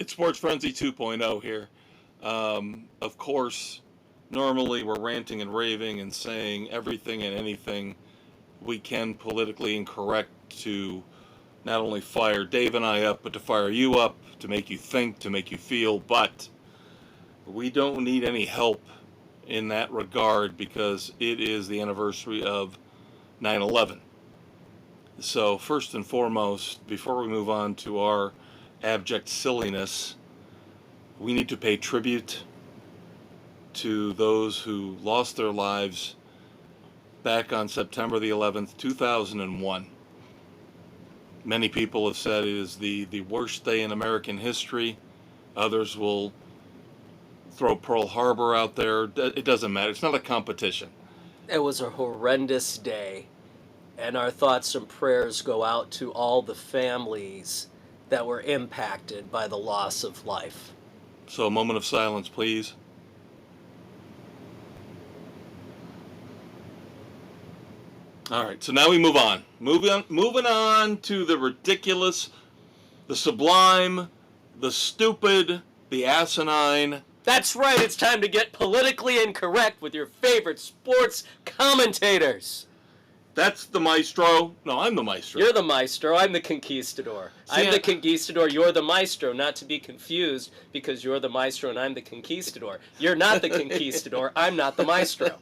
It's Sports Frenzy 2.0 here. Of course, normally we're ranting and raving and saying everything and anything we can politically incorrect to not only fire Dave and I up, but to fire you up, to make you think, to make you feel. But we don't need any help in that regard because it is the anniversary of 9/11. So first and foremost, before we move on to our abject silliness, we need to pay tribute to those who lost their lives back on September the 11th, 2001. Many people have said it is the worst day in American history. Others will throw Pearl Harbor out there. It doesn't matter. It's not a competition. It was a horrendous day, and our thoughts and prayers go out to all the families that were impacted by the loss of life. So a moment of silence, please. All right, so now we move on. Moving on to the ridiculous, the sublime, the stupid, the asinine. That's right, it's time to get politically incorrect with your favorite sports commentators. That's the maestro. No, I'm the maestro. You're the maestro, I'm the conquistador. I'm the conquistador, you're the maestro, not to be confused because you're the maestro and I'm the conquistador. You're not the conquistador, I'm not the maestro.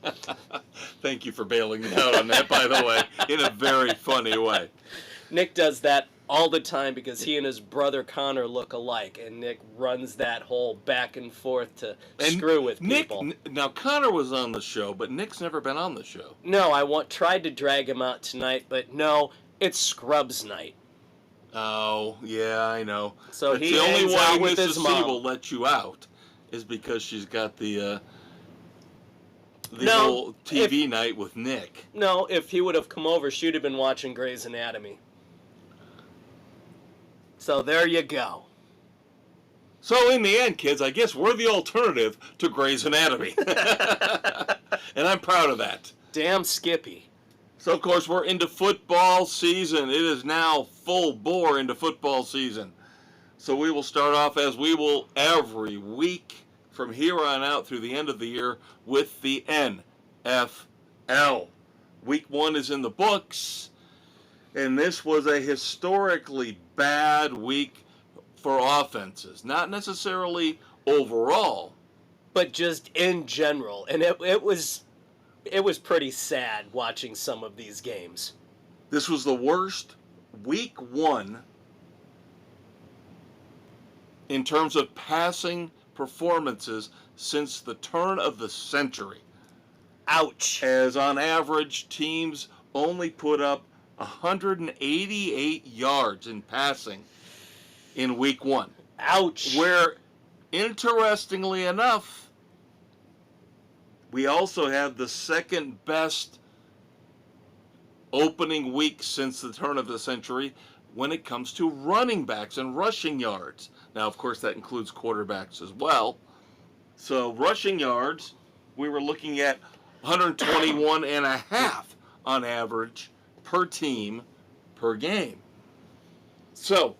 Thank you for bailing me out on that, by the way, in a very funny way. Nick does that all the time because he and his brother Connor look alike, and Nick runs that whole back and forth to screw with people. Now, Connor was on the show, but Nick's never been on the show. No, tried to drag him out tonight, but no, it's Scrubs night. Oh, yeah, I know. So but he the only way with Mrs. his C mom. will let you out is because she's got the No, whole TV night with Nick. No, if he would have come over, she'd have been watching Grey's Anatomy. So there you go. So in the end, kids, I guess we're the alternative to Grey's Anatomy. And I'm proud of that. Damn Skippy. So, of course, we're into football season. It is now full bore into football season. So we will start off, as we will every week from here on out through the end of the year, with the NFL. Week 1 is in the books. And this was a historically bad week for offenses. Not necessarily overall, but just in general. And it was pretty sad watching some of these games. This was the worst week 1 in terms of passing performances since the turn of the century. Ouch. As on average, teams only put up 188 yards in passing in week 1. Ouch. Where, interestingly enough, we also had the second best opening week since the turn of the century when it comes to running backs and rushing yards. Now, of course, that includes quarterbacks as well. So, rushing yards, we were looking at 121 and a half on average per team, per game. So,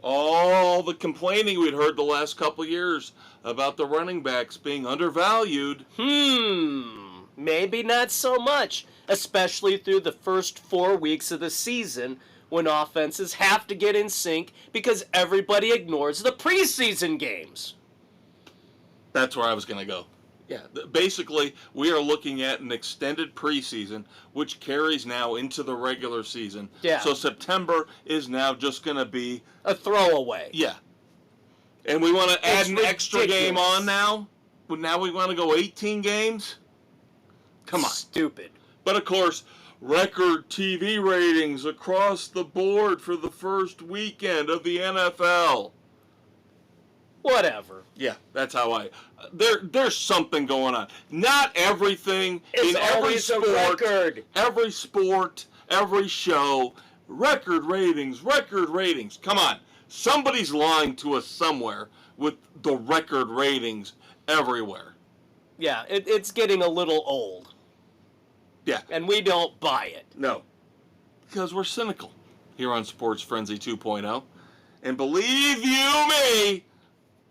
all the complaining we'd heard the last couple years about the running backs being undervalued. Maybe not so much, especially through the first 4 weeks of the season when offenses have to get in sync because everybody ignores the preseason games. That's where I was going to go. Yeah, basically, we are looking at an extended preseason, which carries now into the regular season. Yeah. So September is now just going to be a throwaway. Yeah. And we want to add an extra game on now? But now we want to go 18 games? Come on. Stupid. But of course, record TV ratings across the board for the first weekend of the NFL. Whatever. Yeah, that's how there's something going on. Not everything in every sport. A record. Every sport, every show, record ratings. Come on. Somebody's lying to us somewhere with the record ratings everywhere. Yeah, it's getting a little old. Yeah. And we don't buy it. No. Because we're cynical here on Sports Frenzy 2.0. And believe you me,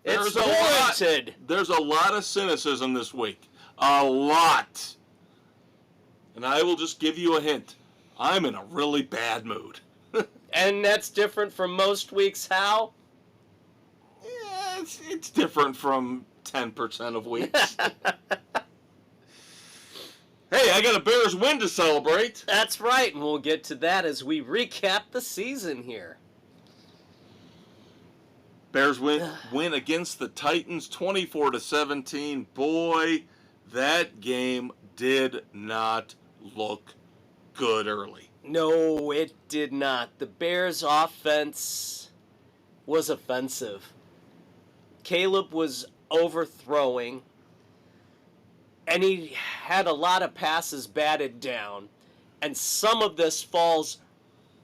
It's warranted. There's a lot of cynicism this week. A lot. And I will just give you a hint. I'm in a really bad mood. And that's different from most weeks, how? Yeah, it's different from 10% of weeks. Hey, I got a Bears win to celebrate. That's right, and we'll get to that as we recap the season here. Bears win against the Titans 24-17. Boy, that game did not look good early. No, it did not. The Bears' offense was offensive. Caleb was overthrowing, and he had a lot of passes batted down. And some of this falls,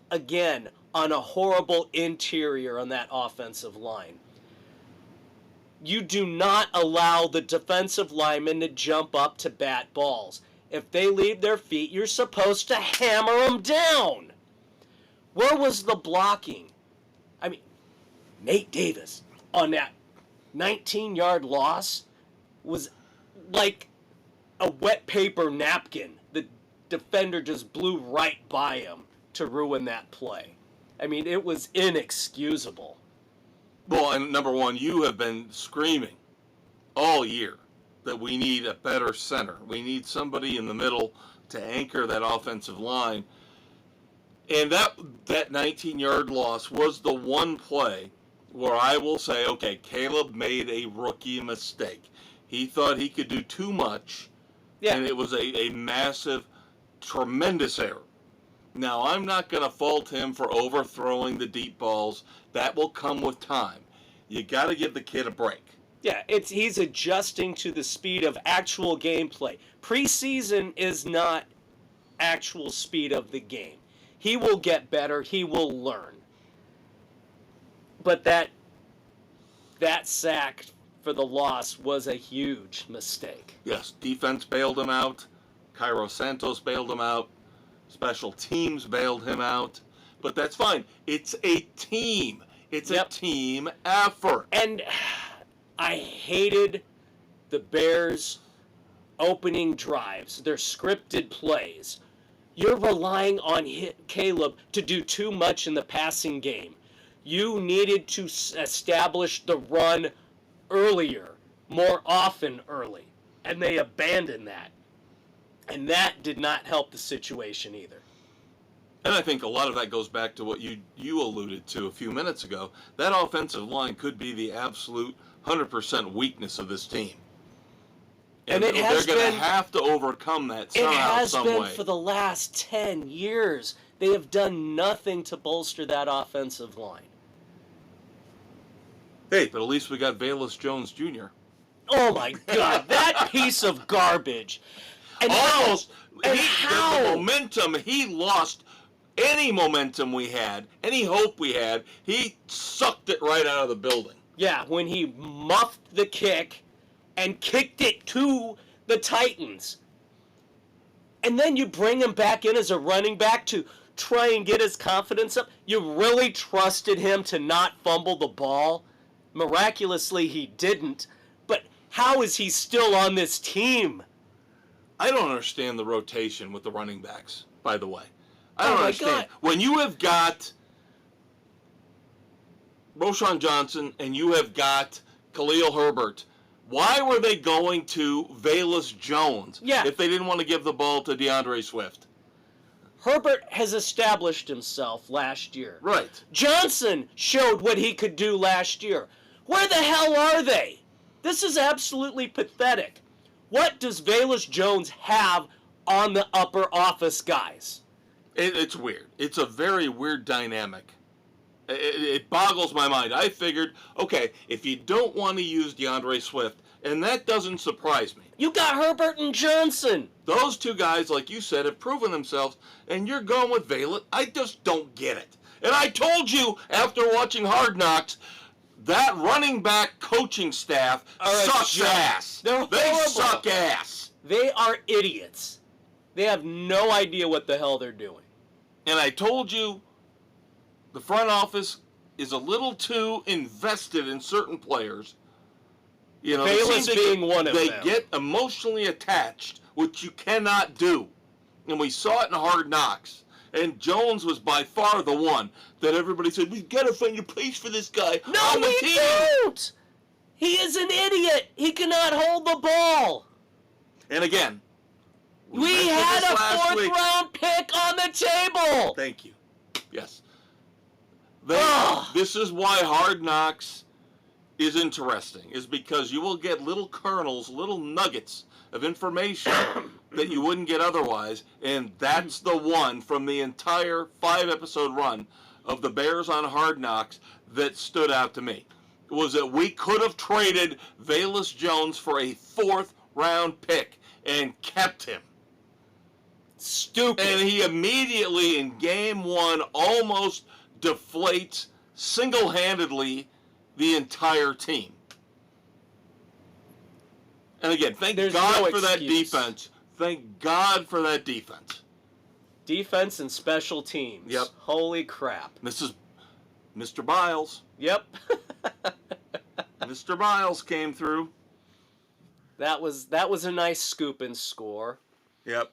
again, on a horrible interior on that offensive line. You do not allow the defensive linemen to jump up to bat balls. If they leave their feet, you're supposed to hammer them down. Where was the blocking? I mean, Nate Davis on that 19-yard loss was like a wet paper napkin. The defender just blew right by him to ruin that play. I mean, it was inexcusable. Well, and number one, you have been screaming all year that we need a better center. We need somebody in the middle to anchor that offensive line. And that 19-yard loss was the one play where I will say, okay, Caleb made a rookie mistake. He thought he could do too much, and it was a massive, tremendous error. Now, I'm not going to fault him for overthrowing the deep balls. That will come with time. You got to give the kid a break. Yeah, he's adjusting to the speed of actual gameplay. Preseason is not actual speed of the game. He will get better. He will learn. But that sack for the loss was a huge mistake. Yes, defense bailed him out. Cairo Santos bailed him out. Special teams bailed him out. But that's fine. It's a team. It's a team effort. And I hated the Bears' opening drives, their scripted plays. You're relying on Caleb to do too much in the passing game. You needed to establish the run earlier, more often early. And they abandoned that. And that did not help the situation either. And I think a lot of that goes back to what you alluded to a few minutes ago. That offensive line could be the absolute 100% weakness of this team. And they're going to have to overcome that somehow, some way. It has been for the last 10 years. They have done nothing to bolster that offensive line. Hey, but at least we got Velus Jones Jr. Oh, my God. That piece of garbage. And almost. How? The momentum, he lost any momentum we had, any hope we had. He sucked it right out of the building. Yeah, when he muffed the kick and kicked it to the Titans. And then you bring him back in as a running back to try and get his confidence up. You really trusted him to not fumble the ball. Miraculously, he didn't. But how is he still on this team? I don't understand the rotation with the running backs, by the way. I don't understand. God. When you have got Roschon Johnson and you have got Khalil Herbert, why were they going to Velus Jones if they didn't want to give the ball to DeAndre Swift? Herbert has established himself last year. Right. Johnson showed what he could do last year. Where the hell are they? This is absolutely pathetic. What does Velus Jones have on the upper office guys? It's weird. It's a very weird dynamic. It boggles my mind. I figured, okay, if you don't want to use DeAndre Swift, and that doesn't surprise me. You got Herbert and Johnson. Those two guys, like you said, have proven themselves, and you're going with Velus. I just don't get it. And I told you after watching Hard Knocks, that running back coaching staff sucks ass. They suck ass. They are idiots. They have no idea what the hell they're doing. And I told you, the front office is a little too invested in certain players You know, Bayless being one of them. They get emotionally attached, which you cannot do. And we saw it in Hard Knocks. And Jones was by far the one that everybody said, we've got to find a place for this guy on the team. Don't! He is an idiot. He cannot hold the ball. And again, we had a fourth-round pick on the table. Thank you. Yes. This is why Hard Knocks is interesting, is because you will get little kernels, little nuggets of information that you wouldn't get otherwise, and that's the one from the entire 5-episode run of the Bears on Hard Knocks that stood out to me. It was that we could have traded Velus Jones for a 4th-round pick and kept him. Stupid. And he immediately, in game 1, almost deflates single-handedly the entire team. And again, thank God for that defense. Thank God for that defense. Defense and special teams. Yep. Holy crap. This is Mr. Biles. Yep. Mr. Biles came through. That was a nice scoop and score. Yep.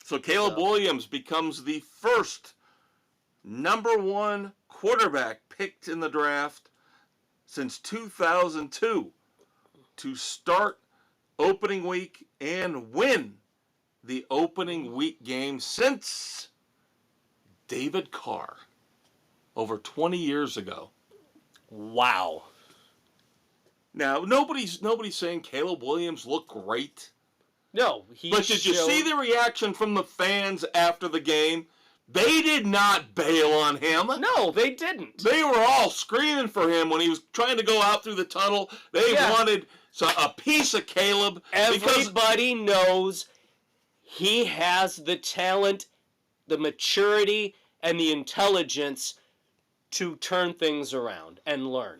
So Caleb Williams becomes the first #1 quarterback picked in the draft since 2002 to start opening week and win the opening week game since David Carr over 20 years ago. Wow. Now, nobody's saying Caleb Williams looked great. No, but did you see the reaction from the fans after the game? They did not bail on him. No, they didn't. They were all screaming for him when he was trying to go out through the tunnel. They wanted a piece of Caleb. Everybody knows he has the talent, the maturity, and the intelligence to turn things around and learn.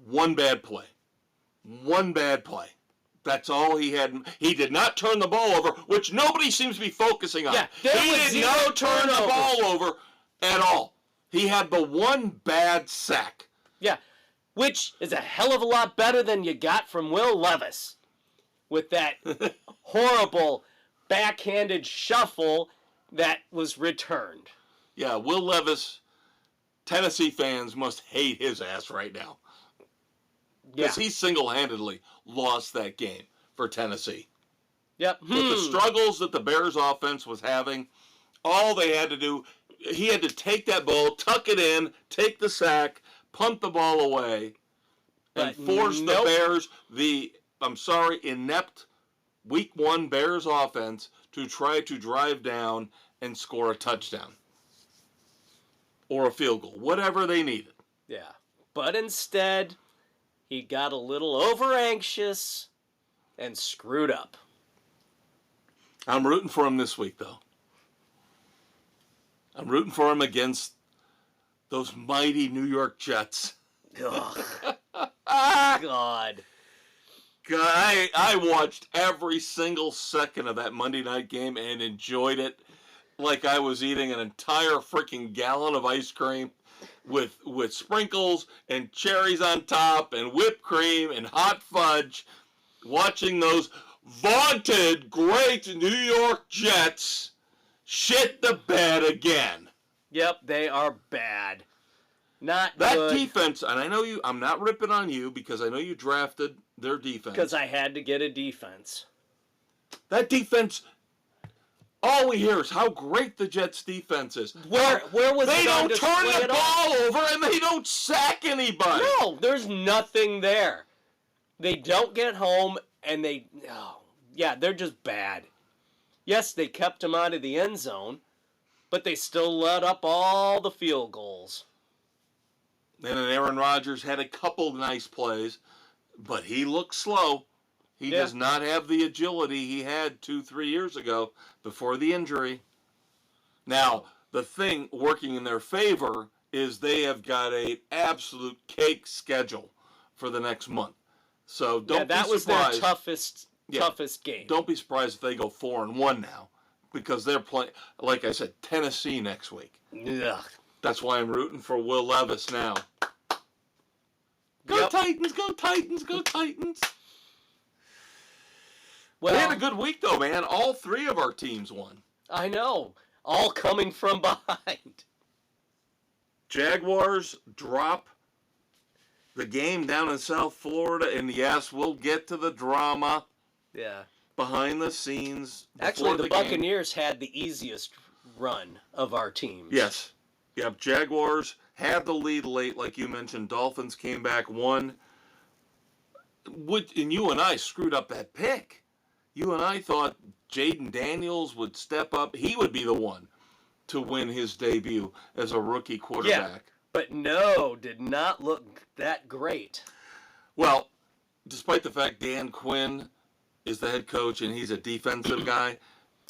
One bad play. That's all he had. He did not turn the ball over, which nobody seems to be focusing on. Yeah, he did not turn the ball over at all. He had the one bad sack. Yeah, which is a hell of a lot better than you got from Will Levis with that horrible backhanded shuffle that was returned. Yeah, Will Levis, Tennessee fans must hate his ass right now. Because he single-handedly lost that game for Tennessee. Yep. With the struggles that the Bears offense was having, all they had to do, he had to take that ball, tuck it in, take the sack, punt the ball away, and force the Bears, inept Week 1 Bears offense to try to drive down and score a touchdown. Or a field goal, whatever they needed. Yeah. But instead, he got a little over-anxious and screwed up. I'm rooting for him this week, though. I'm rooting for him against those mighty New York Jets. Ugh. God. I watched every single second of that Monday night game and enjoyed it like I was eating an entire freaking gallon of ice cream with sprinkles and cherries on top and whipped cream and hot fudge, watching those vaunted great New York Jets shit the bed again. Yep, they are bad. Not that good. Defense, and I know I'm not ripping on you because I know you drafted their defense. Because I had to get a defense. That defense, all we hear is how great the Jets' defense is. Where was they it on don't turn display the ball over and they don't sack anybody. No, there's nothing there. They don't get home and they're just bad. Yes, they kept him out of the end zone, but they still let up all the field goals. And then Aaron Rodgers had a couple nice plays, but he looked slow. He does not have the agility he had 2-3 years ago before the injury. Now, the thing working in their favor is they have got an absolute cake schedule for the next month. So don't be surprised. That was their toughest game. Don't be surprised if they go 4-1 now, because they're playing, like I said, Tennessee next week. Ugh. That's why I'm rooting for Will Levis now. Go Titans, go Titans, go Titans. Well, they had a good week, though, man. All three of our teams won. I know. All coming from behind. Jaguars drop the game down in South Florida, and yes, we'll get to the drama. Yeah. Behind the scenes. Actually, the Buccaneers had the easiest run of our teams. Yes. Yep. Jaguars had the lead late, like you mentioned. Dolphins came back, won. And you and I screwed up that pick. You and I thought Jaden Daniels would step up. He would be the one to win his debut as a rookie quarterback. Yeah, but no, did not look that great. Well, despite the fact Dan Quinn is the head coach and he's a defensive guy,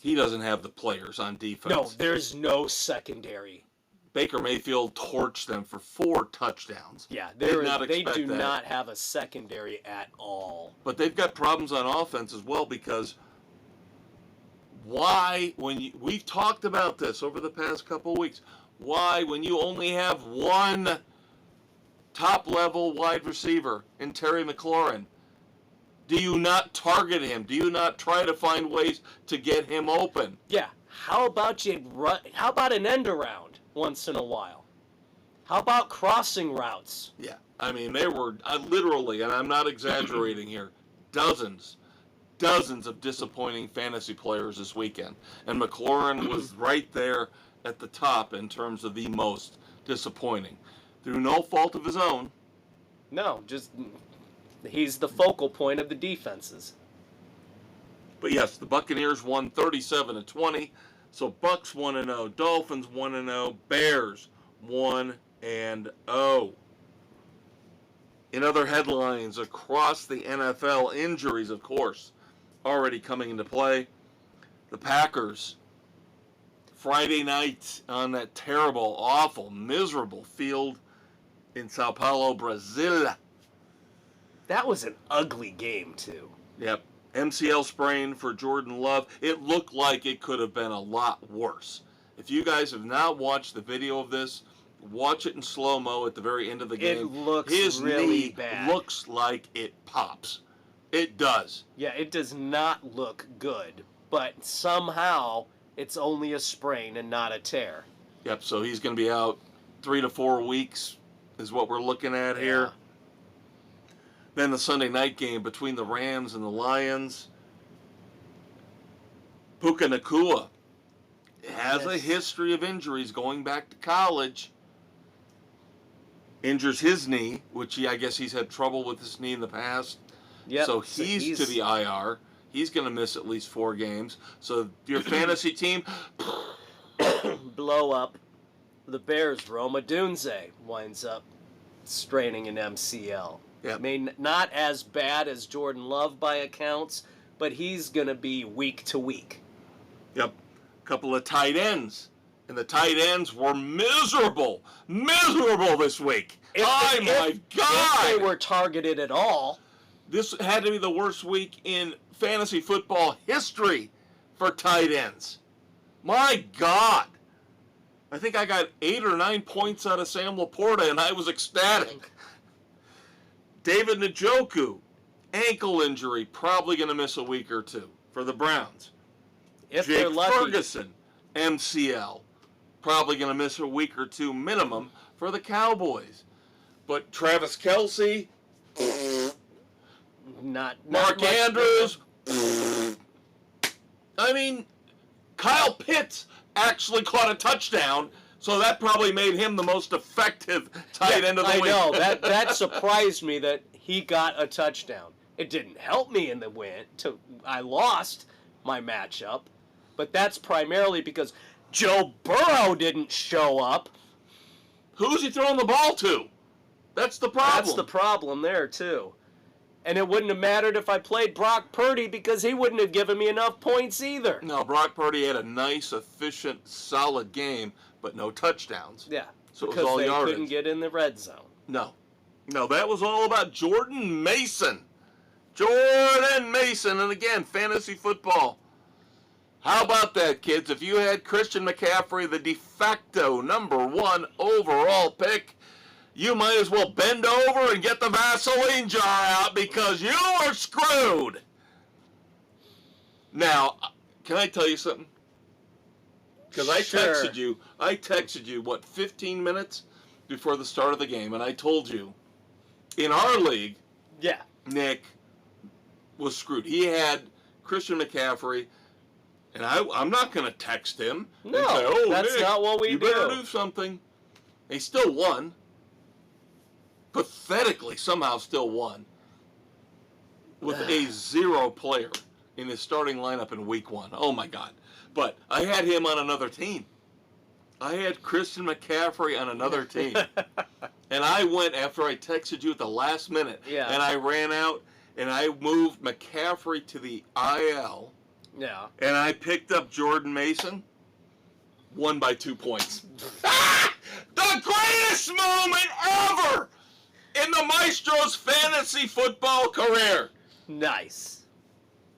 he doesn't have the players on defense. No, there's no secondary. Baker Mayfield torched them for 4 touchdowns. Yeah, they do not have a secondary at all. But they've got problems on offense as well, because why, we've talked about this over the past couple of weeks, why, when you only have one top-level wide receiver in Terry McLaurin, do you not target him? Do you not try to find ways to get him open? Yeah, how about an end around once in a while? How about crossing routes? Yeah, I mean, they were literally, and I'm not exaggerating here, dozens of disappointing fantasy players this weekend. And McLaurin was right there at the top in terms of the most disappointing. Through no fault of his own. No, just he's the focal point of the defenses. But yes, the Buccaneers won 37-20. So Bucks 1-0, Dolphins 1-0, Bears 1-0. In other headlines across the NFL, injuries, of course, already coming into play. The Packers, Friday night on that terrible, awful, miserable field in Sao Paulo, Brazil. That was an ugly game, too. Yep. MCL sprain for Jordan Love. It looked like it could have been a lot worse. If you guys have not watched the video of this, watch it in slow-mo at the very end of the game. It looks His really knee bad. Looks like it pops. It does. Yeah, it does not look good, but somehow it's only a sprain and not a tear. Yep, so he's going to be out 3 to 4 weeks is what we're looking at here. Then the Sunday night game between the Rams and the Lions. Puka Nakua has a history of injuries going back to college. Injures his knee, which I guess he's had trouble with his knee in the past. Yep. So he's to the IR. He's going to miss at least 4 games. So your fantasy team... blow up. The Bears, Roma Dunze, winds up straining an MCL. Yep. I mean, not as bad as Jordan Love by accounts, but he's going to be week to week. Yep. A couple of tight ends. And the tight ends were miserable this week. My God! If they were targeted at all. This had to be the worst week in fantasy football history for tight ends. My God. I think I got 8 or 9 points out of Sam Laporta, and I was ecstatic. David Njoku, ankle injury, probably going to miss a week or 2 for the Browns. If Jake they're lucky. Ferguson, MCL, probably going to miss a week or 2 minimum for the Cowboys. But Travis Kelce, not Mark Andrews, I mean, Kyle Pitts actually caught a touchdown, so that probably made him the most effective tight end of the week. I know. That surprised me that he got a touchdown. It didn't help me in the win. I lost my matchup, but that's primarily because Joe Burrow didn't show up. Who's he throwing the ball to? That's the problem. That's the problem there, too. And it wouldn't have mattered if I played Brock Purdy because he wouldn't have given me enough points either. No, Brock Purdy had a nice, efficient, solid game, but no touchdowns. Yeah, so because it was all they yardage. couldn't get in the red zone. No, that was all about Jordan Mason. Jordan Mason, and again, fantasy football. How about that, kids? If you had Christian McCaffrey, the de facto #1 overall pick, you might as well bend over and get the Vaseline jar out because you are screwed. Now, can I tell you something? Because I Sure. texted you, what, 15 minutes before the start of the game, and I told you, in our league, Yeah. Nick was screwed. He had Christian McCaffrey, and I'm not going to text him No, and say, oh, that's Nick, not what we you do. better do something. He still won. Pathetically, somehow still won. With a 0 player in his starting lineup in week 1. Oh, my God. But I had him on another team. I had Christian McCaffrey on another team. And I went after I texted you at the last minute. Yeah. And I ran out and I moved McCaffrey to the IL. Yeah. And I picked up Jordan Mason. Won by 2 points. The greatest moment ever in the Maestro's fantasy football career. Nice.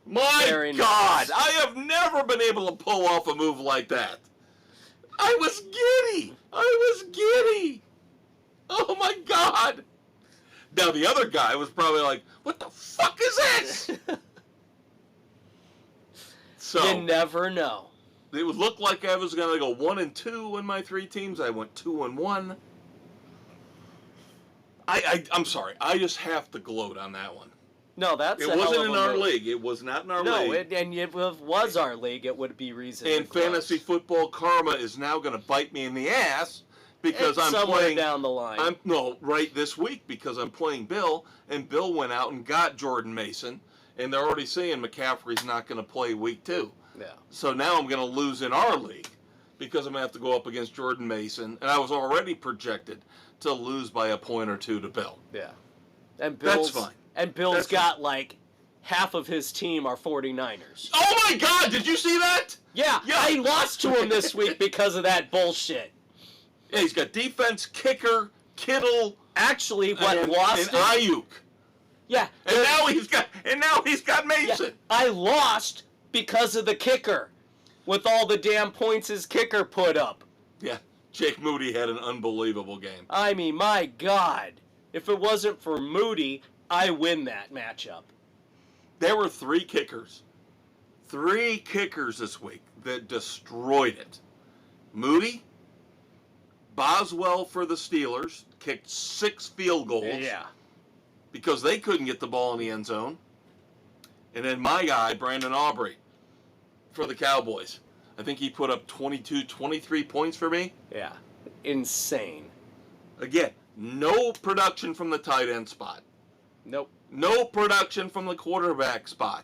My Very God, nice. I have never been able to pull off a move like that. I was giddy. Oh my God. Now the other guy was probably like, what the fuck is this? So You never know. it would look like I was going to go 1-2 in my 3 teams. I went 2-1. I'm sorry. I just have to gloat on that one. No, that's It a hell wasn't of in a our move. league. It was not in our No, league. and if it was our league, it would be reason. And fantasy football karma is now going to bite me in the ass because I'm somewhere playing down the line. right this week because I'm playing Bill, and Bill went out and got Jordan Mason, and they're already saying McCaffrey's not going to play week 2. Yeah. So now I'm going to lose in our league because I'm going to have to go up against Jordan Mason, and I was already projected to lose by a point or 2 to Bill. Yeah. And That's fine. And Bill's That's got like half of his team are 49ers. Oh my God! Did you see that? Yeah, Yeah. I lost to him this week because of that bullshit. Yeah, he's got defense, kicker, Kittle, Actually, what and lost it? Ayuk. Yeah. And now he's got yeah, Mason. I lost because of the kicker. With all the damn points his kicker put up. Yeah. Jake Moody had an unbelievable game. I mean, my God. If it wasn't for Moody, I win that matchup. There were 3 kickers. 3 kickers this week that destroyed it. Moody, Boswell for the Steelers, kicked 6 field goals. Yeah. Because they couldn't get the ball in the end zone. And then my guy, Brandon Aubrey, for the Cowboys. I think he put up 22, 23 points for me. Yeah. Insane. Again, no production from the tight end spot. Nope. No production from the quarterback spot.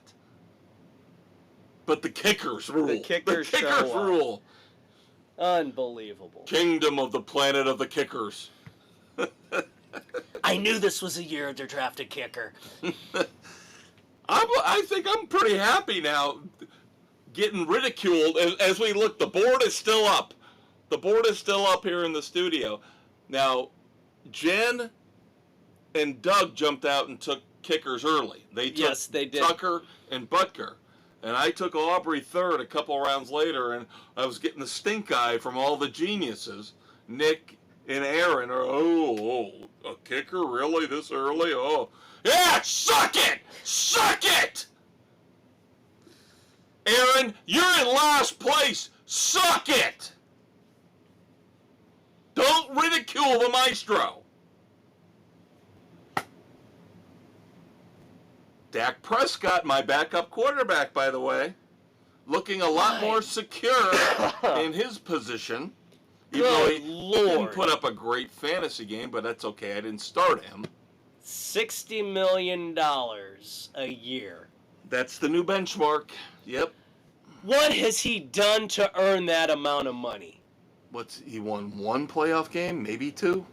But the kickers rule. The kickers show up. rule. Unbelievable. Kingdom of the planet of the kickers. I knew this was a year to draft a kicker. I think I'm pretty happy now getting ridiculed as we look. The board is still up. The board is still up here in the studio. Now, Jen and Doug jumped out and took kickers early. They took Yes, they did. Tucker and Butker. And I took Aubrey third a couple rounds later, and I was getting the stink eye from all the geniuses. Nick and Aaron are, a kicker? Really? This early? Oh. Yeah, suck it! Suck it! Aaron, you're in last place. Suck it! Don't ridicule the maestro. Dak Prescott, my backup quarterback, by the way, looking a lot more secure in his position. Even though he didn't put up a great fantasy game, but that's okay. I didn't start him. $60 million a year. That's the new benchmark. Yep. What has he done to earn that amount of money? He won 1 playoff game, maybe 2?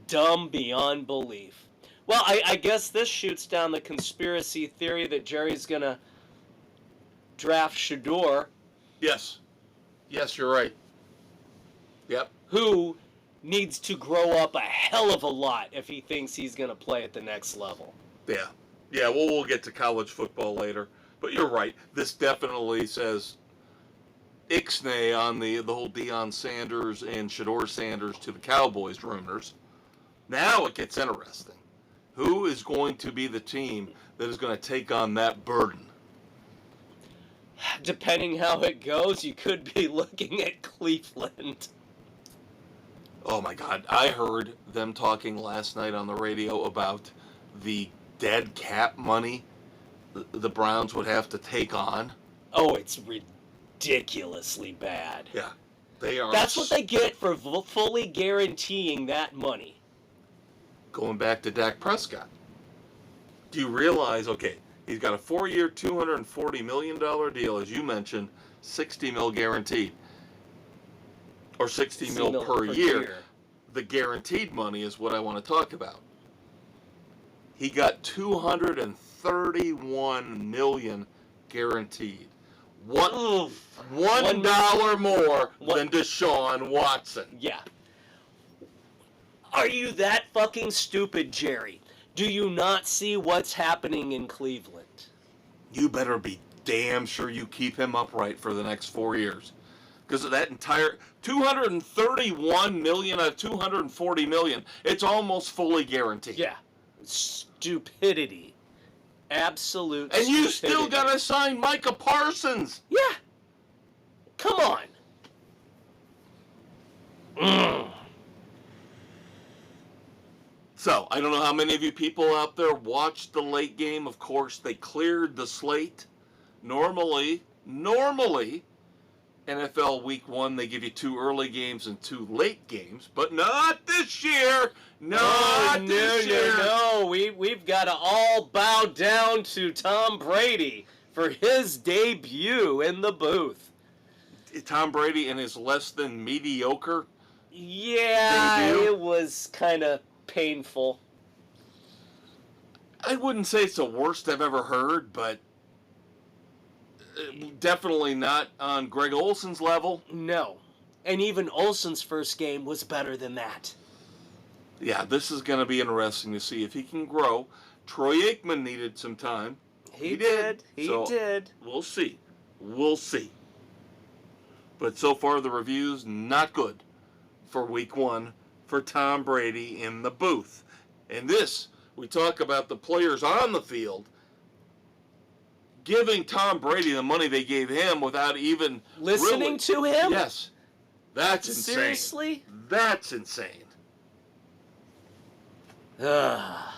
Dumb beyond belief. Well, I guess this shoots down the conspiracy theory that Jerry's going to draft Shador. Yes. Yes, you're right. Yep. Who needs to grow up a hell of a lot if he thinks he's going to play at the next level. Yeah. Yeah, well, we'll get to college football later. But you're right. This definitely says ixnay on the whole Deion Sanders and Shador Sanders to the Cowboys rumors. Now it gets interesting. Who is going to be the team that is going to take on that burden? Depending how it goes, you could be looking at Cleveland. Oh my God. I heard them talking last night on the radio about the dead cap money the Browns would have to take on. Oh, it's ridiculously bad. Yeah. They are. That's what they get for fully guaranteeing that money. Going back to Dak Prescott. Do you realize, okay, he's got a 4-year, $240 million deal, as you mentioned, $60 million guaranteed. Or $60 million per year. The guaranteed money is what I want to talk about. He got $231 million guaranteed. $1 more than Deshaun Watson. Yeah. Are you that fucking stupid, Jerry? Do you not see what's happening in Cleveland? You better be damn sure you keep him upright for the next 4 years. Because of that entire $231 million out of $240 million, it's almost fully guaranteed. Yeah. Stupidity. Absolute and you stupidity. still got to sign Micah Parsons. Yeah. Come on. So, I don't know how many of you people out there watched the late game. Of course, they cleared the slate. Normally, NFL Week 1, they give you 2 early games and 2 late games. But not this year. Not this year. No. We've got to all bow down to Tom Brady for his debut in the booth. Tom Brady and his less than mediocre debut? It was kind of painful. I wouldn't say it's the worst I've ever heard, but definitely not on Greg Olson's level. No. And even Olson's first game was better than that. Yeah, this is going to be interesting to see if he can grow. Troy Aikman needed some time. He did. He did. We'll see. But so far, the reviews, not good for Week 1 for Tom Brady in the booth. And this, we talk about the players on the field giving Tom Brady the money they gave him without even listening to him? Yes. That's insane. Seriously? That's insane. Now,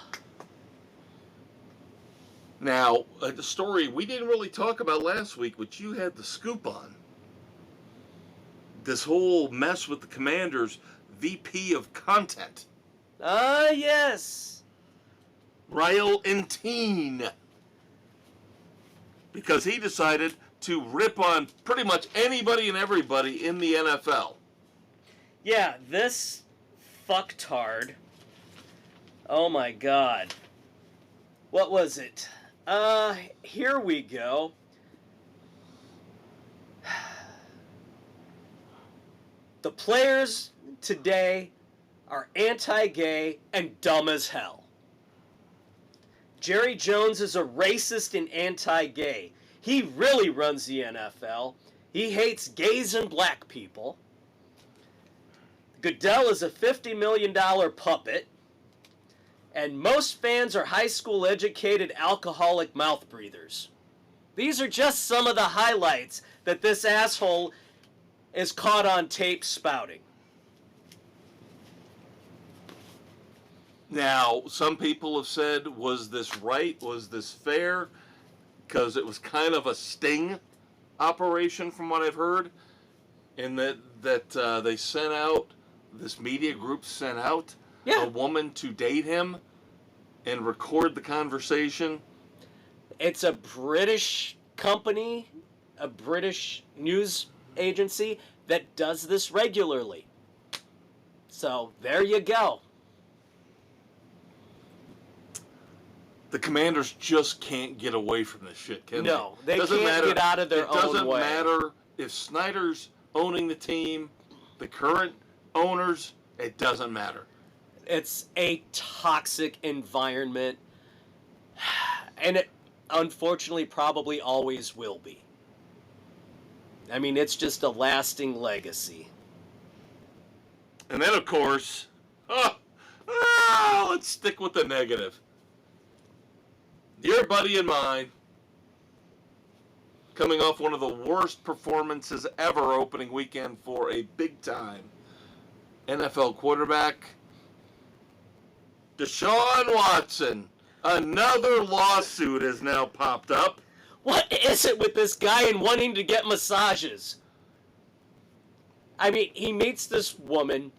the story we didn't really talk about last week, which you had the scoop on. This whole mess with the Commanders' VP of content. Yes. Ryle Entine. Because he decided to rip on pretty much anybody and everybody in the NFL. Yeah, this fucktard. Oh my God. What was it? Here we go. The players today are anti-gay and dumb as hell. Jerry Jones is a racist and anti-gay. He really runs the NFL. He hates gays and black people. Goodell is a $50 million puppet. And most fans are high school educated alcoholic mouth breathers. These are just some of the highlights that this asshole is caught on tape spouting. Now, some people have said, was this right? Was this fair? Because it was kind of a sting operation from what I've heard. And that they sent out, this media group sent out a woman to date him and record the conversation. It's a British company, a British news agency that does this regularly. So there you go. The Commanders just can't get away from this shit, can they? No, they can't get out of their own way. It doesn't matter if Snyder's owning the team, the current owners, it doesn't matter. It's a toxic environment, and it unfortunately probably always will be. I mean, it's just a lasting legacy. And then, of course, let's stick with the negative. Your buddy and mine, coming off one of the worst performances ever opening weekend for a big-time NFL quarterback, Deshaun Watson. Another lawsuit has now popped up. What is it with this guy and wanting to get massages? I mean, he meets this woman,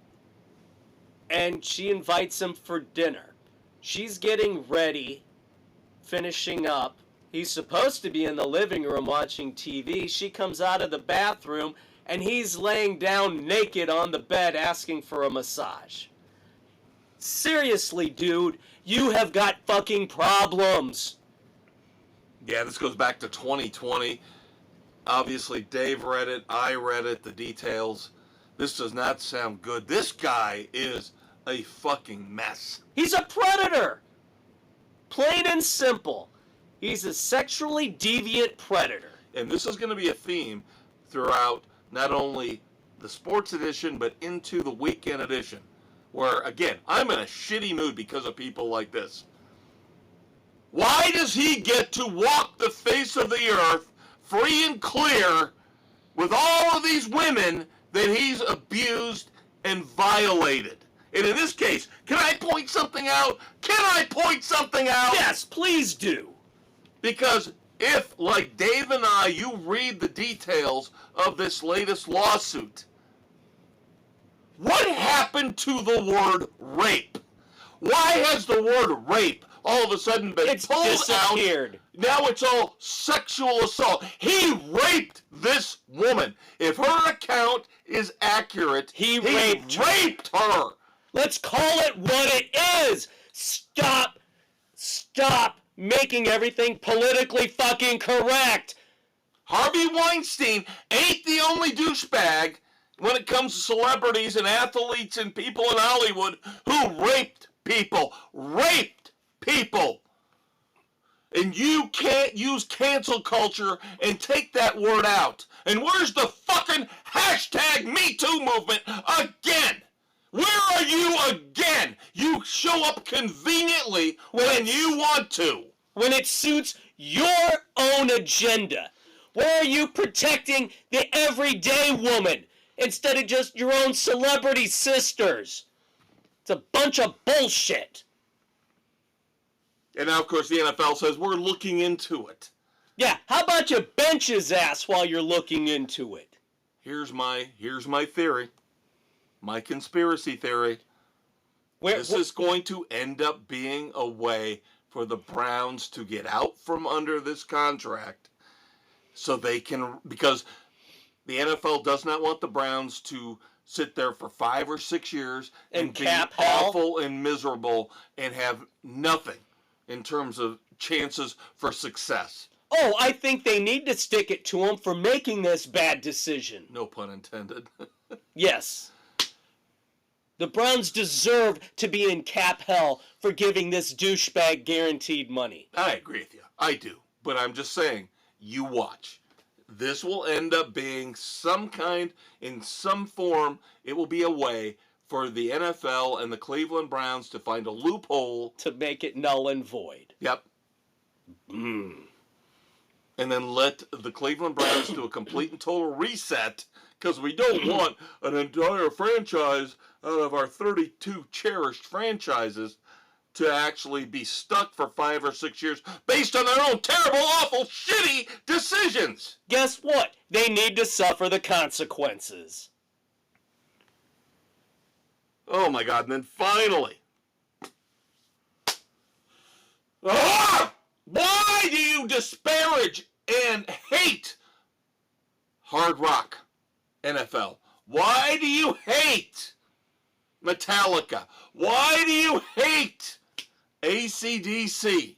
and she invites him for dinner. She's getting ready, finishing up. He's supposed to be in the living room watching TV. She comes out of the bathroom, and he's laying down naked on the bed asking for a massage. Seriously, dude, you have got fucking problems. Yeah, this goes back to 2020. Obviously, Dave read it. I read it. The details. This does not sound good. This guy is a fucking mess. He's a predator. Plain and simple. He's a sexually deviant predator. And this is going to be a theme throughout not only the sports edition, but into the weekend edition. Where, again, I'm in a shitty mood because of people like this. Why does he get to walk the face of the earth free and clear with all of these women that he's abused and violated? And in this case, can I point something out? Can I point something out? Yes, please do. Because if, like Dave and I, you read the details of this latest lawsuit, what happened to the word rape? Why has the word rape all of a sudden been pulled disappeared out? Now it's all sexual assault. He raped this woman. If her account is accurate, he raped her. Let's call it what it is. Stop making everything politically fucking correct. Harvey Weinstein ain't the only douchebag when it comes to celebrities and athletes and people in Hollywood who raped people. Raped people. And you can't use cancel culture and take that word out. And where's the fucking hashtag #MeToo movement again? Where are you again? You show up conveniently when you want to. When it suits your own agenda. Where are you protecting the everyday woman instead of just your own celebrity sisters? It's a bunch of bullshit. And now, of course, the NFL says we're looking into it. Yeah, how about you bench his ass while you're looking into it? Here's my theory. My conspiracy theory. This is going to end up being a way for the Browns to get out from under this contract so they can, because the NFL does not want the Browns to sit there for 5 or 6 years and be awful and miserable and have nothing in terms of chances for success. Oh, I think they need to stick it to him for making this bad decision. No pun intended. Yes. The Browns deserve to be in cap hell for giving this douchebag guaranteed money. I agree with you. I do. But I'm just saying, you watch. This will end up being some kind, in some form, it will be a way for the NFL and the Cleveland Browns to find a loophole. To make it null and void. Yep. And then let the Cleveland Browns do a complete and total reset, because we don't want an entire franchise out of our 32 cherished franchises to actually be stuck for 5 or 6 years based on their own terrible, awful, shitty decisions. Guess what? They need to suffer the consequences. Oh my God, and then finally. Why do you disparage and hate Hard Rock NFL? Why do you hate Metallica? Why do you hate AC/DC?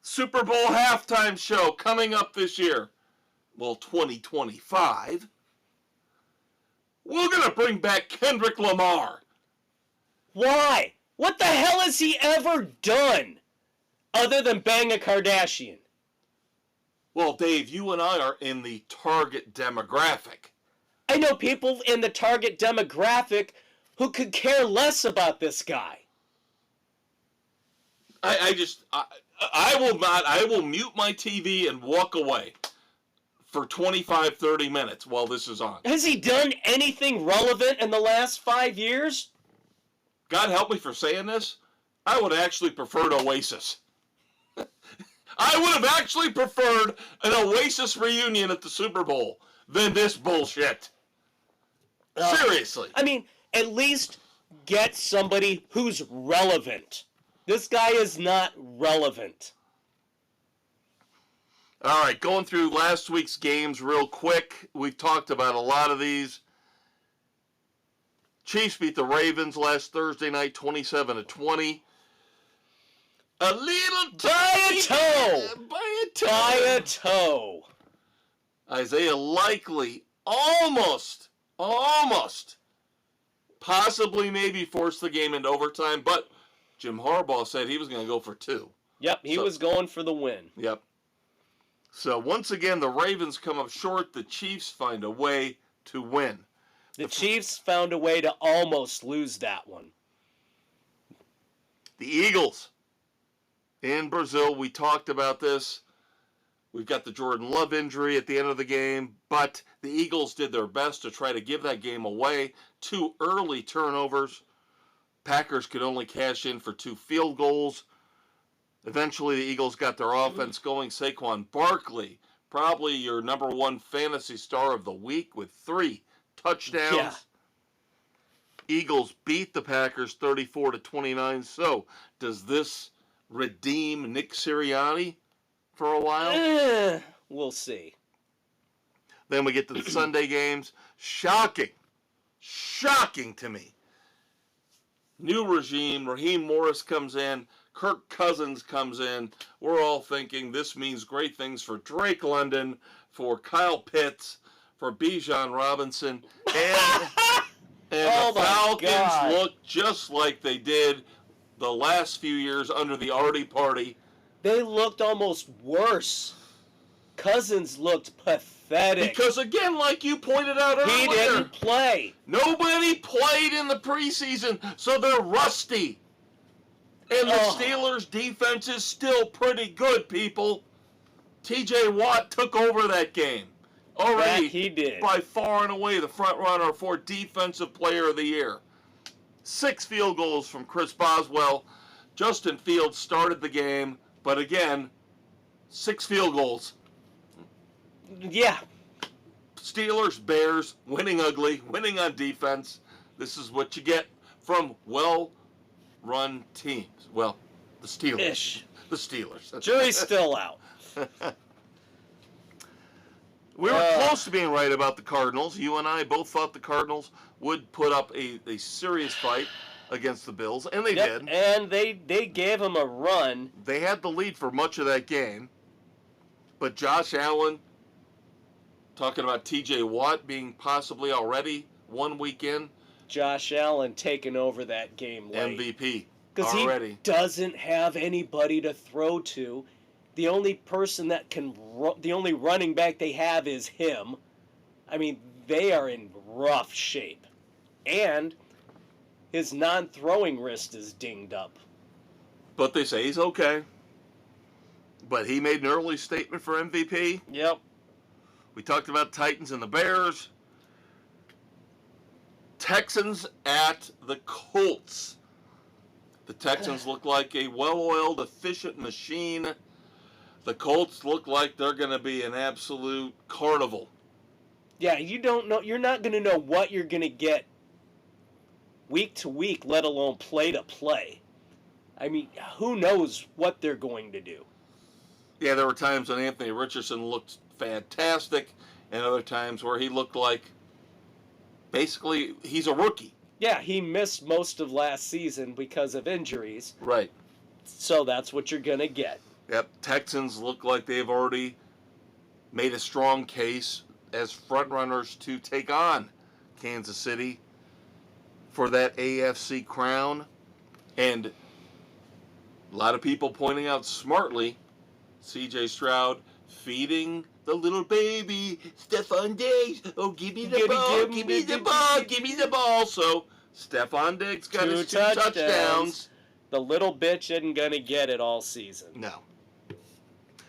Super Bowl halftime show coming up this year. Well, 2025. We're going to bring back Kendrick Lamar. Why? What the hell has he ever done other than bang a Kardashian? Well, Dave, you and I are in the target demographic. I know people in the target demographic who could care less about this guy. I will not. I will mute my TV and walk away for 25, 30 minutes while this is on. Has he done anything relevant in the last 5 years? God help me for saying this. I would actually preferred Oasis. I would have actually preferred an Oasis reunion at the Super Bowl than this bullshit. Seriously. I mean, at least get somebody who's relevant. This guy is not relevant. All right, going through last week's games real quick. We've talked about a lot of these. Chiefs beat the Ravens last Thursday night, 27-20. A little by a toe. By a toe. Isaiah Likely almost, possibly maybe forced the game into overtime, but Jim Harbaugh said he was going to go for 2. Yep, he was going for the win. Yep. So once again, the Ravens come up short. The Chiefs find a way to win. The Chiefs found a way to almost lose that one. The Eagles in Brazil, we talked about this. We've got the Jordan Love injury at the end of the game, but the Eagles did their best to try to give that game away. 2 early turnovers. Packers could only cash in for 2 field goals. Eventually, the Eagles got their offense going. Saquon Barkley, probably your number 1 fantasy star of the week with 3 touchdowns. Yeah. Eagles beat the Packers 34-29. So, does this redeem Nick Sirianni for a while? We'll see. Then we get to the Sunday games. Shocking to me. New regime. Raheem Morris comes in. Kirk Cousins comes in. We're all thinking this means great things for Drake London, for Kyle Pitts, for Bijan Robinson, and the Falcons look just like they did the last few years under the Artie Party. They looked almost worse. Cousins looked pathetic. Because again, like you pointed out earlier, he didn't play. Nobody played in the preseason, so they're rusty. And the Steelers' defense is still pretty good, people. T.J. Watt took over that game. Already, he did. By far and away, the front runner for Defensive Player of the Year. 6 field goals from Chris Boswell. Justin Fields started the game, but again, 6 field goals. Yeah. Steelers, Bears, winning ugly, winning on defense. This is what you get from well-run teams. Well, the Steelers. Ish. The Steelers. Jury's still out. We were close to being right about the Cardinals. You and I both thought the Cardinals would put up a serious fight against the Bills, and they did. And they gave them a run. They had the lead for much of that game. But Josh Allen, talking about T.J. Watt being possibly already 1 week in. Josh Allen taking over that game late. MVP because already. He doesn't have anybody to throw to. The only person that can, the only running back they have is him. I mean, they are in rough shape. And his non-throwing wrist is dinged up. But they say he's okay. But he made an early statement for MVP. Yep. We talked about Titans and the Bears. Texans at the Colts. The Texans look like a well-oiled, efficient machine. The Colts look like they're going to be an absolute carnival. Yeah, you don't know. You're not going to know what you're going to get week to week, let alone play to play. I mean, who knows what they're going to do? Yeah, there were times when Anthony Richardson looked fantastic, and other times where he looked like basically he's a rookie. Yeah, he missed most of last season because of injuries. Right. So that's what you're going to get. Yep, Texans look like they've already made a strong case as frontrunners to take on Kansas City for that AFC crown. And a lot of people pointing out smartly, C.J. Stroud feeding the little baby, Stephon Diggs. Oh, give me the ball, give me the ball, give me the ball. So Stephon Diggs got his 2 touchdowns. The little bitch isn't going to get it all season. No.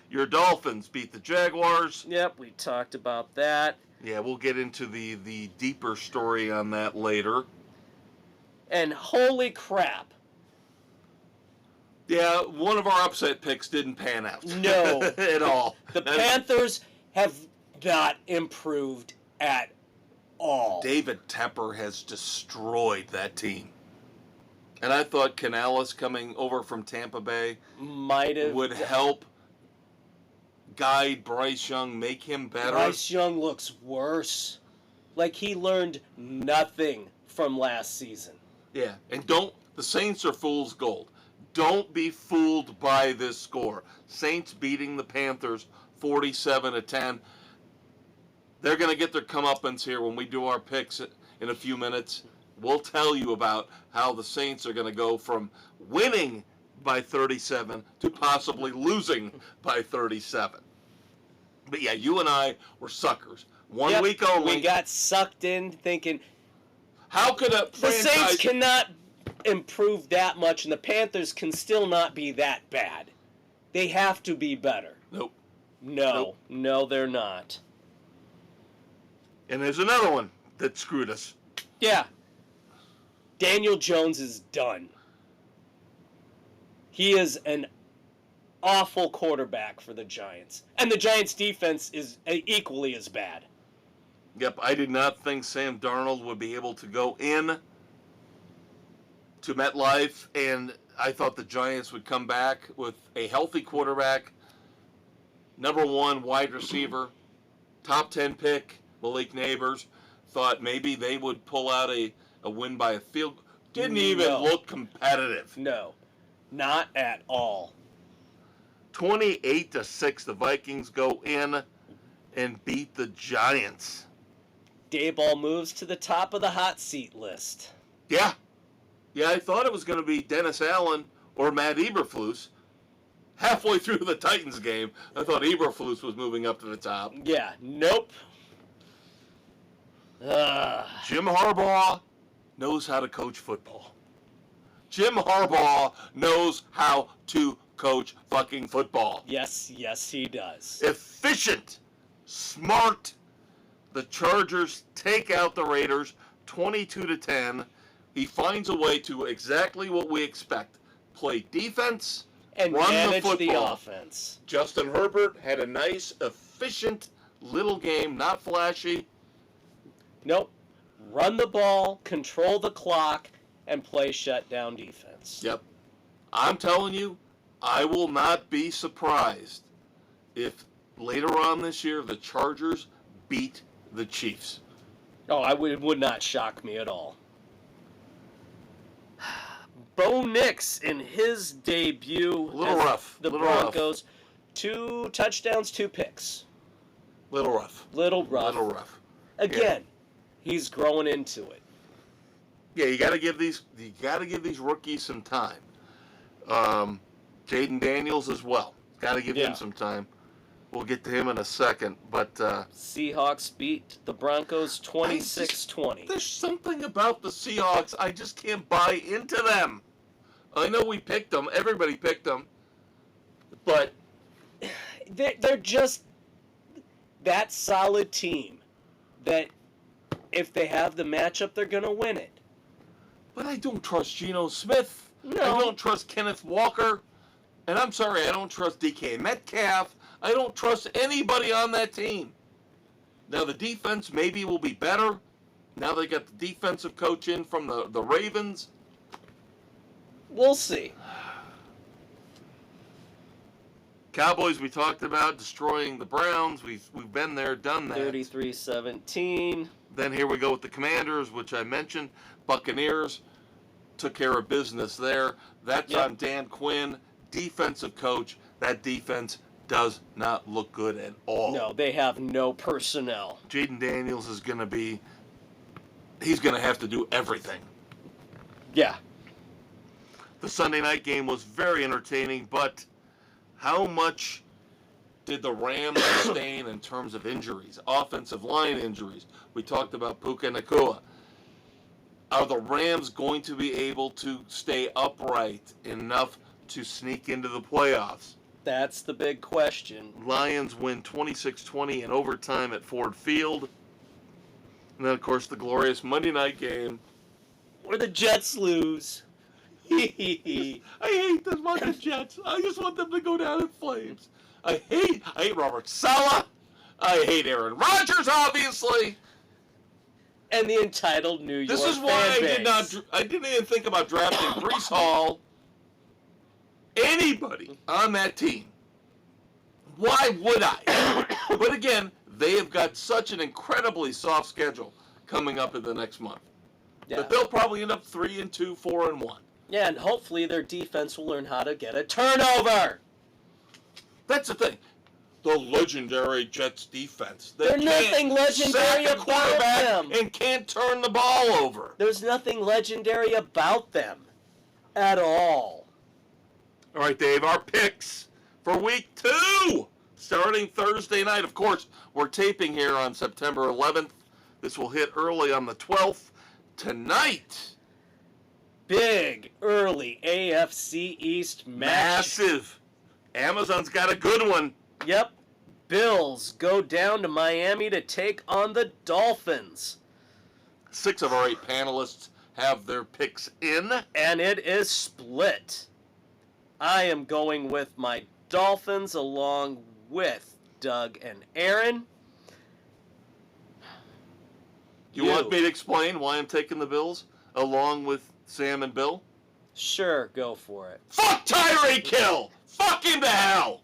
Your Dolphins beat the Jaguars. Yep, we talked about that. Yeah, we'll get into the deeper story on that later. And holy crap. Yeah, one of our upset picks didn't pan out. No. At all. The Panthers have not improved at all. David Tepper has destroyed that team. And I thought Canales coming over from Tampa Bay would help guide Bryce Young, make him better. Bryce Young looks worse. Like he learned nothing from last season. Yeah, and the Saints are fool's gold. Don't be fooled by this score. Saints beating the Panthers 47-10. They're going to get their comeuppance here when we do our picks in a few minutes. We'll tell you about how the Saints are going to go from winning by 37 to possibly losing by 37. But yeah, you and I were suckers. One week only. We got sucked in thinking, how could a the Saints cannot improve that much and the Panthers can still not be that bad. They have to be better. Nope. No, they're not. And there's another one that screwed us. Yeah. Daniel Jones is done. He is an awful quarterback for the Giants. And the Giants' defense is equally as bad. Yep, I did not think Sam Darnold would be able to go in to MetLife, and I thought the Giants would come back with a healthy quarterback, number one wide receiver, top 10 pick, Malik Neighbors. Thought maybe they would pull out a win by a field. Didn't even look competitive. No, not at all. 28-6, the Vikings go in and beat the Giants. Dayball moves to the top of the hot seat list. Yeah, I thought it was going to be Dennis Allen or Matt Eberflus. Halfway through the Titans game, I thought Eberflus was moving up to the top. Yeah, nope. Jim Harbaugh knows how to coach football. Jim Harbaugh knows how to coach fucking football. Yes, he does. Efficient, smart. The Chargers take out the Raiders 22-10. He finds a way to exactly what we expect. Play defense and run manage the football. The offense. Justin Herbert had a nice, efficient little game, not flashy. Nope. Run the ball, control the clock, and play shutdown defense. Yep. I'm telling you, I will not be surprised if later on this year the Chargers beat the Chiefs. Oh, would not shock me at all. Bo Nix in his debut. A little rough. The Broncos. 2 touchdowns, 2 picks. Little rough. Little rough. Again, he's growing into it. Yeah, you got to give these rookies some time. Jaden Daniels as well. Got to give him some time. We'll get to him in a second, but Seahawks beat the Broncos 26-20. There's something about the Seahawks I just can't buy into them. I know we picked them. Everybody picked them. But they're just that solid team that if they have the matchup, they're going to win it. But I don't trust Geno Smith. No. I don't trust Kenneth Walker. And I'm sorry, I don't trust DK Metcalf. I don't trust anybody on that team. Now, the defense maybe will be better. Now they got the defensive coach in from the Ravens. We'll see. Cowboys, we talked about destroying the Browns. We've been there, done that. 33-17. Then here we go with the Commanders, which I mentioned. Buccaneers took care of business there. That's on Dan Quinn, defensive coach. That defense does not look good at all. No, they have no personnel. Jaden Daniels is going to be, he's going to have to do everything. Yeah. The Sunday night game was very entertaining, but how much did the Rams sustain in terms of injuries, offensive line injuries? We talked about Puka Nakua. Are the Rams going to be able to stay upright enough to sneak into the playoffs? That's the big question. Lions win 26-20 in overtime at Ford Field. And then, of course, the glorious Monday night game. Where the Jets lose. I hate the fucking Jets. I just want them to go down in flames. I hate Robert Saleh. I hate Aaron Rodgers, obviously. And the entitled New York This is why fan I didn't even think about drafting Breece Hall. Anybody on that team. Why would I? But again, they have got such an incredibly soft schedule coming up in the next month. Yeah. That they'll probably end up 3-2, 4-1. Yeah, and hopefully their defense will learn how to get a turnover. That's the thing. The legendary Jets defense. There's nothing legendary about them. And can't turn the ball over. There's nothing legendary about them at all. All right, Dave, our picks for week 2, starting Thursday night. Of course, we're taping here on September 11th. This will hit early on the 12th. Tonight. Big, early AFC East match. Massive. Amazon's got a good one. Yep. Bills go down to Miami to take on the Dolphins. 6 of our 8 panelists have their picks in. And it is split. I am going with my Dolphins along with Doug and Aaron. You want me to explain why I'm taking the Bills along with Sam and Bill? Sure, go for it. Fuck Tyreek Hill! Fuck him to hell!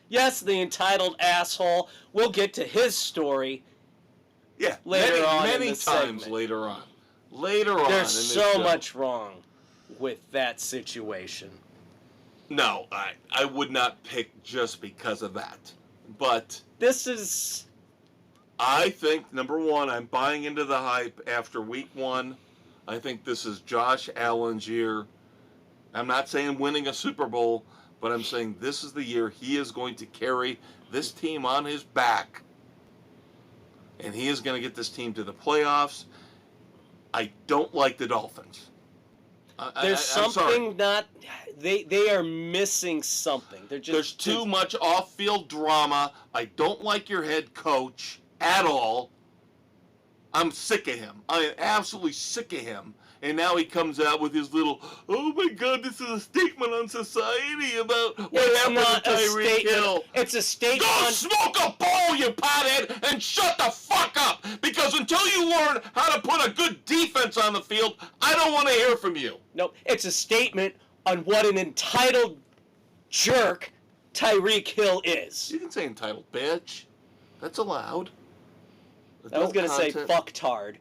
Yes, the entitled asshole. We'll get to his story. Yeah, later on many in the times segment. later on. Later on. There's in this so show. much wrong with that situation. No, I would not pick just because of that. But This is... I think, number one, I'm buying into the hype after week 1. I think this is Josh Allen's year. I'm not saying winning a Super Bowl, but I'm saying this is the year he is going to carry this team on his back. And he is going to get this team to the playoffs. I don't like the Dolphins. There's something not... They are missing something. There's too much off-field drama. I don't like your head coach at all. I'm sick of him. I am absolutely sick of him. And now he comes out with his little, oh my God, this is a statement on society about what happened to Tyreek Hill. It's a statement. Go smoke a bowl, you pothead, and shut the fuck up. Because until you learn how to put a good defense on the field, I don't want to hear from you. No, it's a statement on what an entitled jerk Tyreek Hill is. You can say entitled, bitch. That's allowed. I was going to say fucktard.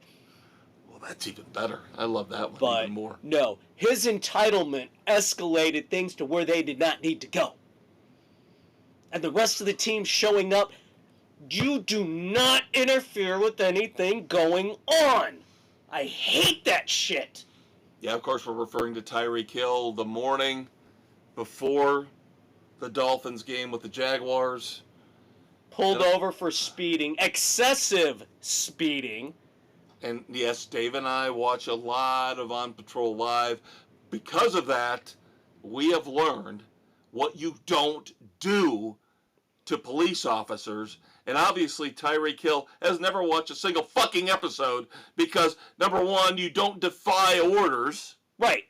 Well, that's even better. I love that one But even more. no, his entitlement escalated things to where they did not need to go. And the rest of the team showing up, you do not interfere with anything going on. I hate that shit. Yeah, of course, we're referring to Tyreek Hill the morning before the Dolphins game with the Jaguars. Pulled over for speeding, excessive speeding. And yes, Dave and I watch a lot of On Patrol Live. Because of that, we have learned what you don't do to police officers. And obviously, Tyreek Hill has never watched a single fucking episode because, number one, you don't defy orders. Right.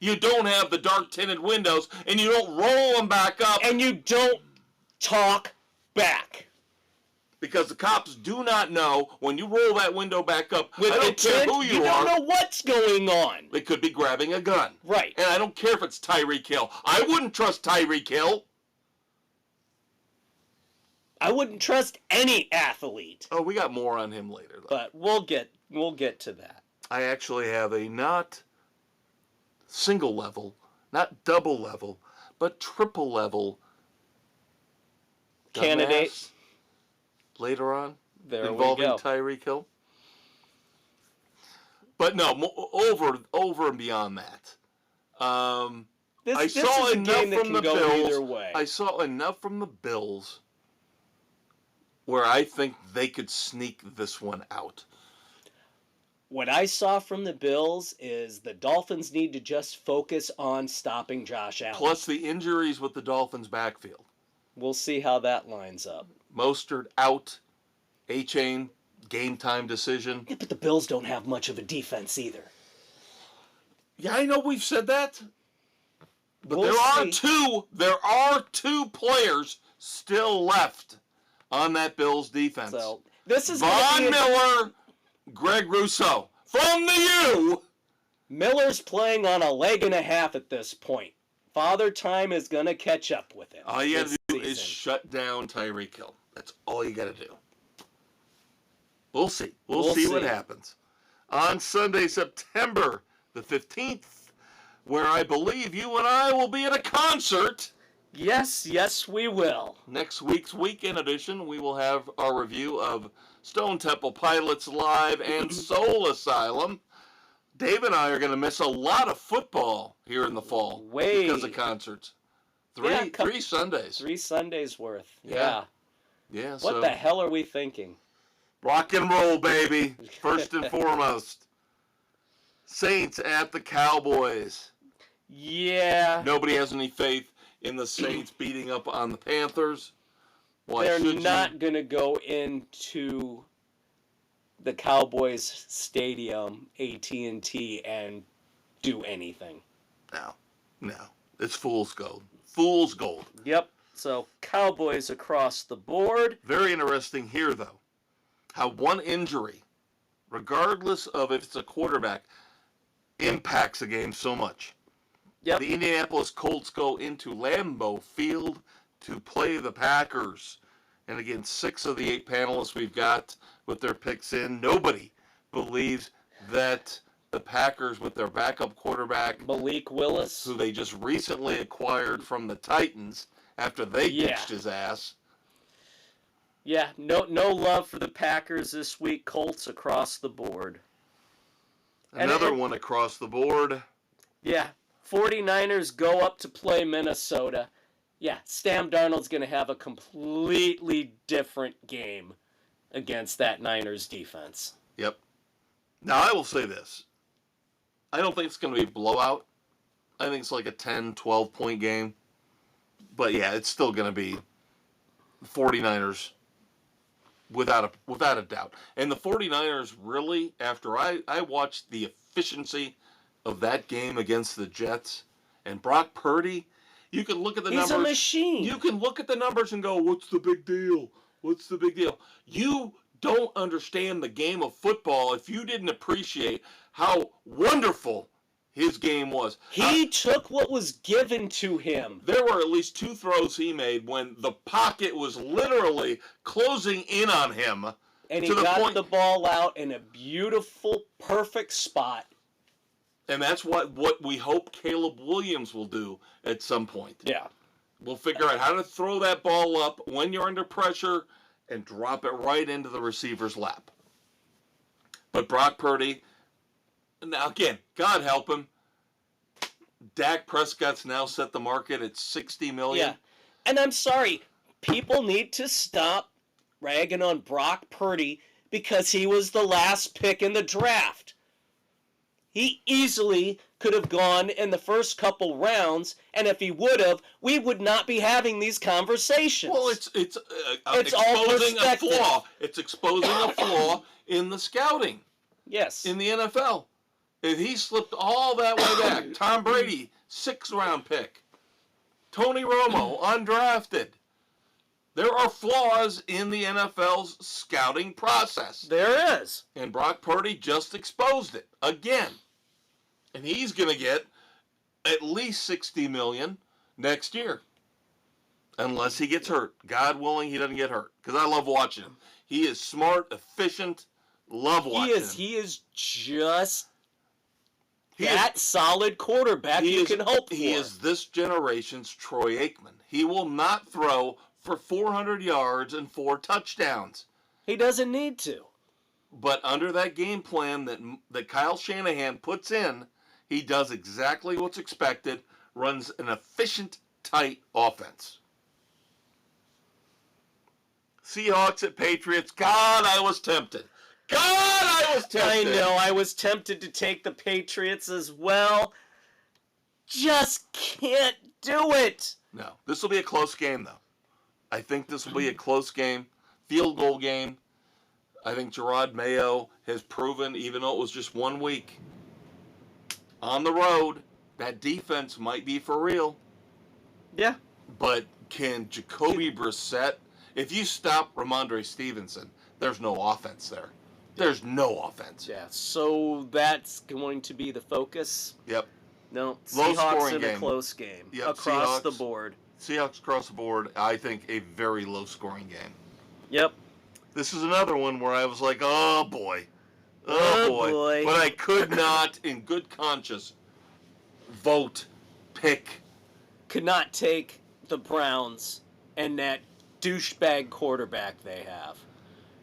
You don't have the dark tinted windows, and you don't roll them back up. And you don't talk back. Because the cops do not know when you roll that window back up. With I don't care who you don't are. know what's going on. They could be grabbing a gun. Right. And I don't care if it's Tyreek Hill. I wouldn't trust Tyreek Hill. I wouldn't trust any athlete. Oh, we got more on him later, though. But we'll get to that. I actually have a not single level, not double level, but triple level Candidate dumbass later on there involving we go. Tyreek Hill. But no, over and beyond that. This is a game that can go either way. I saw enough from the Bills where I think they could sneak this one out. What I saw from the Bills is the Dolphins need to just focus on stopping Josh Allen. Plus the injuries with the Dolphins' backfield. We'll see how that lines up. Mostert out. A-Chain, game time decision. Yeah, but the Bills don't have much of a defense either. Yeah, I know we've said that. But We'll there are two players still left on that Bills defense. So this is Von Miller, Greg Rousseau. From the U. Miller's playing on a leg and a half at this point. Father Time is going to catch up with him. All you got to do is shut down Tyreek Hill. That's all you got to do. We'll see. We'll see what happens. On Sunday, September the 15th, where I believe you and I will be at a concert. Yes, we will. Next week's weekend edition, we will have our review of Stone Temple Pilots Live and Soul Asylum. Dave and I are going to miss a lot of football here in the fall because of concerts. Three Sundays. 3 Sundays worth. Yeah. What the hell are we thinking? Rock and roll, baby. First and foremost. Saints at the Cowboys. Yeah. Nobody has any faith in the Saints beating up on the Panthers. They're not going to go into the Cowboys stadium, AT&T, and do anything. No. It's fool's gold. Fool's gold. Yep. So, Cowboys across the board. Very interesting here, though, how one injury, regardless of if it's a quarterback, impacts a game so much. Yep. The Indianapolis Colts go into Lambeau Field to play the Packers. And again, 6 of the 8 panelists we've got with their picks in, nobody believes that the Packers with their backup quarterback, Malik Willis, who they just recently acquired from the Titans after they ditched his ass. Yeah, no love for the Packers this week. Colts across the board. Another one across the board. Yeah, 49ers go up to play Minnesota. Yeah, Sam Darnold's going to have a completely different game against that Niners defense. Yep. Now, I will say this. I don't think it's going to be a blowout. I think it's like a 10, 12-point game. But, yeah, it's still going to be 49ers without a doubt. And the 49ers really, after I watched the efficiency of that game against the Jets and Brock Purdy, you can look at the numbers. He's a machine. You can look at the numbers and go, what's the big deal? What's the big deal? You don't understand the game of football if you didn't appreciate how wonderful his game was. He took what was given to him. There were at least 2 throws he made when the pocket was literally closing in on him. And he got the ball out in a beautiful, perfect spot. And that's what we hope Caleb Williams will do at some point. Yeah. We'll figure out how to throw that ball up when you're under pressure and drop it right into the receiver's lap. But Brock Purdy, now again, God help him, Dak Prescott's now set the market at $60 million. Yeah. And I'm sorry, people need to stop ragging on Brock Purdy because he was the last pick in the draft. He easily could have gone in the first couple rounds, and if he would have, we would not be having these conversations. Well, it's exposing a flaw. It's exposing a flaw in the scouting. Yes. In the NFL. If he slipped all that way back, Tom Brady, 6th-round pick. Tony Romo, undrafted. There are flaws in the NFL's scouting process. There is. And Brock Purdy just exposed it again. And he's going to get at least $60 million next year. Unless he gets hurt. God willing, he doesn't get hurt. Because I love watching him. He is smart, efficient, love watching him. He is just that solid quarterback you can hope for. He is this generation's Troy Aikman. He will not throw for 400 yards and 4 touchdowns. He doesn't need to. But under that game plan that Kyle Shanahan puts in, he does exactly what's expected, runs an efficient, tight offense. Seahawks at Patriots. God, I was tempted. God, I was tempted. I know, I was tempted to take the Patriots as well. Just can't do it. No, this will be a close game, though. I think this will be a close game, field goal game. I think Gerard Mayo has proven, even though it was just 1 week, on the road, that defense might be for real. Yeah. But can Jacoby Brissett, if you stop Ramondre Stevenson, there's no offense there. There's no offense. Yeah, so that's going to be the focus. Yep. No, Low Seahawks scoring in game. a close game. Yep, across Seahawks. the board. Seahawks across the board, I think a very low scoring game. Yep. This is another one where I was like, oh boy. Oh, boy. But I could not, in good conscience, pick. Could not take the Browns and that douchebag quarterback they have.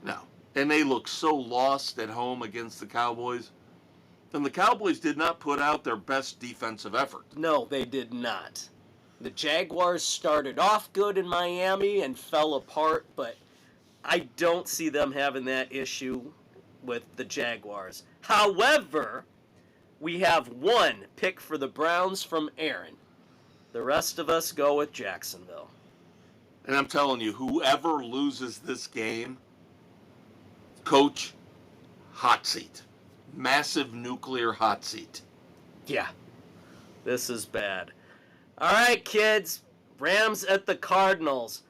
No. And they look so lost at home against the Cowboys. And the Cowboys did not put out their best defensive effort. No, they did not. The Jaguars started off good in Miami and fell apart, but I don't see them having that issue with the Jaguars. However, we have one pick for the Browns from Aaron. The rest of us go with Jacksonville. And I'm telling you, whoever loses this game, coach, hot seat. Massive nuclear hot seat. Yeah, this is bad. All right, kids. Rams at the Cardinals.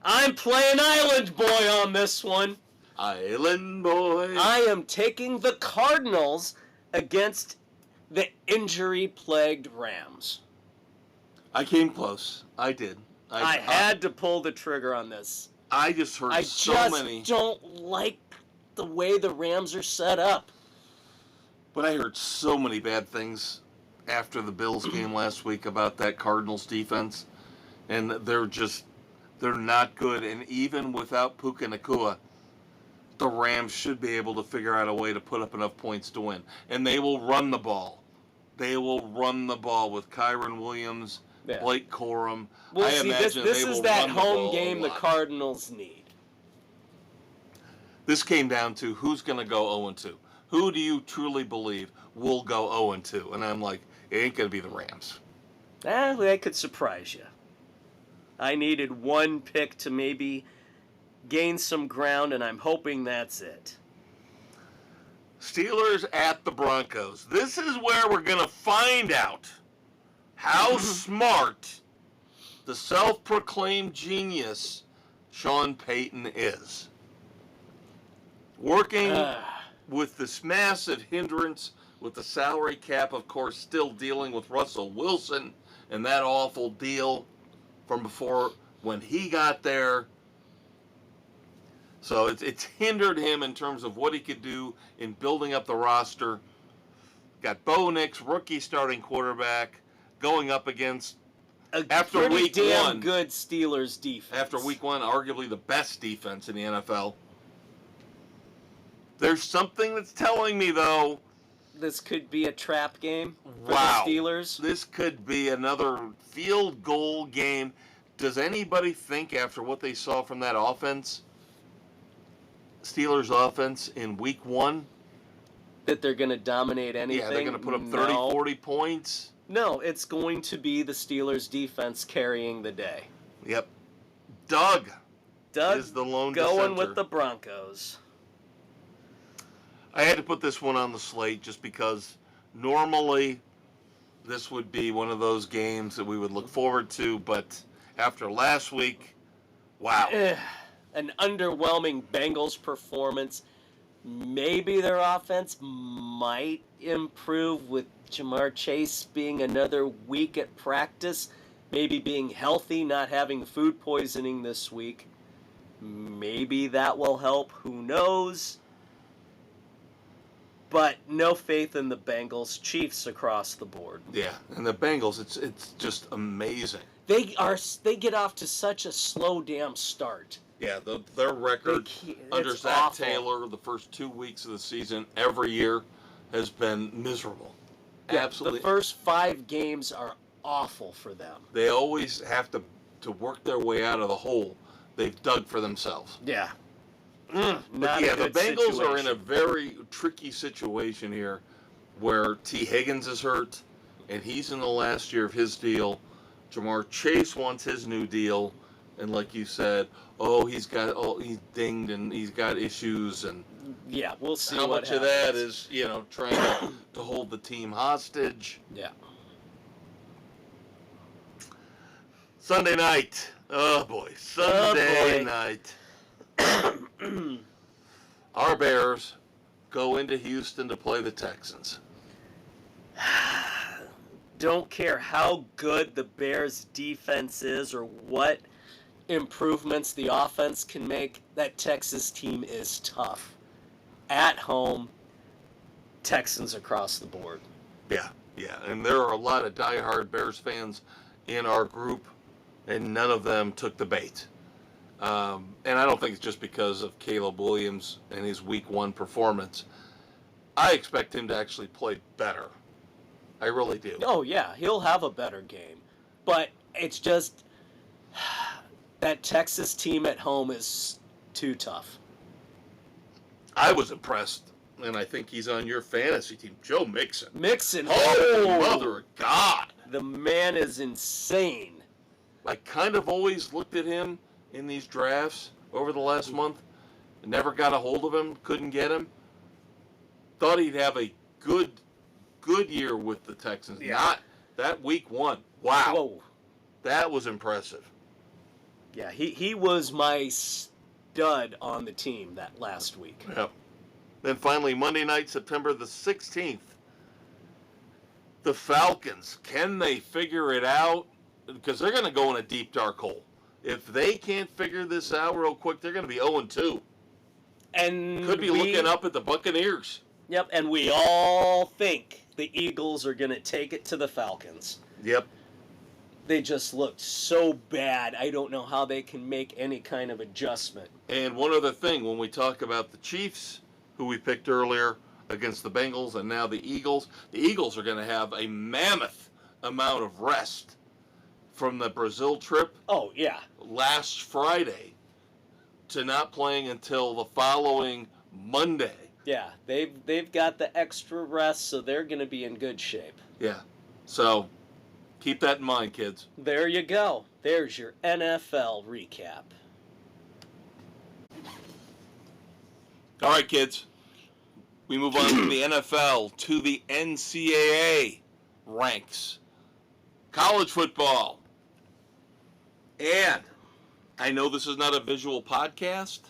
I'm playing Island Boy on this one. Island Boy. I am taking the Cardinals against the injury-plagued Rams. I came close. I did. I had to pull the trigger on this. I just heard I so just many. don't like the way the Rams are set up. But I heard so many bad things after the Bills game last week about that Cardinals defense. And they're not good. And even without Puka Nakua, the Rams should be able to figure out a way to put up enough points to win. And they will run the ball. They will run the ball with Kyron Williams, Blake Corum. We'll I see. imagine This they is will that run the home ball game a the lot. Cardinals need. This came down to who's going to go 0-2. Who do you truly believe will go 0-2? And I'm like, it ain't going to be the Rams. That could surprise you. I needed one pick to maybe gain some ground, and I'm hoping that's it. Steelers at the Broncos. This is where we're going to find out how smart the self-proclaimed genius Sean Payton is. Working with this massive hindrance with the salary cap, of course, still dealing with Russell Wilson and that awful deal from before when he got there. So it's hindered him in terms of what he could do in building up the roster. Got Bo Nix, rookie starting quarterback, going up against, after pretty week damn one, good Steelers defense. after week one, arguably the best defense in the NFL. There's something that's telling me, though, this could be a trap game for wow, the Steelers. This could be another field goal game. Does anybody think, after what they saw from that offense, Steelers offense in week one, that they're going to dominate anything? yeah, they're going to put up 30, 40 points? No, it's going to be the Steelers defense carrying the day. Yep. Doug is the lone going dissenter. with the Broncos. I had to put this one on the slate just because normally this would be one of those games that we would look forward to, but after last week, wow. An underwhelming Bengals performance. Maybe their offense might improve with Jamar Chase being another week at practice, maybe being healthy, not having food poisoning this week. Maybe that will help. Who knows? But no faith in the Bengals. Chiefs across the board. Yeah, and the Bengals, it's just amazing. They get off to such a slow damn start. Yeah, their record under it's Zach awful. Taylor the first 2 weeks of the season every year has been miserable. Yeah, Absolutely. The first 5 games are awful for them. They always have to work their way out of the hole they've dug for themselves. Yeah. Not yeah, a good the Bengals situation. are in a very tricky situation here where T. Higgins is hurt, and he's in the last year of his deal. Jamar Chase wants his new deal, and like you said, he's dinged and he's got issues, and Yeah, we'll see how what much happens. of that is, trying to hold the team hostage. Yeah. Sunday night. Oh, boy. Sunday night. Our Bears go into Houston to play the Texans. Don't care how good the Bears' defense is or what improvements the offense can make, that Texas team is tough. At home, Texans across the board. Yeah. And there are a lot of diehard Bears fans in our group, and none of them took the bait. And I don't think it's just because of Caleb Williams and his Week 1 performance. I expect him to actually play better. I really do. Oh, yeah, he'll have a better game. But it's just that Texas team at home is too tough. I was impressed, and I think he's on your fantasy team. Joe Mixon. Oh, mother of God. The man is insane. I kind of always looked at him in these drafts over the last month. Never got a hold of him. Couldn't get him. Thought he'd have a good year with the Texans. Yeah. Not that Week 1. Wow. Whoa. That was impressive. Yeah, he was my stud on the team that last week. Yep. Then finally, Monday night, September the 16th, the Falcons. Can they figure it out? Because they're going to go in a deep, dark hole. If they can't figure this out real quick, they're going to be 0-2. And Could be looking up at the Buccaneers. Yep, and we all think the Eagles are going to take it to the Falcons. Yep. They just looked so bad. I don't know how they can make any kind of adjustment. And one other thing, when we talk about the Chiefs, who we picked earlier against the Bengals, and now the Eagles are going to have a mammoth amount of rest from the Brazil trip. Oh, yeah. Last Friday to not playing until the following Monday. Yeah, they've got the extra rest, so they're going to be in good shape. Yeah. So keep that in mind, kids. There you go. There's your NFL recap. All right, kids. We move on from the NFL to the NCAA ranks. College football. And I know this is not a visual podcast.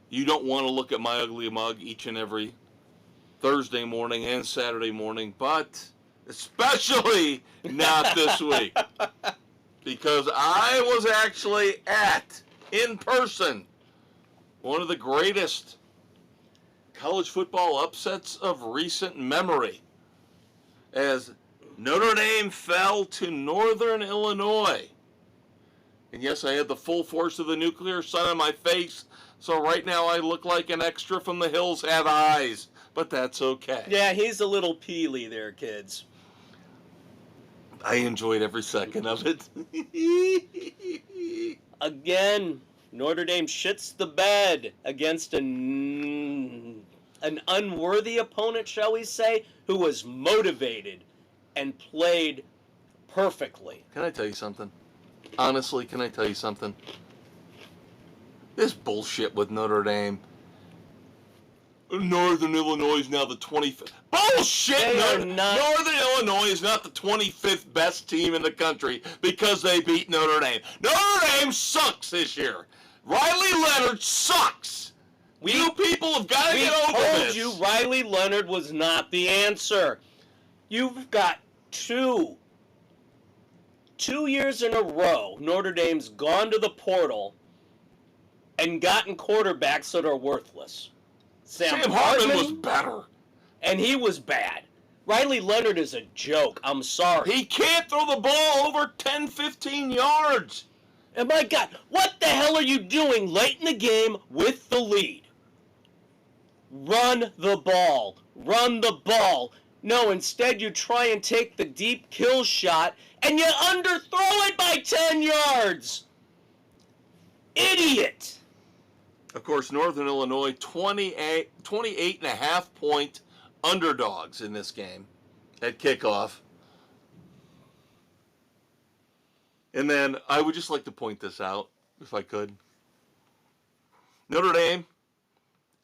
You don't want to look at my ugly mug each and every Thursday morning and Saturday morning, but especially not this week. Because I was actually in person, one of the greatest college football upsets of recent memory, as Notre Dame fell to Northern Illinois. And yes, I had the full force of the nuclear sun on my face, so right now I look like an extra from The Hills Have Eyes, but that's okay. Yeah, he's a little peely there, kids. I enjoyed every second of it. Again, Notre Dame shits the bed against an unworthy opponent, shall we say, who was motivated and played perfectly. Can I tell you something? Honestly, can I tell you something? This bullshit with Notre Dame. Northern Illinois is now the 25th. Bullshit! Northern Illinois is not the 25th best team in the country because they beat Notre Dame. Notre Dame sucks this year. Riley Leonard sucks. You people have got to get over this. We told you Riley Leonard was not the answer. You've got two years in a row, Notre Dame's gone to the portal and gotten quarterbacks that are worthless. Sam Hartman was better. And he was bad. Riley Leonard is a joke. I'm sorry. He can't throw the ball over 10, 15 yards. And my God, what the hell are you doing late in the game with the lead? Run the ball. Run the ball. No, instead you try and take the deep kill shot and you underthrow it by 10 yards. Idiot. Of course, Northern Illinois, 28.5-point underdogs in this game at kickoff. And then I would just like to point this out, if I could. Notre Dame,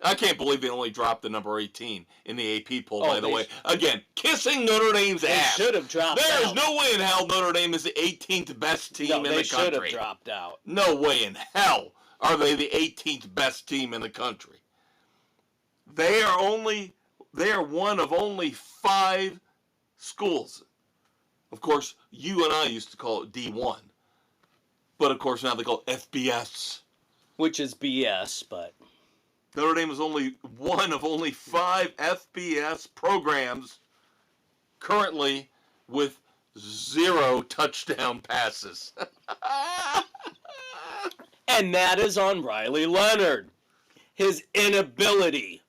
I can't believe they only dropped the number 18 in the AP poll, by the way. Again, kissing Notre Dame's ass. They should have dropped out. There's no way in hell Notre Dame is the 18th best team in the country. They should have dropped out. No way in hell are they the 18th best team in the country. They are one of only 5 schools. Of course, you and I used to call it D1. But of course now they call it FBS. Which is BS, but... Notre Dame is only one of only 5 FBS programs currently with 0 touchdown passes. And that is on Riley Leonard. His inability.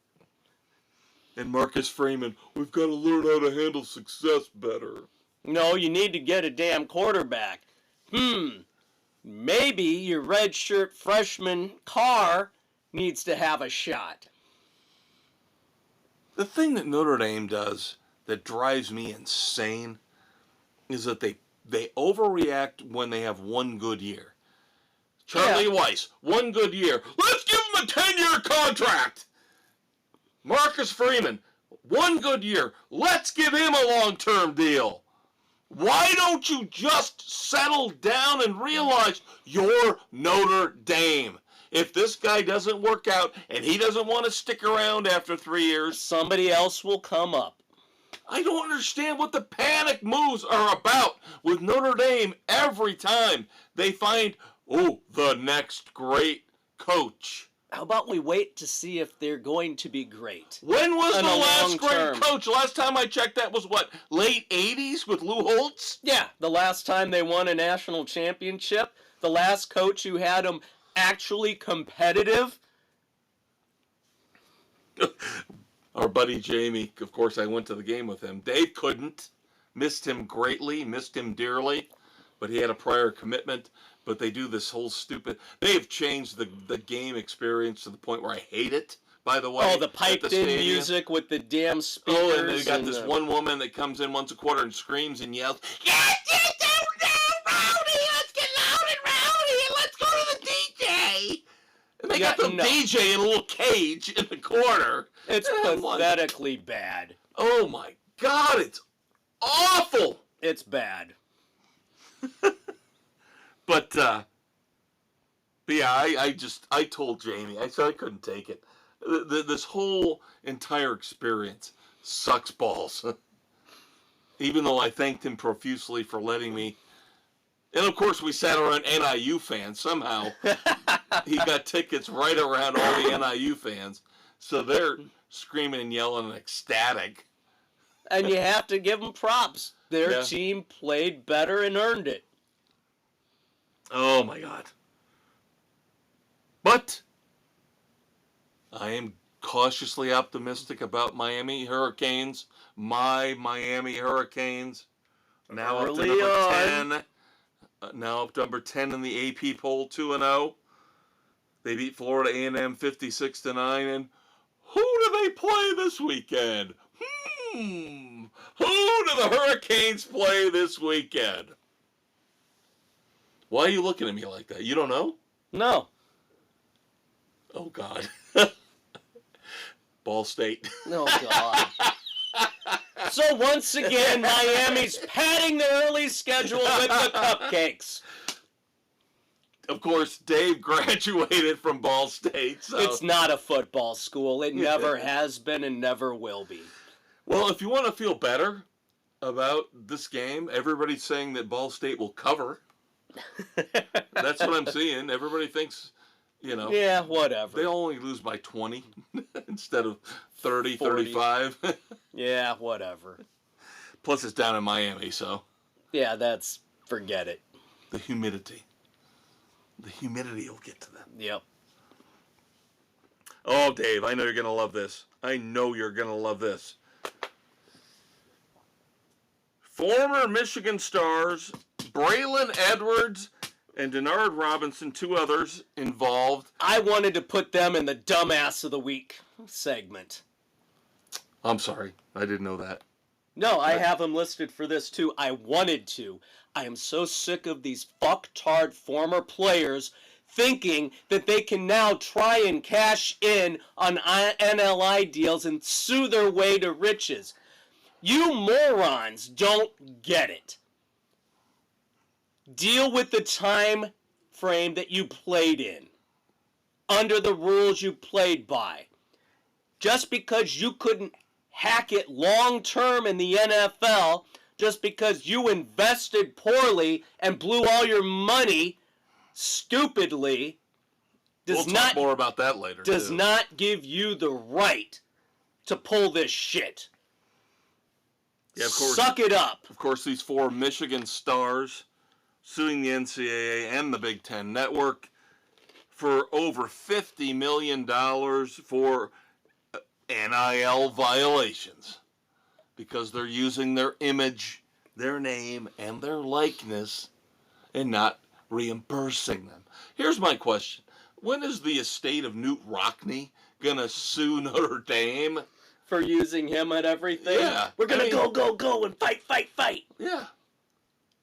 And Marcus Freeman, we've got to learn how to handle success better. No, you need to get a damn quarterback. Maybe your redshirt freshman Carr needs to have a shot. The thing that Notre Dame does that drives me insane is that they overreact when they have one good year. Charlie Weiss, one good year. Let's give him a 10-year contract. Marcus Freeman, one good year. Let's give him a long-term deal. Why don't you just settle down and realize you're Notre Dame? If this guy doesn't work out and he doesn't want to stick around after 3 years, somebody else will come up. I don't understand what the panic moves are about with Notre Dame every time they find, the next great coach. How about we wait to see if they're going to be great? When was the last great coach? Last time I checked, that was what, late 80s with Lou Holtz? Yeah, the last time they won a national championship. The last coach who had them actually competitive. Our buddy Jamie, of course, I went to the game with him. Dave couldn't. Missed him greatly, missed him dearly, but he had a prior commitment. But they do this whole stupid... They've changed the game experience to the point where I hate it, by the way. Oh, the piped-in music with the damn speakers. Oh, and they got this one woman that comes in once a quarter and screams and yells, "Yes, yes, rowdy! Let's get loud and rowdy, and let's go to the DJ!" And they got the DJ in a little cage in the corner. It's pathetically bad. Oh, my God, it's awful! It's bad. But yeah, I told Jamie, I said I couldn't take it. This whole entire experience sucks balls. Even though I thanked him profusely for letting me. And of course, we sat around NIU fans. Somehow, he got tickets right around all the NIU fans. So they're screaming and yelling and ecstatic. And you have to give them props. Their team played better and earned it. Oh, my God. But I am cautiously optimistic about Miami Hurricanes. My Miami Hurricanes. Now up to number 10. Now up to number 10 in the AP poll, 2-0. They beat Florida A&M 56-9. And who do they play this weekend? Who do the Hurricanes play this weekend? Why are you looking at me like that? You don't know? No. Oh, God. Ball State. Oh, God. So, once again, Miami's padding the early schedule with the cupcakes. Of course, Dave graduated from Ball State. So. It's not a football school. It never has been and never will be. Well, if you want to feel better about this game, everybody's saying that Ball State will cover. That's what I'm seeing. Everybody thinks, Yeah, whatever. They only lose by 20 instead of 30, 35. Yeah, whatever. Plus, it's down in Miami, so. Yeah, forget it. The humidity. The humidity will get to them. Yep. Oh, Dave, I know you're going to love this. I know you're going to love this. Former Michigan Stars Braylon Edwards and Denard Robinson, 2 others involved. I wanted to put them in the Dumbass of the Week segment. I'm sorry, I didn't know that. No, I have them listed for this too. I wanted to. I am so sick of these fucktard former players thinking that they can now try and cash in on NLI deals and sue their way to riches. You morons don't get it. Deal with the time frame that you played in, under the rules you played by. Just because you couldn't hack it long term in the NFL, just because you invested poorly and blew all your money stupidly, We'll talk more about that later. Does not give you the right to pull this shit. Yeah, of course. Suck it up. Of course, these 4 Michigan stars suing the NCAA and the Big Ten Network for over $50 million for NIL violations because they're using their image, their name, and their likeness and not reimbursing them. Here's my question. When is the estate of Newt Rockne going to sue Notre Dame? For using him at everything? Yeah. We're going to go, and fight. Yeah.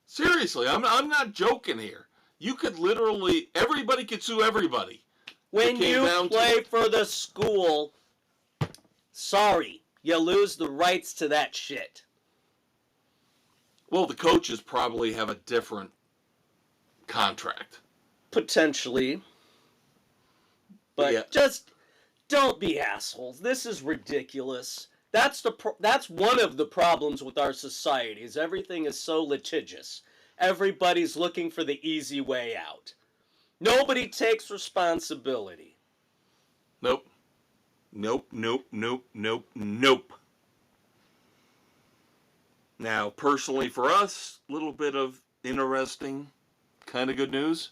Seriously, I'm not joking here. You could literally, everybody could sue everybody. When you play for the school, sorry, you lose the rights to that shit. Well, the coaches probably have a different contract. Potentially. But yeah. Just don't be assholes. This is ridiculous. That's one of the problems with our society is everything is so litigious. Everybody's looking for the easy way out. Nobody takes responsibility. Nope. Now, personally for us, a little bit of interesting kind of good news.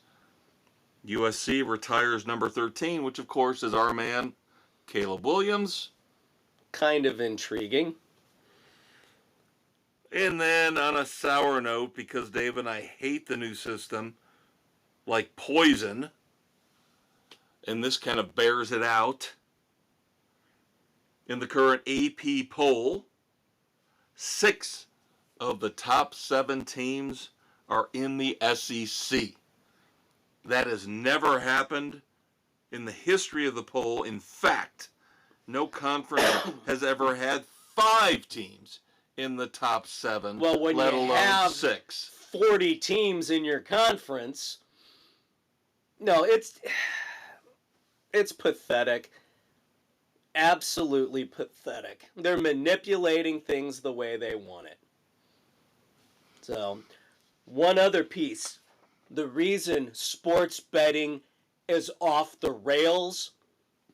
USC retires number 13, which of course is our man, Caleb Williams. Kind of intriguing. And then on a sour note, because Dave and I hate the new system like poison, and this kind of bears it out, in the current AP poll, 6 of the top 7 teams are in the SEC. That has never happened in the history of the poll. In fact, no conference has ever had 5 teams in the top 7, well, when let you alone have 6. 40 teams in your conference, no, it's pathetic. Absolutely pathetic. They're manipulating things the way they want it. So, one other piece. The reason sports betting is off the rails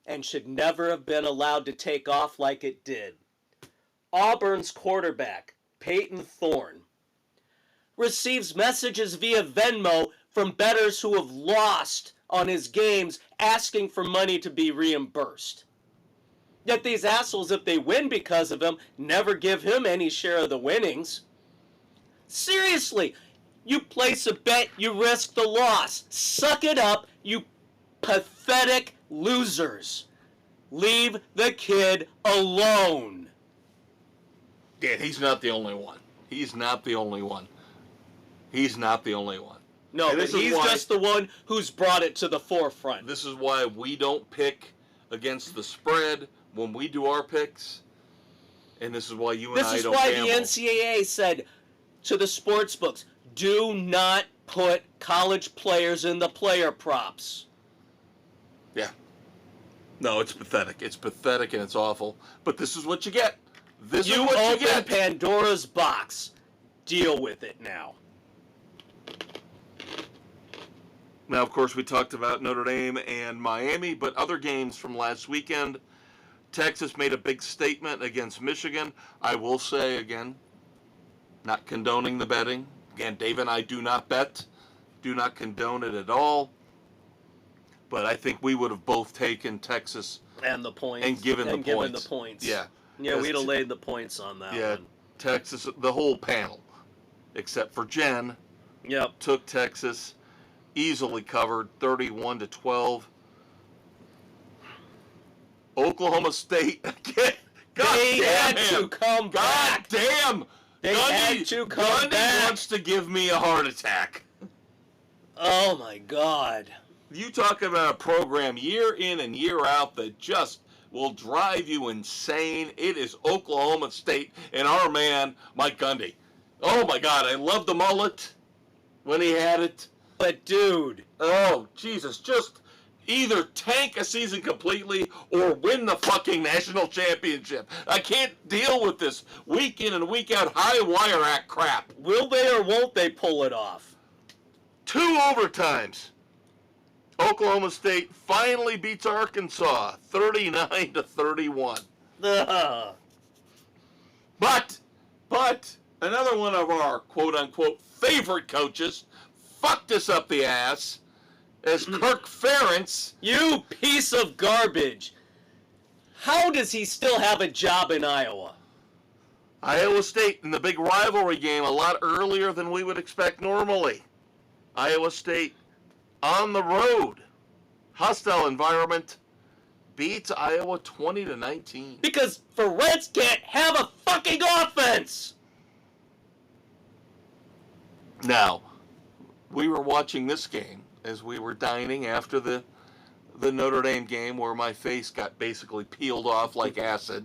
and should never have been allowed to take off like it did. Auburn's quarterback, Peyton Thorne, receives messages via Venmo from bettors who have lost on his games asking for money to be reimbursed. Yet these assholes, if they win because of him, never give him any share of the winnings. Seriously, you place a bet, you risk the loss. Suck it up, you pathetic losers. Leave the kid alone. Yeah, he's not the only one. He's not the only one. No, but he's just the one who's brought it to the forefront. This is why we don't pick against the spread when we do our picks. And this is why you and I don't gamble. This is why the NCAA said to the sports books, do not put college players in the player props. Yeah. No, it's pathetic. It's pathetic and it's awful. But this is what you get. This is what you get. Pandora's box. Deal with it now. Now, of course, we talked about Notre Dame and Miami, but other games from last weekend. Texas made a big statement against Michigan. I will say, again, not condoning the betting. Again, Dave and I do not bet, do not condone it at all. But I think we would have both taken Texas and the points and given the points. Yeah. Yeah, we'd have laid the points on that one. Texas, the whole panel, except for Jen, yep, took Texas. easily covered, 31-12. Oklahoma State again. They had to come back. God damn. They had to come back. Wants to give me a heart attack. Oh my God. You talk about a program year in and year out that just will drive you insane. It is Oklahoma State and our man, Mike Gundy. Oh my God, I love the mullet when he had it. But dude. Oh, Jesus, just either tank a season completely or win the fucking national championship. I can't deal with this week in and week out high wire act crap. Will they or won't they pull it off? 2 overtimes. Oklahoma State finally beats Arkansas 39-31. But another one of our quote-unquote favorite coaches fucked us up the ass as Kirk Ferentz. You piece of garbage. How does he still have a job in Iowa? Iowa State in the big rivalry game a lot earlier than we would expect normally. Iowa State on the road, hostile environment, beats Iowa 20-19. Because Ferentz can't have a fucking offense. Now, we were watching this game as we were dining after the Notre Dame game where my face got basically peeled off like acid.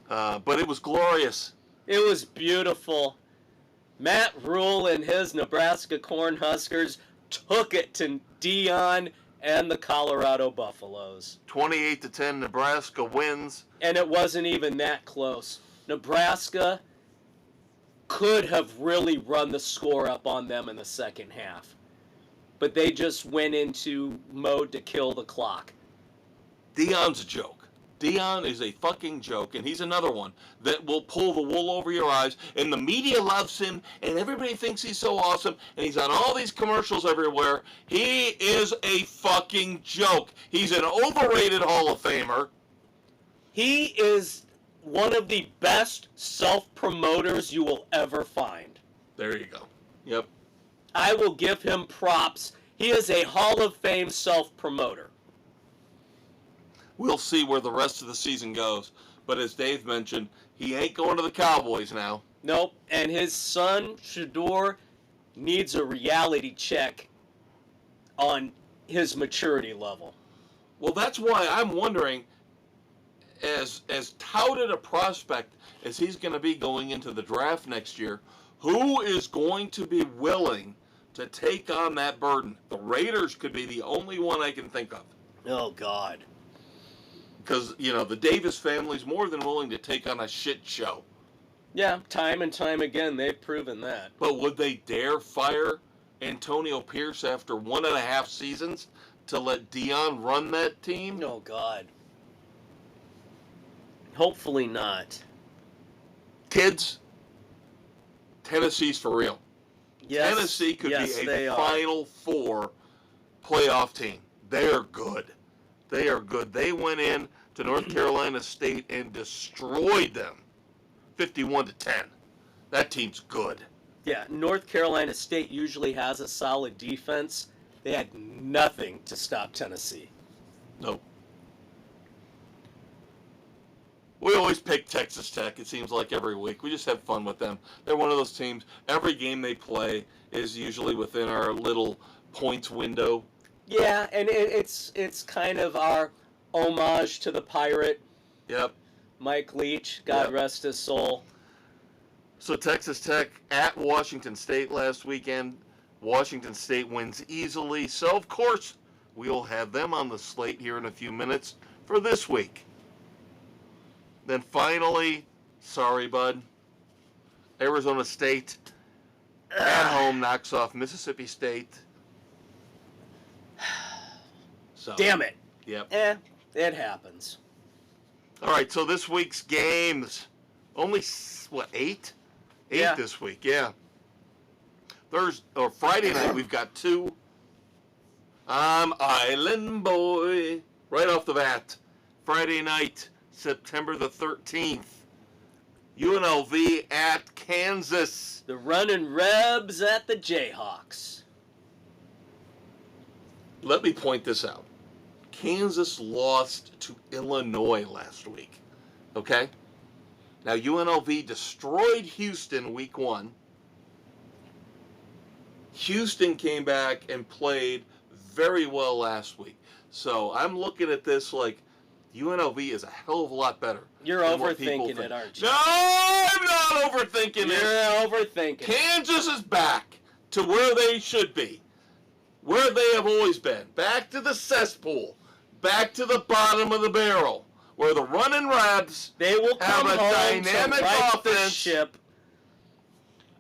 But it was glorious. It was beautiful. Matt Rule and his Nebraska Cornhuskers took it to Deion and the Colorado Buffaloes. 28-10, Nebraska wins. And it wasn't even that close. Nebraska could have really run the score up on them in the second half. But they just went into mode to kill the clock. Deion's a joke. Deion is a fucking joke, and he's another one that will pull the wool over your eyes, and the media loves him, and everybody thinks he's so awesome, and he's on all these commercials everywhere. He is a fucking joke. He's an overrated Hall of Famer. He is one of the best self-promoters you will ever find. There you go. Yep. I will give him props. He is a Hall of Fame self-promoter. We'll see where the rest of the season goes. But as Dave mentioned, he ain't going to the Cowboys now. Nope. And his son, Shador, needs a reality check on his maturity level. Well, that's why I'm wondering, as touted a prospect as he's going to be going into the draft next year, who is going to be willing to take on that burden? The Raiders could be the only one I can think of. Oh, God. Because, the Davis family's more than willing to take on a shit show. Yeah, time and time again, they've proven that. But would they dare fire Antonio Pierce after 1.5 seasons to let Deion run that team? Oh, God. Hopefully not. Kids, Tennessee's for real. Yes, Tennessee could be a are. Final Four playoff team. They are good. They are good. They went in to North Carolina State and destroyed them 51-10. That team's good. Yeah, North Carolina State usually has a solid defense. They had nothing to stop Tennessee. Nope. We always pick Texas Tech, it seems like, every week. We just have fun with them. They're one of those teams. Every game they play is usually within our little points window. Yeah, and it's kind of our homage to the Pirate. Yep. Mike Leach, God rest his soul. So Texas Tech at Washington State last weekend. Washington State wins easily. So, of course, we'll have them on the slate here in a few minutes for this week. Then finally, sorry, bud, Arizona State at home knocks off Mississippi State. So, Damn it. Yep. It happens. All right, so this week's games, only, 8? 8 this week, yeah. Friday night, we've got 2. I'm Island Boy. Right off the bat. Friday night, September the 13th. UNLV at Kansas. The running Rebs at the Jayhawks. let me point this out. Kansas lost to Illinois last week. Okay? Now, UNLV destroyed Houston week 1. Houston came back and played very well last week. So I'm looking at this like UNLV is a hell of a lot better. You're overthinking it, aren't you? No, I'm not overthinking it. You're overthinking it. Kansas is back to where they should be, where they have always been. Back to the cesspool, back to the bottom of the barrel, where the running Rabs They will come have a home dynamic to right the offense. ship.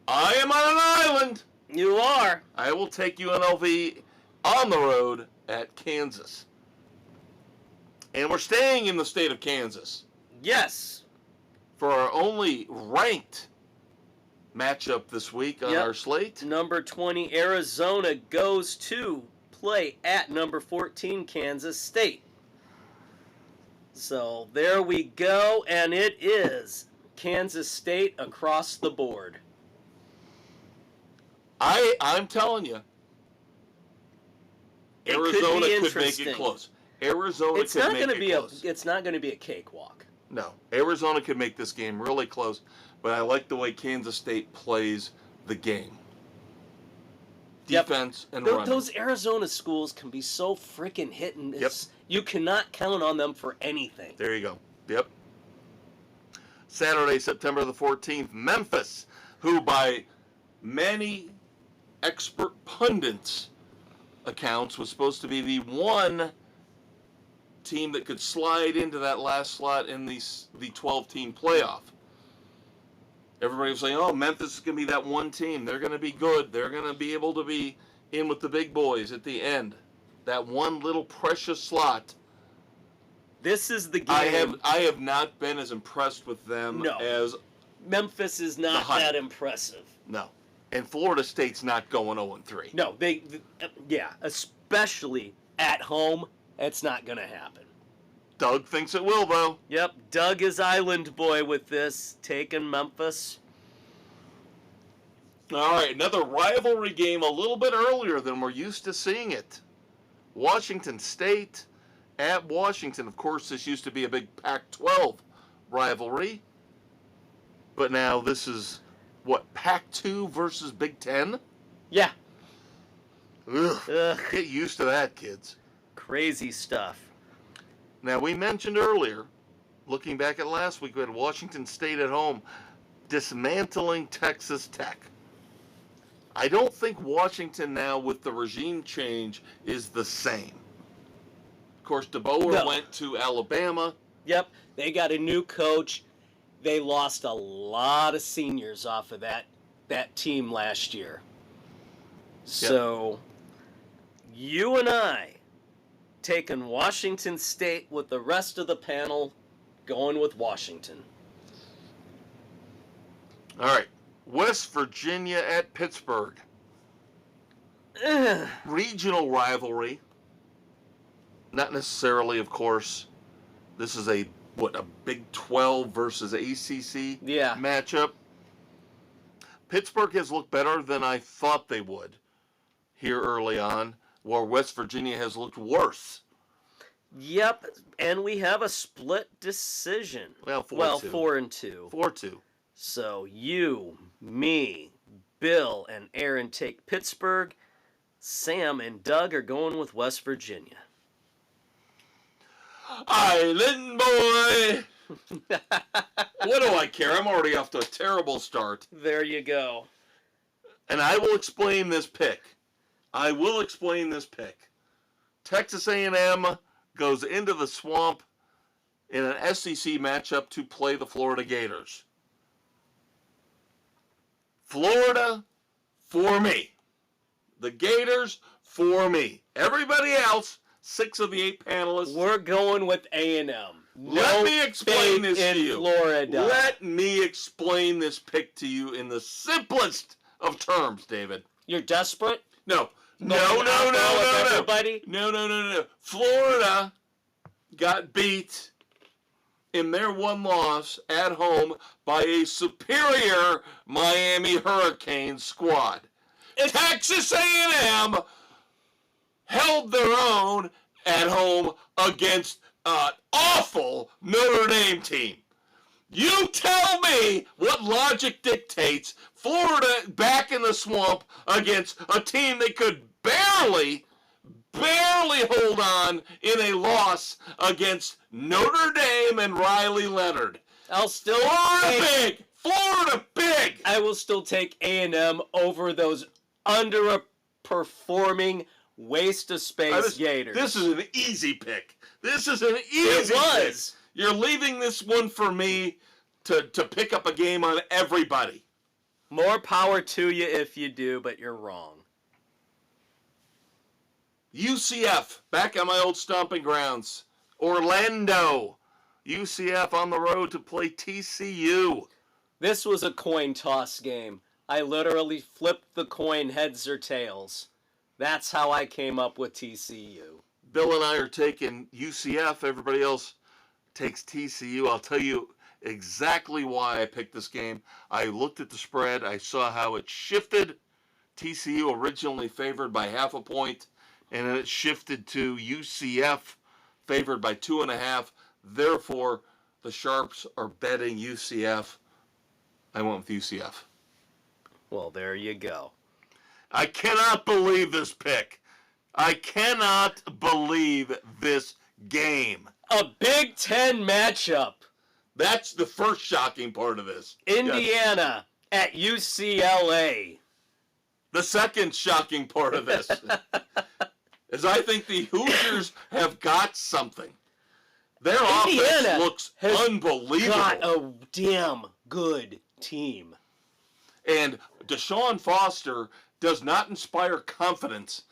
I am on an island. You are. I will take UNLV on the road at Kansas. And we're staying in the state of Kansas Yes. for our only ranked matchup this week on our slate. Number 20, Arizona goes to play at number 14, Kansas State. So there we go, and it is Kansas State across the board. I'm telling you, Arizona could make it close. Arizona could make it close. It's not going to be a cakewalk. No, Arizona could make this game really close, but I like the way Kansas State plays the game. Defense and running. Those Arizona schools can be so freaking hit and miss. You cannot count on them for anything. There you go. Yep. Saturday, September the 14th, Memphis, who by many expert pundits' accounts was supposed to be the one team that could slide into that last slot in the 12-team playoff. Everybody was saying, oh, Memphis is going to be that one team. They're going to be good. They're going to be able to be in with the big boys at the end. That one little precious slot. This is the game. I have not been as impressed with them as Memphis is not that impressive. No. And Florida State's not going 0-3. No, especially at home, it's not going to happen. Doug thinks it will, though. Yep, Doug is island boy with this, taking Memphis. All right, another rivalry game a little bit earlier than we're used to seeing it. Washington State at Washington. Of course, this used to be a big Pac-12 rivalry. But now this is, Pac-2 versus Big Ten? Yeah. Ugh. Get used to that, kids. Crazy stuff. Now, we mentioned earlier, looking back at last week, we had Washington State at home dismantling Texas Tech. I don't think Washington now, with the regime change, is the same. Of course, DeBoer went to Alabama. Yep, they got a new coach. They lost a lot of seniors off of that team last year. So, you and I taking Washington State with the rest of the panel going with Washington. All right. West Virginia at Pittsburgh. Regional rivalry. Not necessarily, of course. This is a Big 12 versus ACC matchup. Pittsburgh has looked better than I thought they would here early on, where West Virginia has looked worse. Yep, and we have a split decision. Well, 4-2. 4-2. 4-2. So you, me, Bill, and Aaron take Pittsburgh. Sam and Doug are going with West Virginia. Island boy! What do I care? I'm already off to a terrible start. There you go. And I will explain this pick. Texas A&M goes into the swamp in an SEC matchup to play the Florida Gators. Florida for me. The Gators for me. Everybody else, 6 of the 8 panelists. We're going with A&M. Let me explain this to you. Florida. Let me explain this pick to you in the simplest of terms, David. You're desperate? No. No. Everybody? No. Florida got beat in their one loss at home by a superior Miami Hurricanes squad. Texas A&M held their own at home against an awful Notre Dame team. You tell me what logic dictates Florida back in the swamp against a team that could barely hold on in a loss against Notre Dame and Riley Leonard. Florida big. I will still take A&M over those underperforming waste of space Gators. This is an easy pick. It was. Pick. You're leaving this one for me to pick up a game on everybody. More power to you if you do, but you're wrong. UCF, back on my old stomping grounds. Orlando. UCF on the road to play TCU. This was a coin toss game. I literally flipped the coin heads or tails. That's how I came up with TCU. Bill and I are taking UCF. Everybody else takes TCU. I'll tell you exactly why I picked this game. I looked at the spread. I saw how it shifted. TCU originally favored by 0.5 point, and then it shifted to UCF favored by 2.5. Therefore, the Sharps are betting UCF. I went with UCF. Well, there you go. I cannot believe this pick. I cannot believe this game. A Big Ten matchup. That's the first shocking part of this. Indiana at UCLA. The second shocking part of this is I think the Hoosiers have got something. Their offense looks unbelievable. Got a damn good team. And Deshaun Foster does not inspire confidence.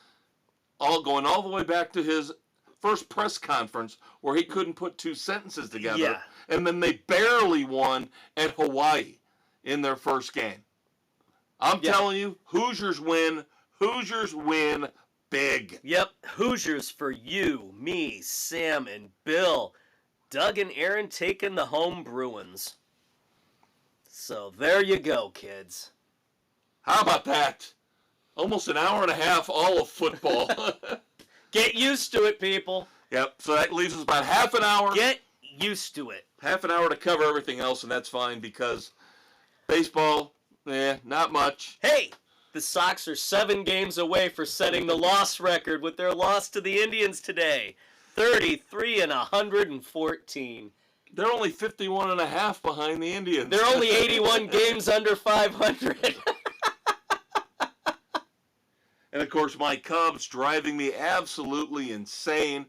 Going all the way back to his first press conference where he couldn't put two sentences together. Yeah. And then they barely won at Hawaii in their first game. I'm telling you, Hoosiers win. Hoosiers win big. Yep, Hoosiers for you, me, Sam, and Bill. Doug and Aaron taking the home Bruins. So there you go, kids. How about that? Almost an hour and a half, all of football. Get used to it, people. Yep, so that leaves us about half an hour. Get used to it. Half an hour to cover everything else, and that's fine because baseball, not much. Hey, the Sox are 7 games away for setting the loss record with their loss to the Indians today. 33-114. They're only 51.5 behind the Indians. They're only 81 games under 500. And, of course, my Cubs driving me absolutely insane.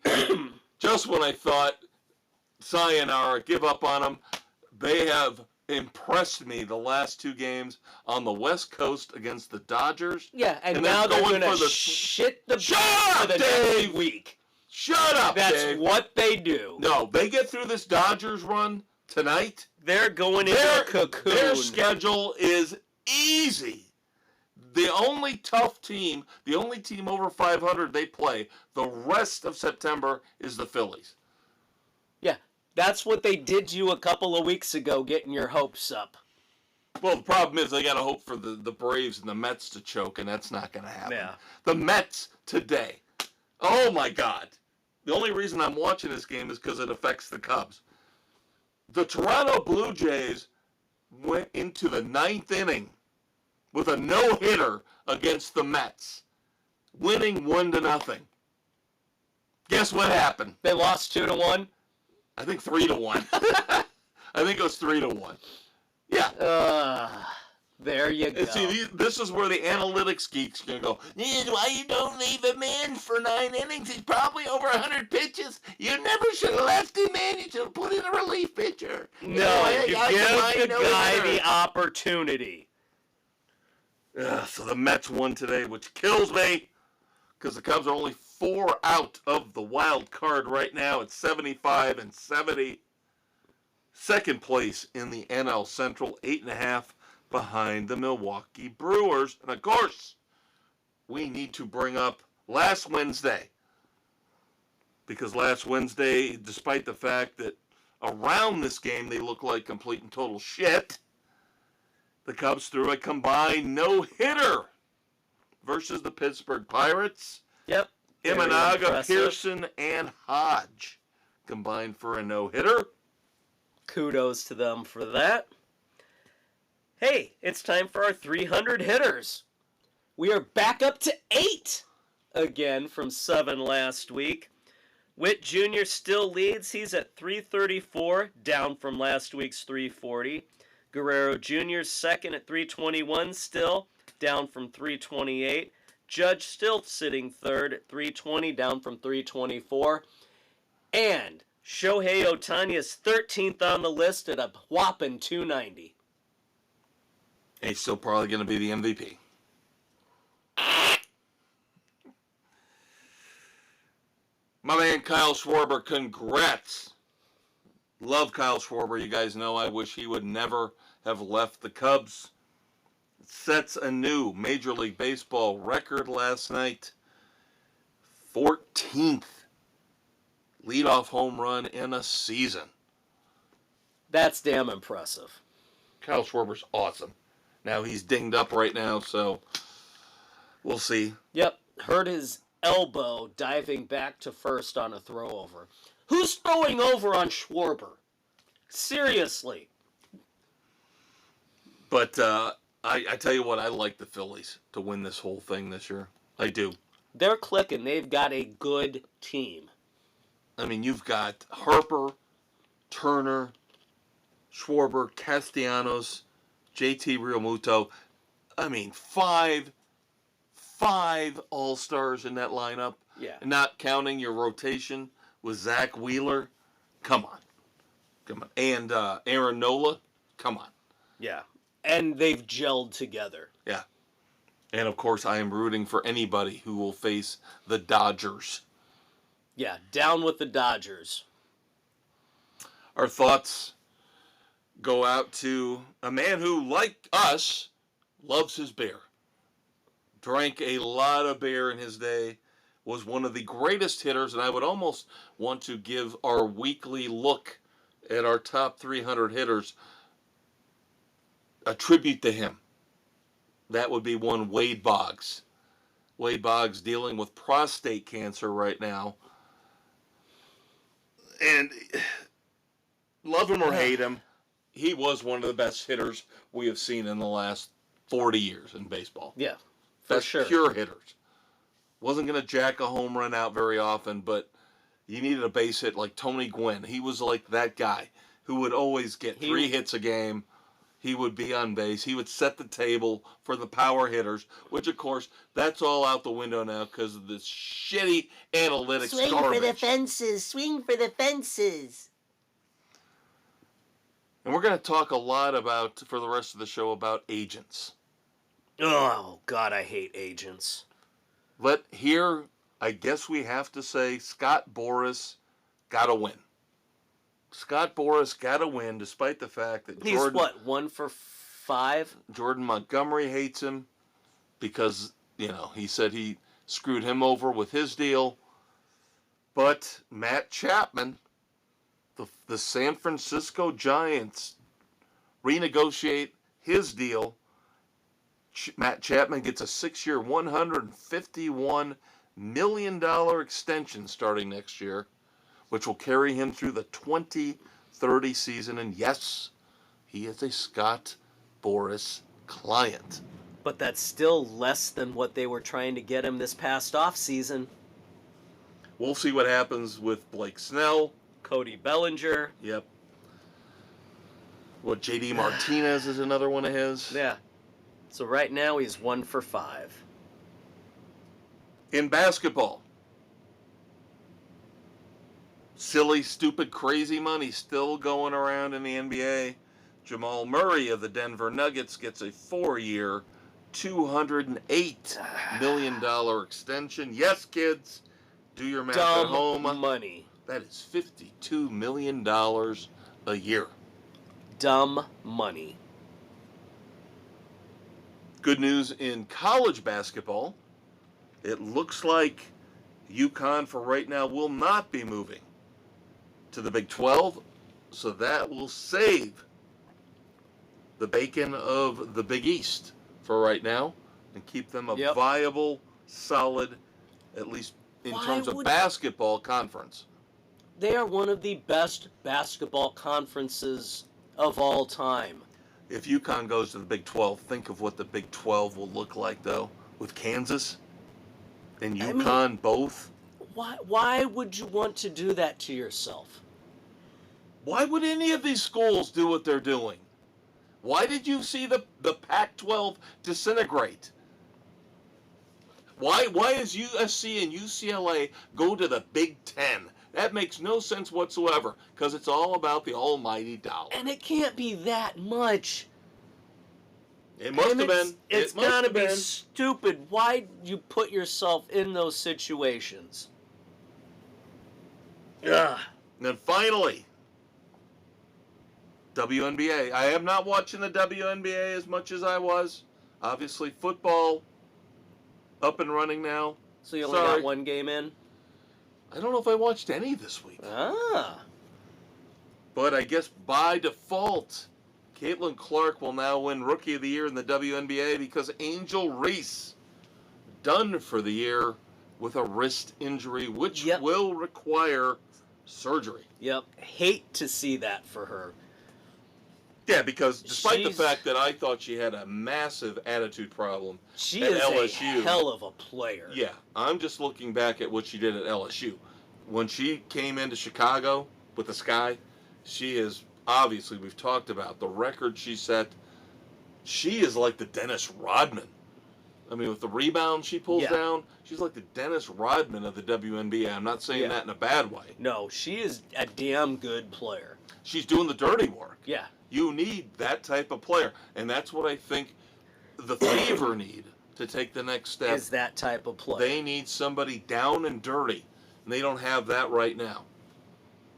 Just when I thought, sayonara, give up on them, they have impressed me the last 2 games on the West Coast against the Dodgers. Yeah, and now they're going to shit the bed for the next week. Shut up, That's Dave. what they do. No, they get through this Dodgers run tonight. They're going into a cocoon. Their schedule is easy. The only tough team, the only team over 500 they play the rest of September is the Phillies. Yeah, that's what they did to you a couple of weeks ago, getting your hopes up. Well, the problem is they got to hope for the Braves and the Mets to choke, and that's not going to happen. Yeah. The Mets today. Oh, my God. The only reason I'm watching this game is because it affects the Cubs. The Toronto Blue Jays went into the 9th inning with a no-hitter against the Mets, winning 1-0. Guess what happened? They lost 2-1? I think 3-1. I think it was 3-1. Yeah. There you go. And see, this is where the analytics geeks are going to go, why you don't leave him in for 9 innings? He's probably over 100 pitches. You never should have left him in. You should have put in a relief pitcher. No, you give the guy the opportunity. So the Mets won today, which kills me because the Cubs are only 4 out of the wild card right now at 75 and 70. Second place in the NL Central, 8.5 behind the Milwaukee Brewers. And of course, we need to bring up last Wednesday. Because last Wednesday, despite the fact that around this game they look like complete and total shit, the Cubs threw a combined no-hitter versus the Pittsburgh Pirates. Yep. Very Imanaga, impressive. Pearson, and Hodge combined for a no-hitter. Kudos to them for that. Hey, it's time for our 300 hitters. We are back up to 8 again from 7 last week. Witt Jr. still leads. He's at 334, down from last week's 340. Guerrero Jr. second at 321 still, down from 328. Judge still sitting third at 320, down from 324. And Shohei Ohtani is 13th on the list at a whopping 290. He's still probably going to be the MVP. My man Kyle Schwarber, congrats. Love Kyle Schwarber. You guys know I wish he would never have left the Cubs. Sets a new Major League Baseball record last night. 14th leadoff home run in a season. That's damn impressive. Kyle Schwarber's awesome. Now he's dinged up right now, so we'll see. Yep, hurt his elbow diving back to first on a throw over. Who's throwing over on Schwarber? Seriously. But I tell you what, I like the Phillies to win this whole thing this year. I do. They're clicking. They've got a good team. I mean, you've got Harper, Turner, Schwarber, Castellanos, JT Realmuto. I mean, five all-stars in that lineup. Yeah. Not counting your rotation with Zach Wheeler. Come on. And Aaron Nola. Come on. Yeah. And they've gelled together. Yeah. And, of course, I am rooting for anybody who will face the Dodgers. Yeah, down with the Dodgers. Our thoughts go out to a man who, like us, loves his beer. Drank a lot of beer in his day. Was one of the greatest hitters, and I would almost want to give our weekly look at our top 300 hitters a tribute to him. That would be one Wade Boggs. Wade Boggs dealing with prostate cancer right now. And love him or hate him, he was one of the best hitters we have seen in the last 40 years in baseball. Yeah, for Best sure. pure hitters. Wasn't going to jack a home run out very often, but you needed a base hit like Tony Gwynn. He was like that guy who would always get 3 hits a game. He would be on base. He would set the table for the power hitters, which, of course, that's all out the window now because of this shitty analytics Swing garbage. for the fences. Swing for the fences. And we're going to talk a lot about, for the rest of the show, about agents. Oh, God, I hate agents. But here, I guess we have to say Scott Boras got to win. Scott Boras got to win despite the fact that He's what, 1 for 5? Jordan Montgomery hates him because, he said he screwed him over with his deal. But Matt Chapman, the San Francisco Giants, renegotiate his deal. Matt Chapman gets a 6-year, $151 million extension starting next year, which will carry him through the 2030 season. And yes, he is a Scott Boras client. But that's still less than what they were trying to get him this past offseason. We'll see what happens with Blake Snell. Cody Bellinger. Yep. What, J.D. Martinez is another one of his. Yeah. So right now he's 1 for 5. In basketball, silly, stupid, crazy money still going around in the NBA. Jamal Murray of the Denver Nuggets gets a 4-year, $208 million extension. Yes, kids, do your math at home. Money. That is $52 million a year. Dumb money. Good news in college basketball. It looks like UConn for right now will not be moving to the Big 12, so that will save the bacon of the Big East for right now and keep them a viable, solid, at least in Why terms of would- basketball conference. They are one of the best basketball conferences of all time. If UConn goes to the Big 12, think of what the Big 12 will look like, though, with Kansas and I UConn both. Why would you want to do that to yourself? Why would any of these schools do what they're doing? Why did you see the Pac-12 disintegrate? Why is USC and UCLA go to the Big 10? That makes no sense whatsoever, because it's all about the almighty dollar. And it can't be that much. It must have been. It's It must gotta have be been. stupid. Why you put yourself in those situations? Ugh. And then finally, WNBA. I am not watching the WNBA as much as I was. Obviously, football up and running now. So you only Sorry. got one game in? I don't know if I watched any this week. Ah. But I guess by default, Caitlin Clark will now win Rookie of the Year in the WNBA because Angel Reese done for the year with a wrist injury, which Yep. will require surgery. Yep. Hate to see that for her. Yeah, because despite She's- the fact that I thought she had a massive attitude problem She at is LSU. a hell of a player. Yeah, I'm just looking back at what she did at LSU. When she came into Chicago with the Sky, she is, obviously, we've talked about the record she set. She is like the Dennis Rodman. I mean, with the rebound she pulls Yeah. down, she's like the Dennis Rodman of the WNBA. I'm not saying Yeah. that in a bad way. No, she is a damn good player. She's doing the dirty work. Yeah. You need that type of player. And that's what I think the Fever need to take the next step. Is that type of player. They need somebody down and dirty. And they don't have that right now.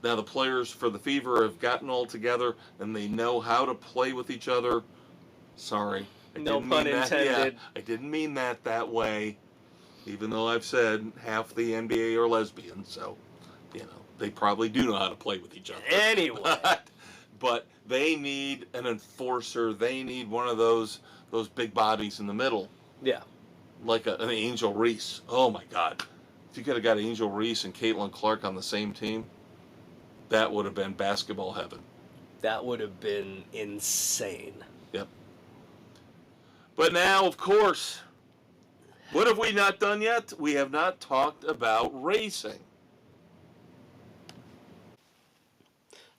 Now the players for the Fever have gotten all together and they know how to play with each other. Sorry. I No didn't pun mean that- intended. yeah, I didn't mean that way. Even though I've said half the NBA are lesbians, so, they probably do know how to play with each other. Anyway. But they need an enforcer. They need one of those big bodies in the middle, Yeah. like an Angel Reese. Oh my God! If you could have got Angel Reese and Caitlin Clark on the same team, that would have been basketball heaven. That would have been insane. Yep. But now, of course, what have we not done yet? We have not talked about racing.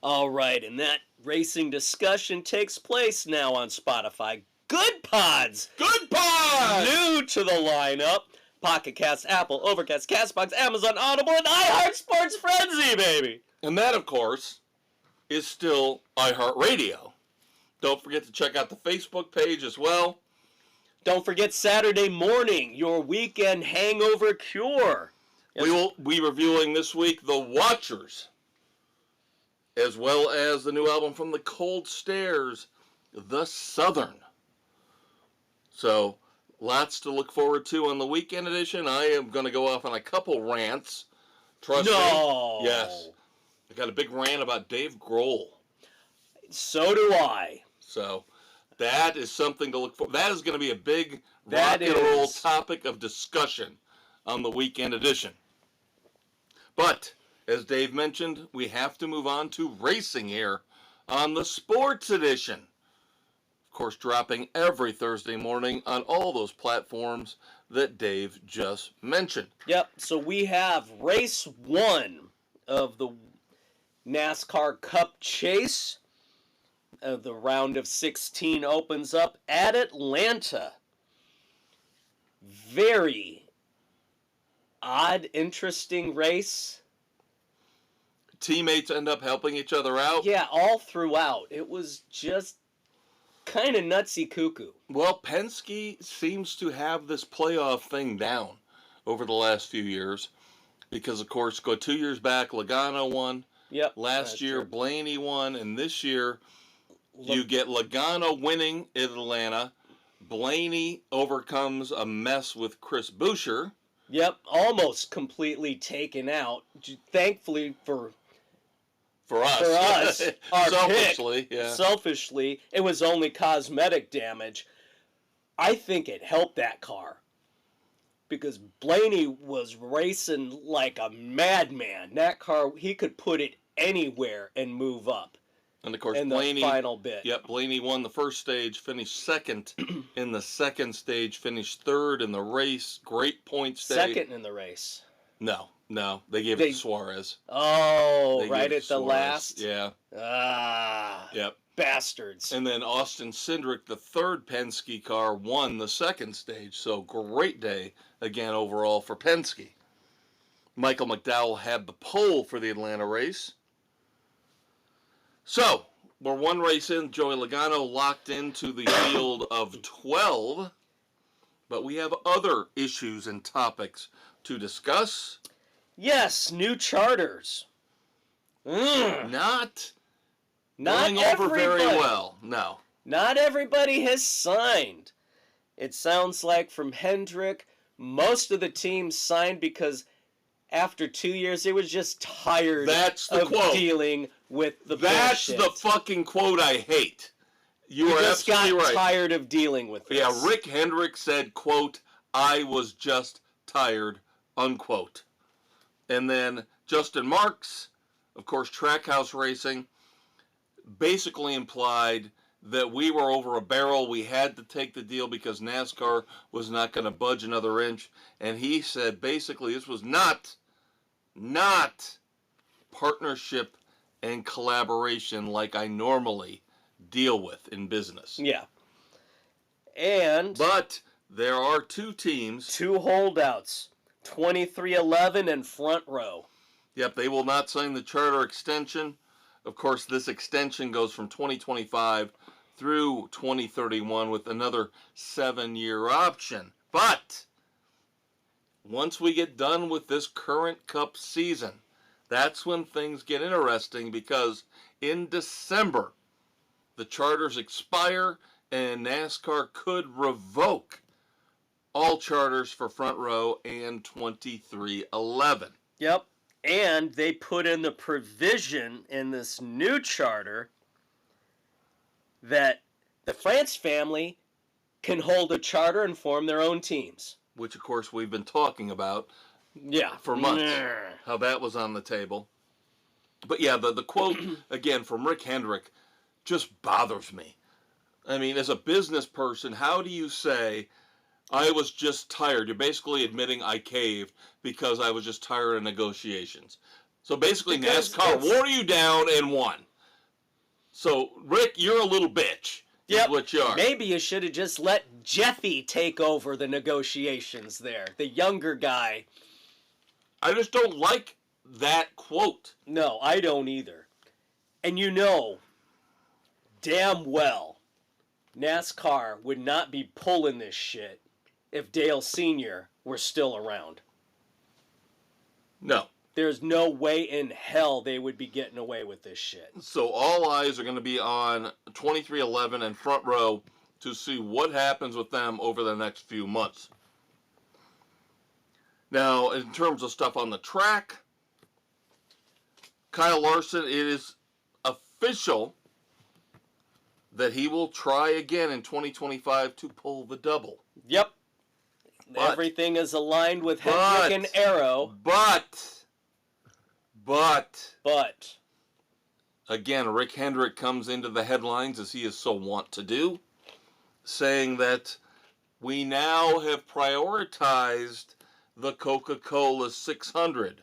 All right, and that racing discussion takes place now on Spotify. Good Pods! Good pod! New to the lineup. Pocket Cast, Apple, Overcast, Castbox, Amazon, Audible, and iHeart Sports Frenzy, baby! And that, of course, is still iHeartRadio. Don't forget to check out the Facebook page as well. Don't forget Saturday morning, your weekend hangover cure. We will be reviewing this week The Watchers, as well as the new album from the Cold Stairs, The Southern. So, lots to look forward to on the weekend edition. I am going to go off on a couple rants. Trust No. me. Yes. I got a big rant about Dave Grohl. So do I. So, that is something to look for. That is going to be a big That rock and roll is. topic of discussion on the weekend edition. But, as Dave mentioned, we have to move on to racing here on the sports edition. Of course, dropping every Thursday morning on all those platforms that Dave just mentioned. Yep, so we have race 1 of the NASCAR Cup Chase. The round of 16 opens up at Atlanta. Very odd, interesting race. Teammates end up helping each other out. Yeah, all throughout. It was just kind of nutsy cuckoo. Well, Penske seems to have this playoff thing down over the last few years because, of course, go 2 years back, Logano won. Yep. Last year, true. Blaney won. And this year, you get Logano winning in Atlanta. Blaney overcomes a mess with Chris Buescher. Yep, almost completely taken out. Thankfully for us, our Selfishly, pick, yeah. selfishly, it was only cosmetic damage. I think it helped that car. because Blaney was racing like a madman. That car, he could put it anywhere and move up. And of course, in Blaney, the final bit. Yep, Blaney won the first stage, finished second in the second stage, finished third in the race. Great points day. Second in the race. No, they gave it to Suarez. Oh, They right gave it at to the Suarez. last? Yeah. Ah. Yep. Bastards. And then Austin Cindric, the third Penske car, won the second stage. So great day again overall for Penske. Michael McDowell had the pole for the Atlanta race. So, we're one race in. Joey Logano locked into the field of 12. But we have other issues and topics to discuss. Yes, new charters. Not Not going over very everybody. well. No. Not everybody has signed. It sounds like from Hendrick, most of the teams signed because after 2 years, they was just tired of quote. dealing with the That's bullshit. the fucking quote I hate. You are just absolutely got right. tired of dealing with this. Yeah, Rick Hendrick said, quote, I was just tired, unquote. And then Justin Marks, of course, Trackhouse Racing, basically implied that we were over a barrel. We had to take the deal because NASCAR was not going to budge another inch. And he said basically this was not partnership and collaboration like I normally deal with in business. Yeah. And But there are two teams. two holdouts, 2311 and Front Row. Yep, they will not sign the charter extension. Of course, this extension goes from 2025 through 2031 with another 7-year option. But once we get done with this current Cup season, that's when things get interesting because in December, the charters expire and NASCAR could revoke all charters for Front Row and 2311. Yep. And they put in the provision in this new charter that the France family can hold a charter and form their own teams. Which, of course, we've been talking about Yeah. for months, how that was on the table. But yeah, the quote, again, from Rick Hendrick just bothers me. I mean, as a business person, how do you say, I was just tired? You're basically admitting I caved because I was just tired of negotiations. So basically, Because NASCAR wore you down and won. So, Rick, you're a little bitch. Yep. Is what you are. Maybe you should have just let Jeffy take over the negotiations there, the younger guy. I just don't like that quote. No, I don't either. And you know damn well NASCAR would not be pulling this shit if Dale Sr. were still around. No. There's no way in hell they would be getting away with this shit. So all eyes are going to be on 2311 and Front Row to see what happens with them over the next few months. Now, in terms of stuff on the track, Kyle Larson, it is official that he will try again in 2025 to pull the double. Yep. But- Everything is aligned with Hendrick and Arrow. But, But again, Rick Hendrick comes into the headlines, as he is so wont to do, saying that we now have prioritized the Coca-Cola 600.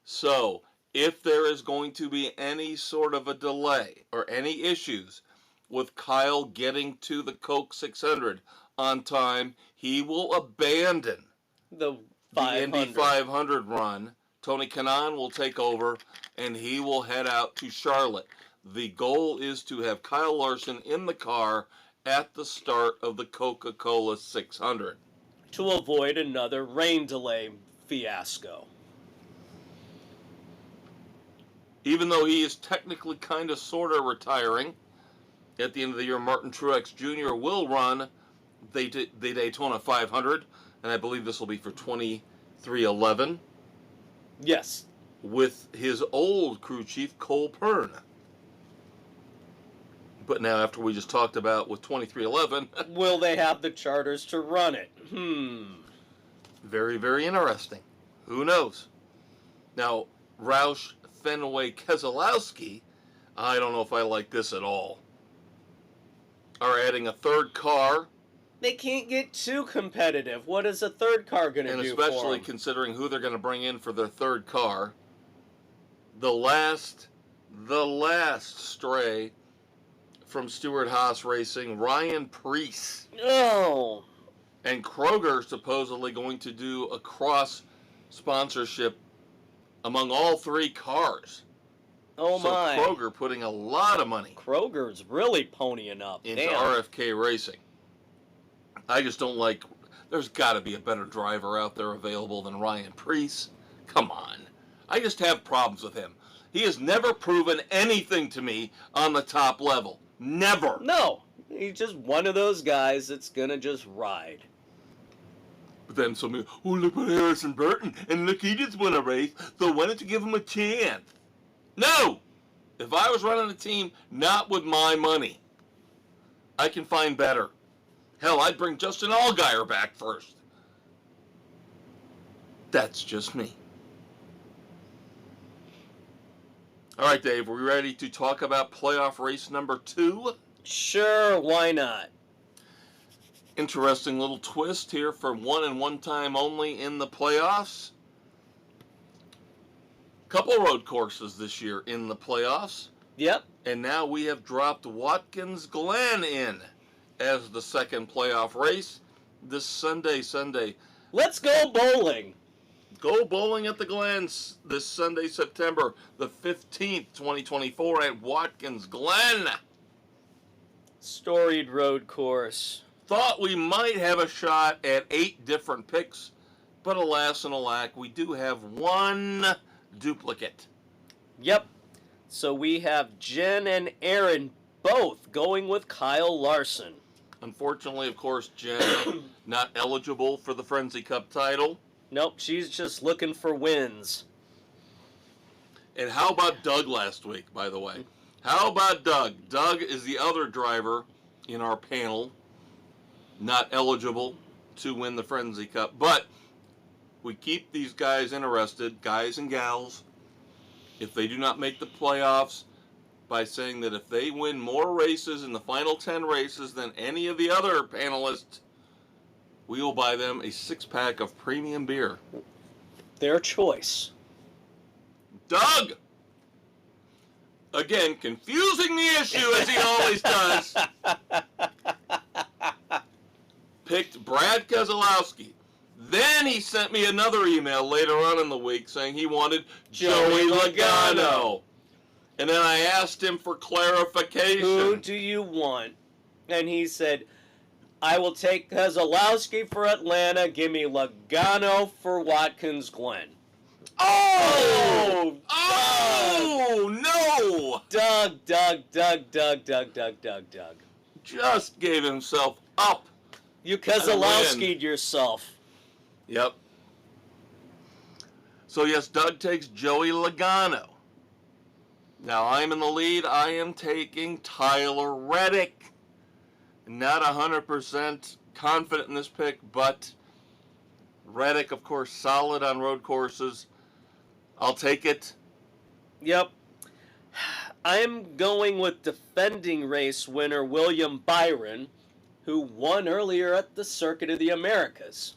So, if there is going to be any sort of a delay or any issues with Kyle getting to the Coke 600 on time, he will abandon the the Indy 500. 500 run. Tony Kanaan will take over, and he will head out to Charlotte. The goal is to have Kyle Larson in the car at the start of the Coca-Cola 600. To avoid another rain delay fiasco. Even though he is technically kind of sort of retiring, at the end of the year, Martin Truex Jr. will run the Daytona 500, and I believe this will be for 2311. Yes. With his old crew chief, Cole Pern. But now, after we just talked about with 2311, Will they have the charters to run it? Very, very interesting. Who knows? Now, Roush Fenway Keselowski, I don't know if I like this at all, are adding a third car. They can't get too competitive. What is a third car going to do for them? And especially considering who they're going to bring in for their third car. The last stray from Stewart Haas Racing, Ryan Preece. Oh. And Kroger supposedly going to do a cross sponsorship among all three cars. Oh my. So Kroger putting a lot of money. Kroger's really ponying up. Into Damn. RFK Racing. I just don't like, there's got to be a better driver out there available than Ryan Preece. Come on. I just have problems with him. He has never proven anything to me on the top level. Never. No. He's just one of those guys that's going to just ride. But then somebody, oh, look at Harrison Burton, and look, he just won a race, so why don't you give him a chance? No! If I was running a team, not with my money. I can find better. Hell, I'd bring Justin Allgaier back first. That's just me. All right, Dave, are we ready to talk about playoff race number 2? Sure, why not? Interesting little twist here for one and one time only in the playoffs. Couple road courses this year in the playoffs. Yep. And now we have dropped Watkins Glen in as the second playoff race this Sunday. Let's go bowling. Go bowling at the Glens this Sunday, September the 15th, 2024 at Watkins Glen. Storied road course. Thought we might have a shot at 8 different picks, but alas and alack, we do have one duplicate. Yep. So we have Jen and Aaron both going with Kyle Larson. Unfortunately, of course, Jen not eligible for the Frenzy Cup title. Nope, she's just looking for wins. And how about Doug last week, by the way? How about Doug? Doug is the other driver in our panel, not eligible to win the Frenzy Cup. But we keep these guys interested, guys and gals, if they do not make the playoffs, by saying that if they win more races in the final 10 races than any of the other panelists, we will buy them a 6-pack of premium beer. Their choice. Doug! Again, confusing the issue as he always does. Picked Brad Keselowski. Then he sent me another email later on in the week saying he wanted Joey Logano. And then I asked him for clarification. Who do you want? And he said, I will take Keselowski for Atlanta. Give me Logano for Watkins Glen. Oh! Oh, no! Doug. Just gave himself up. You Keselowski'd yourself. Yep. So, yes, Doug takes Joey Logano. Now, I'm in the lead. I am taking Tyler Reddick. Not 100% confident in this pick, but Reddick, of course, solid on road courses. I'll take it. Yep. I'm going with defending race winner William Byron, who won earlier at the Circuit of the Americas.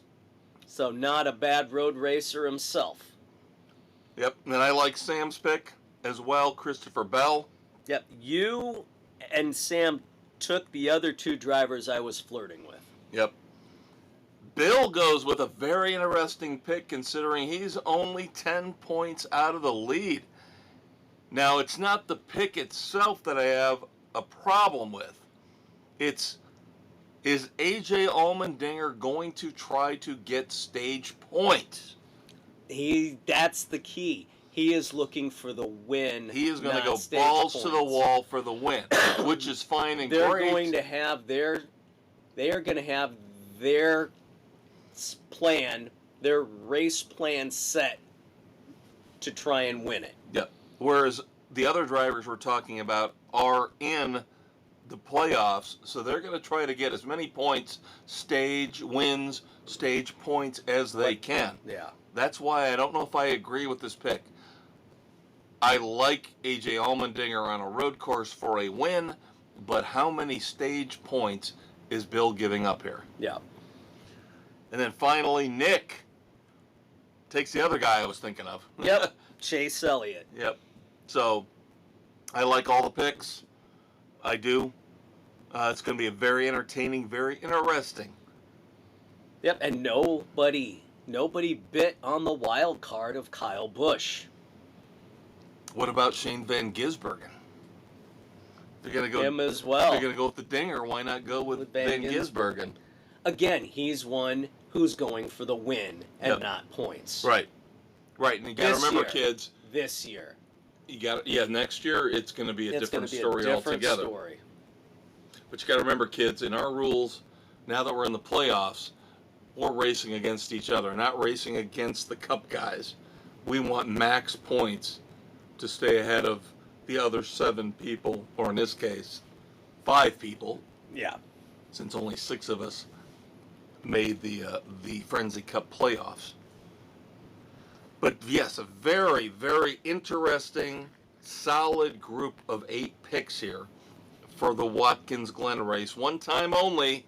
So not a bad road racer himself. Yep, and I like Sam's pick as well, Christopher Bell. Yep, you and Sam took the other 2 drivers I was flirting with. Yep. Bill goes with a very interesting pick considering he's only 10 points out of the lead. Now, it's not the pick itself that I have a problem with. It's, is A.J. Allmendinger going to try to get stage points? That's the key. He is looking for the win. He is going to go balls to the wall for the win, which is fine and They're great. going to have they are going to have their plan, their race plan set to try and win it. Yep. Whereas the other drivers we're talking about are in the playoffs, so they're going to try to get as many points, stage wins, stage points as they can. Yeah. That's why I don't know if I agree with this pick. I like A.J. Allmendinger on a road course for a win, but how many stage points is Bill giving up here? Yeah. And then finally, Nick takes the other guy I was thinking of. Yep. Chase Elliott. Yep. So I like all the picks. I do. It's going to be a very entertaining, very interesting. Yep. And nobody bit on the wild card of Kyle Busch. What about Shane Van Gisbergen? They're going to go Him as well. They're going to go with the dinger. Why not go with Van Gisbergen? Again, he's one who's going for the win and not points. Right. Right. And you got to remember, kids. This year. Next year it's going to be a different story different altogether. Story. But you got to remember, kids, in our rules, now that we're in the playoffs, we're racing against each other, not racing against the Cup guys. We want max points to stay ahead of the other 7 people, or in this case, 5 people. Yeah. Since only 6 of us made the Frenzy Cup playoffs. But yes, a very, very interesting, solid group of 8 picks here for the Watkins Glen race. One time only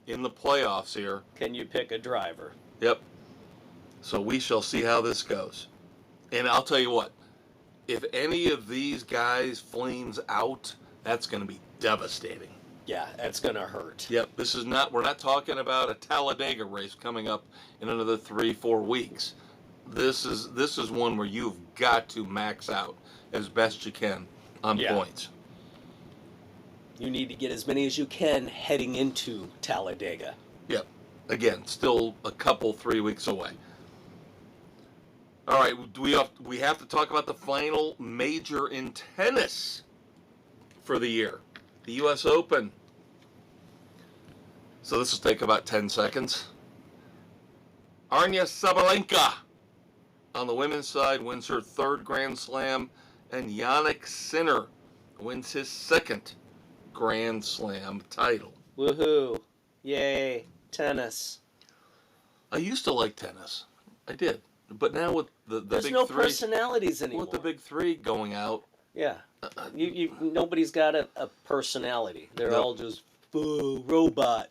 in the playoffs here. Can you pick a driver? Yep. So we shall see how this goes. And I'll tell you what, if any of these guys flames out, that's going to be devastating. Yeah, that's going to hurt. Yep, we're not talking about a Talladega race coming up in another 3-4 weeks. This is one where you've got to max out as best you can on points. You need to get as many as you can heading into Talladega. Yep. Again, still a couple 3 weeks away. All right, we have to talk about the final major in tennis for the year, the U.S. Open. So this will take about 10 seconds. Aryna Sabalenka on the women's side wins her 3rd Grand Slam, and Jannik Sinner wins his 2nd Grand Slam title. Woohoo! Yay! Tennis. I used to like tennis. I did. But now with the There's big no 3... personalities anymore. With the big 3 going out... Yeah. Nobody's got a personality. They're all just, robot.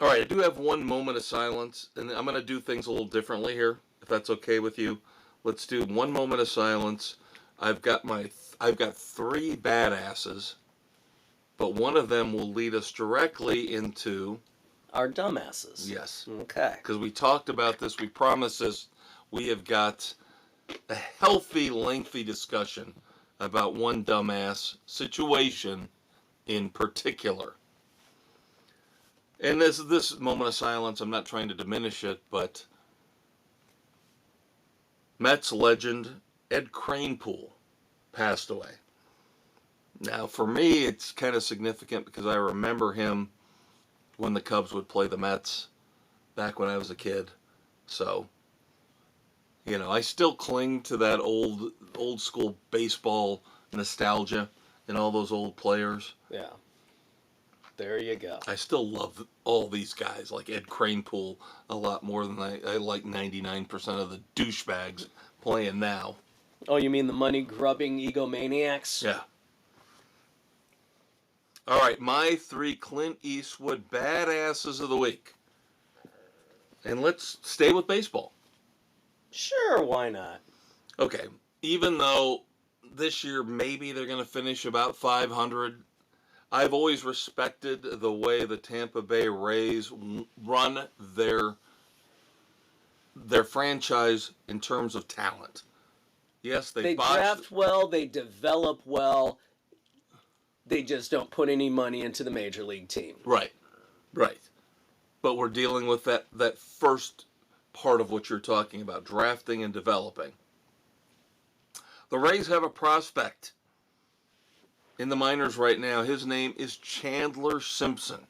All right, I do have one moment of silence, and I'm going to do things a little differently here, if that's okay with you. Let's do one moment of silence. I've got 3 badasses, but one of them will lead us directly into... Our dumbasses. Yes. Okay. Because we talked about this, we promised this. We have got a healthy, lengthy discussion about one dumbass situation in particular. And this moment of silence, I'm not trying to diminish it, but Mets legend Ed Kranepool passed away. Now, for me, it's kind of significant because I remember him when the Cubs would play the Mets back when I was a kid. So, I still cling to that old school baseball nostalgia and all those old players. Yeah. There you go. I still love all these guys, like Ed Kranepool, a lot more than I like 99% of the douchebags playing now. Oh, you mean the money-grubbing egomaniacs? Yeah. All right, my 3 Clint Eastwood badasses of the week. And let's stay with baseball. Sure, why not? Okay, even though this year maybe they're going to finish about 500, I've always respected the way the Tampa Bay Rays run their franchise in terms of talent. Yes, they draft well, they develop well. They just don't put any money into the major league team. Right. But we're dealing with that first part of what you're talking about, drafting and developing. The Rays have a prospect in the minors right now. His name is Chandler Simpson.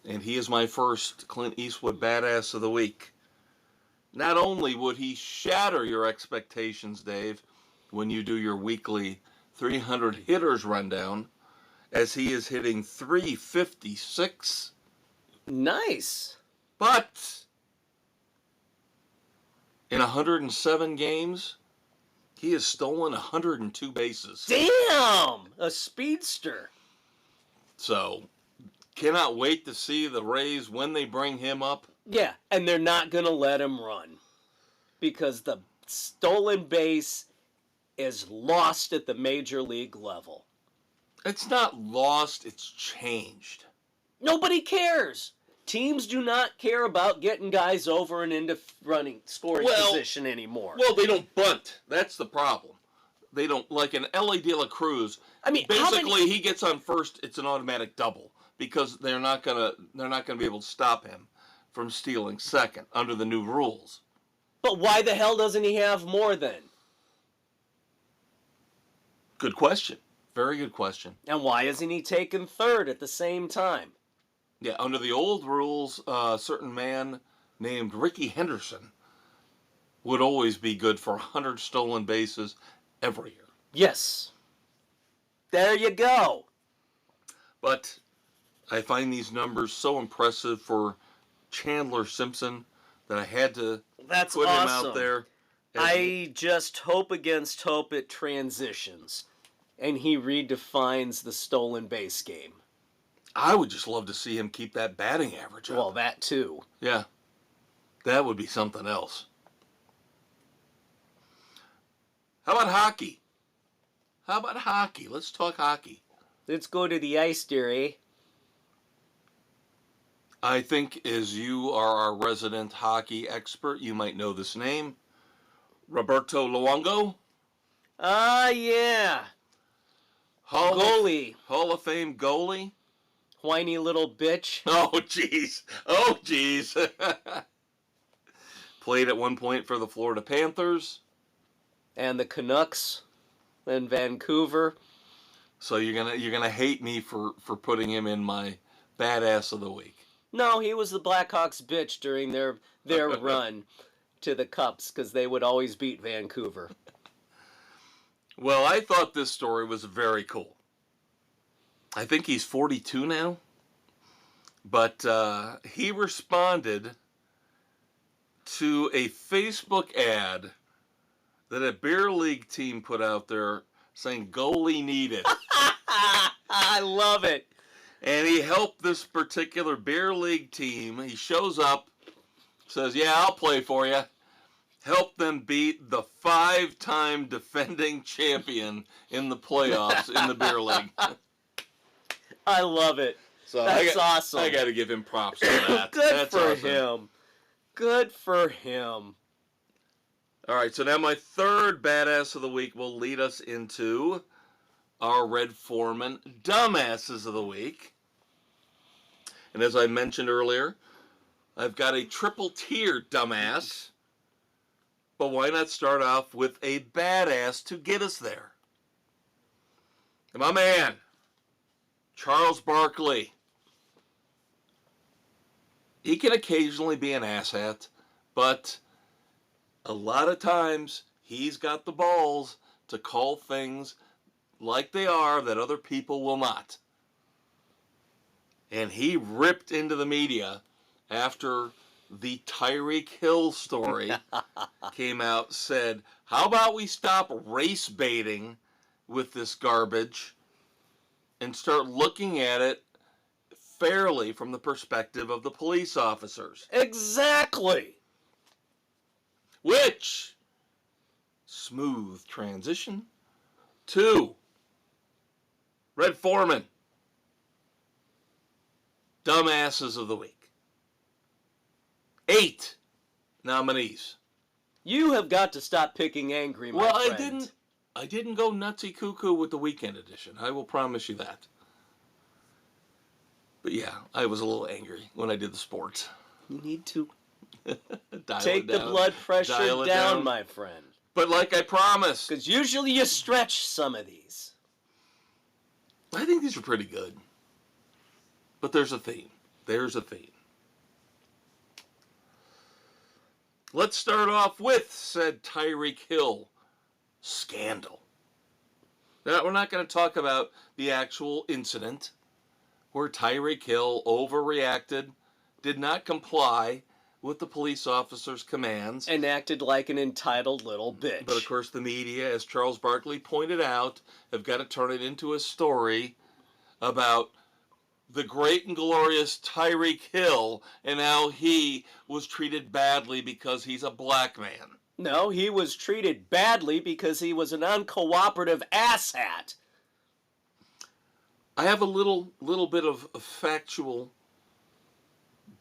And he is my first Clint Eastwood badass of the week. Not only would he shatter your expectations, Dave, when you do your weekly 300 hitters rundown, as he is hitting .356. Nice. But in 107 games, he has stolen 102 bases. Damn! A speedster. So, cannot wait to see the Rays when they bring him up. Yeah, and they're not going to let him run. Because the stolen base is lost at the major league level. It's not lost, it's changed. Nobody cares. Teams do not care about getting guys over and into scoring position anymore. Well, they don't bunt. That's the problem. They don't, like an L.A. De La Cruz. I mean, basically, he gets on first, it's an automatic double because they're not gonna be able to stop him from stealing second under the new rules. But why the hell doesn't he have more then? Good question. Very good question. And why isn't he taking third at the same time? Yeah, under the old rules, a certain man named Ricky Henderson would always be good for 100 stolen bases every year. Yes. There you go. But I find these numbers so impressive for Chandler Simpson that I had to put him out there. I just hope against hope it transitions and he redefines the stolen base game. I would just love to see him keep that batting average up. Well, that too. Yeah. That would be something else. How about hockey? Let's talk hockey. Let's go to the ice, dearie. I think as you are our resident hockey expert, you might know this name. Roberto Luongo. Ah, yeah. Goalie. Hall of Fame goalie. Whiny little bitch. Oh, jeez. Played at one point for the Florida Panthers. And the Canucks in Vancouver. So you're gonna hate me for putting him in my badass of the week. No, he was the Blackhawks bitch during their run to the Cups because they would always beat Vancouver. Well, I thought this story was very cool. I think he's 42 now. But he responded to a Facebook ad that a beer league team put out there saying goalie needed. I love it. And he helped this particular beer league team. He shows up, says, yeah, I'll play for you. Help them beat the 5-time defending champion in the playoffs in the beer league. I love it. So that's awesome. I got to give him props for that. Good for him. Good for him. All right, so now my third badass of the week will lead us into our Red Foreman dumbasses of the week. And as I mentioned earlier, I've got a triple tier dumbass. But why not start off with a badass to get us there? And my man, Charles Barkley. He can occasionally be an asshat, but a lot of times he's got the balls to call things like they are that other people will not. And he ripped into the media after the Tyreek Hill story came out, said, how about we stop race baiting with this garbage and start looking at it fairly from the perspective of the police officers. Exactly. Which, smooth transition to Red Foreman, dumbasses of the week. 8 nominees. You have got to stop picking angry, my friend. I didn't go nutsy cuckoo with the weekend edition. I will promise you that. But yeah, I was a little angry when I did the sports. You need to take the blood pressure down, my friend. But like I promised. Because usually you stretch some of these. I think these are pretty good. But there's a theme. Let's start off with, said Tyreek Hill, scandal. Now, we're not going to talk about the actual incident where Tyreek Hill overreacted, did not comply with the police officer's commands. And acted like an entitled little bitch. But of course the media, as Charles Barkley pointed out, have got to turn it into a story about the great and glorious Tyreek Hill and how he was treated badly because he's a black man. No, he was treated badly because he was an uncooperative asshat. I have a little bit of factual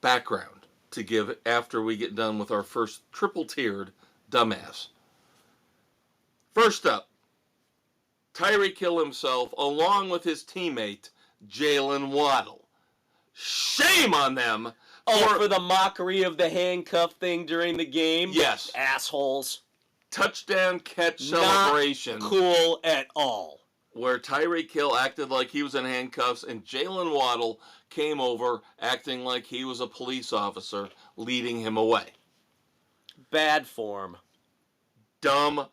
background to give after we get done with our first triple-tiered dumbass. First up, Tyreek Hill himself, along with his teammate, Jalen Waddle. Shame on them. For the mockery of the handcuff thing during the game? Yes. Assholes. Touchdown catch celebration. Not cool at all. Where Tyreek Hill acted like he was in handcuffs and Jalen Waddle came over acting like he was a police officer leading him away. Bad form. Dumb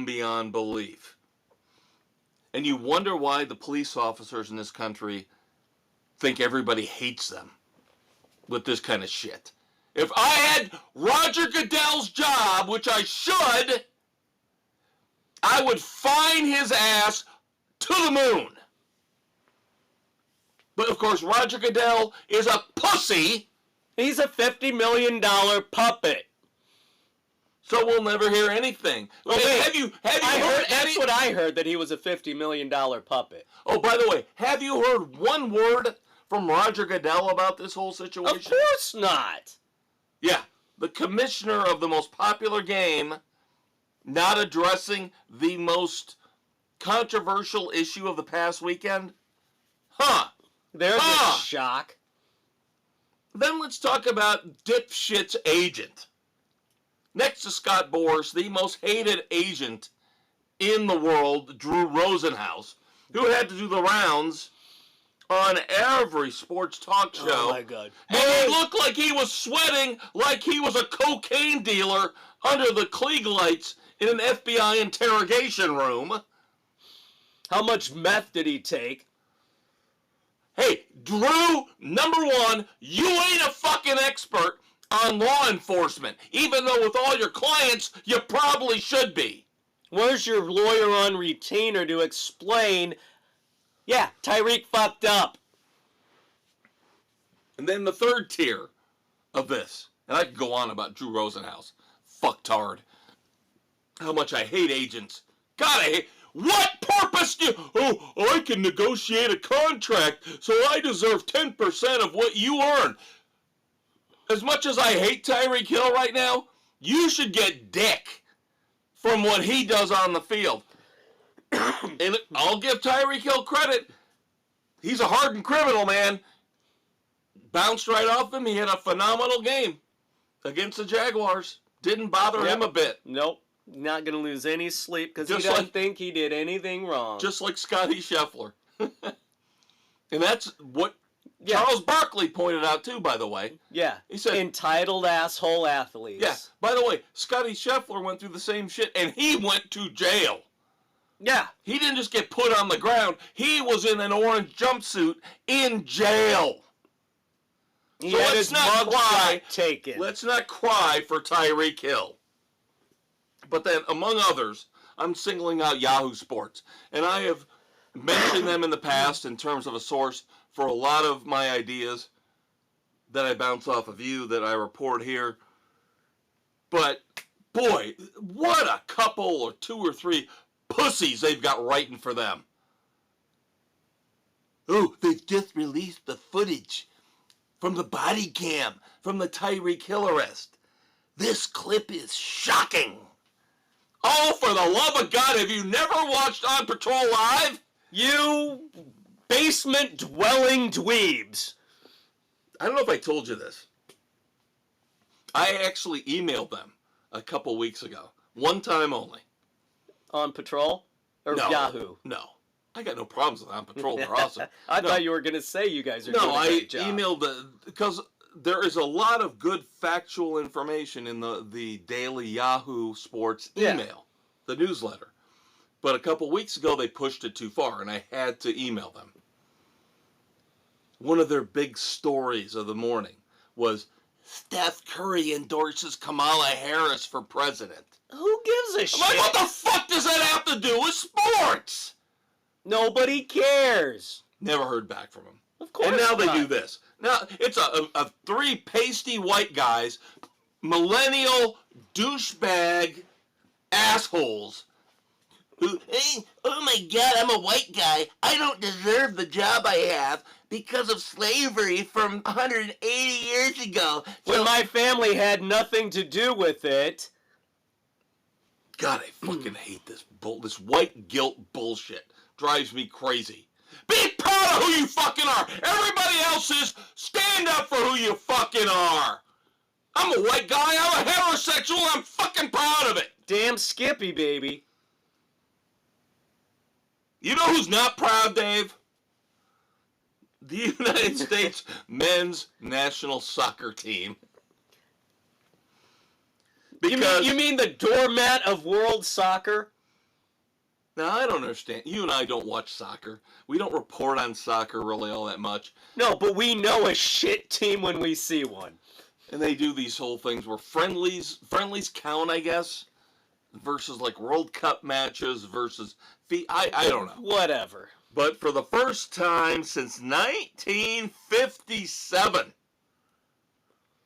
beyond belief. And you wonder why the police officers in this country think everybody hates them with this kind of shit. If I had Roger Goodell's job, which I should, I would fine his ass to the moon. But of course, Roger Goodell is a pussy. He's a $50 million puppet. So we'll never hear anything. Have you heard That's what I heard, that he was a $50 million puppet. Oh, by the way, have you heard one word from Roger Goodell about this whole situation? Of course not. Yeah, the commissioner of the most popular game not addressing the most controversial issue of the past weekend? Huh. There's a shock. Then let's talk about dipshit's agent. Next to Scott Boras, the most hated agent in the world, Drew Rosenhaus, who had to do the rounds on every sports talk show. Oh, my God. And he looked like he was sweating like he was a cocaine dealer under the Klieg lights in an FBI interrogation room. How much meth did he take? Hey, Drew, number one, you ain't a fucking expert on law enforcement, even though with all your clients, you probably should be. Where's your lawyer on retainer to explain, yeah, Tyreek fucked up? And then the third tier of this, and I could go on about Drew Rosenhaus, fucktard, how much I hate agents. God, I hate... What purpose do you... Oh, I can negotiate a contract, so I deserve 10% of what you earn. As much as I hate Tyreek Hill right now, you should get dick from what he does on the field. And I'll give Tyreek Hill credit. He's a hardened criminal, man. Bounced right off him. He had a phenomenal game against the Jaguars. Didn't bother him a bit. Nope. Not going to lose any sleep because he Just doesn't like- think he did anything wrong. Just like Scotty Scheffler. And that's what Charles Barkley pointed out too, by the way. Yeah. He said, entitled asshole athletes. yeah, by the way, Scotty Scheffler went through the same shit and he went to jail. Yeah. He didn't just get put on the ground. He was in an orange jumpsuit in jail. He So had let's his not cry. mugshot taken. Let's not cry for Tyreek Hill. But then, among others, I'm singling out Yahoo Sports. And I have mentioned them in the past in terms of a source for a lot of my ideas that I bounce off of you, that I report here. But, boy, what a couple or two or three pussies they've got writing for them. Oh, they've just released the footage from the body cam from the Tyreek Hill arrest. This clip is shocking. Oh, for the love of God, have you never watched On Patrol Live? You basement-dwelling dweebs. I don't know if I told you this. I actually emailed them a couple weeks ago. One time only. On patrol? Or No, Yahoo? No. I got no problems with On Patrol. They're awesome. I No. thought you were going to say you guys are doing a I great job. emailed because there is a lot of good factual information in the daily Yahoo Sports email, the newsletter. But a couple weeks ago, they pushed it too far, and I had to email them. One of their big stories of the morning was Steph Curry endorses Kamala Harris for president. Who gives a shit? I'm like, what the fuck does that have to do with sports? Nobody cares. Never heard back from him. Of course And now they not. do this. Now, it's a three pasty white guys, millennial douchebag assholes who, Hey, oh my God, I'm a white guy. I don't deserve the job I have because of slavery from 180 years ago. When my family had nothing to do with it. God, I fucking hate this this white guilt bullshit. Drives me crazy. Be proud of who you fucking are. Everybody else is stand up for who you fucking are. I'm a white guy. I'm a heterosexual. I'm fucking proud of it. Damn Skippy, baby. You know who's not proud, Dave? The United States men's national soccer team. Because You mean the doormat of world soccer? now I don't understand. You and I don't watch soccer. We don't report on soccer really all that much. No, but we know a shit team when we see one. And they do these whole things where friendlies count, I guess, versus like World Cup matches versus I don't know. Whatever. But for the first time since 1957,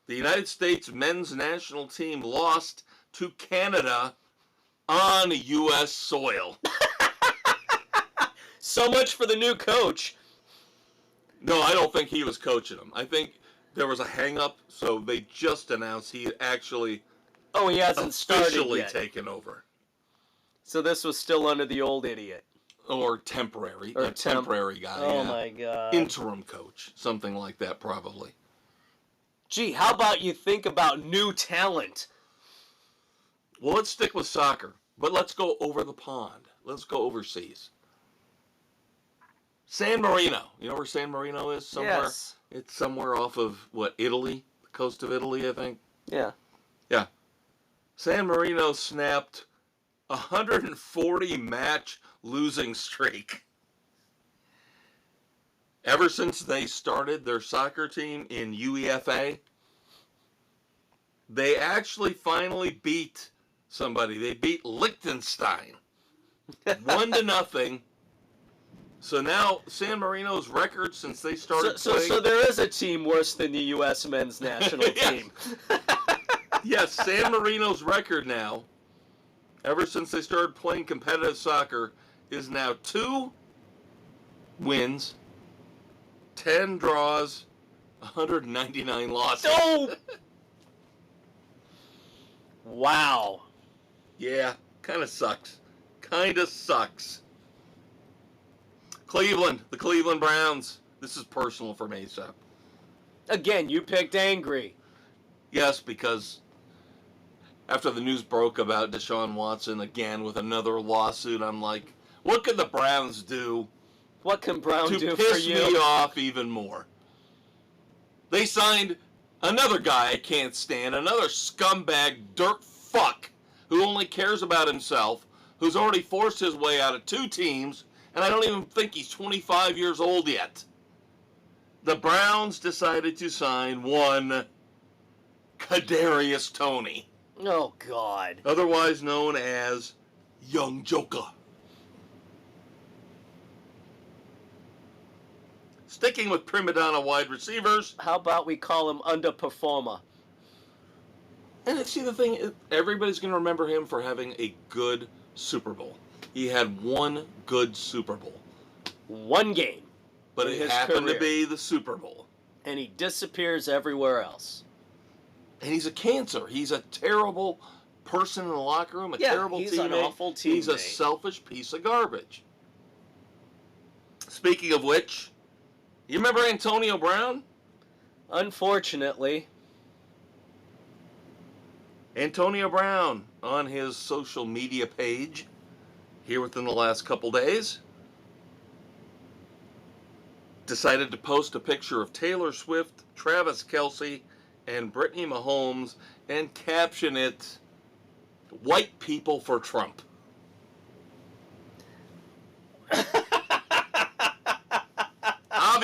the United States men's national team lost to Canada on U.S. soil. So much for the new coach. No, I don't think he was coaching them. I think there was a hang-up, so they just announced he actually Oh, he hasn't started officially yet. taken over. So this was still under the old idiot. Or temporary. Or a temporary guy. Oh yeah. my God. Interim coach. Something like that, probably. Gee, how about you think about new talent? Well, let's stick with soccer, but let's go over the pond. Let's go overseas. San Marino. You know where San Marino is? Somewhere. Yes. It's somewhere off of, Italy? The coast of Italy, I think. Yeah. Yeah. San Marino snapped a 140 match losing streak. Ever since they started their soccer team in UEFA, they actually finally beat somebody. They beat Liechtenstein 1-0. So now San Marino's record since they started playing. So there is a team worse than the U.S. men's national Yes. team. Yes, San Marino's record now, ever since they started playing competitive soccer, is now 2 wins, 10 draws, 199 losses. No! Wow. Yeah, kind of sucks. Kind of sucks. Cleveland, the Cleveland Browns. This is personal for me, so. Again, you picked angry. Yes, because after the news broke about Deshaun Watson again with another lawsuit, I'm like, what could the Browns do What can Brown to do for piss you? me off even more? They signed another guy I can't stand, another scumbag dirt fuck who only cares about himself, who's already forced his way out of 2 teams, and I don't even think he's 25 years old yet. The Browns decided to sign one Kadarius Toney, Oh, God. otherwise known as Young Joker. Sticking with prima donna wide receivers. How about we call him underperformer? And see, the thing, everybody's going to remember him for having a good Super Bowl. He had 1 good Super Bowl. 1 game. But in it his happened career. to be the Super Bowl. And he disappears everywhere else. And he's a cancer. He's a terrible person in the locker room, a Yeah, terrible he's teammate. an awful He's a teammate. selfish piece of garbage. Speaking of which, you remember Antonio Brown? Unfortunately. Antonio Brown, on his social media page, here within the last couple days, decided to post a picture of Taylor Swift, Travis Kelce, and Brittany Mahomes and caption it, "White people for Trump."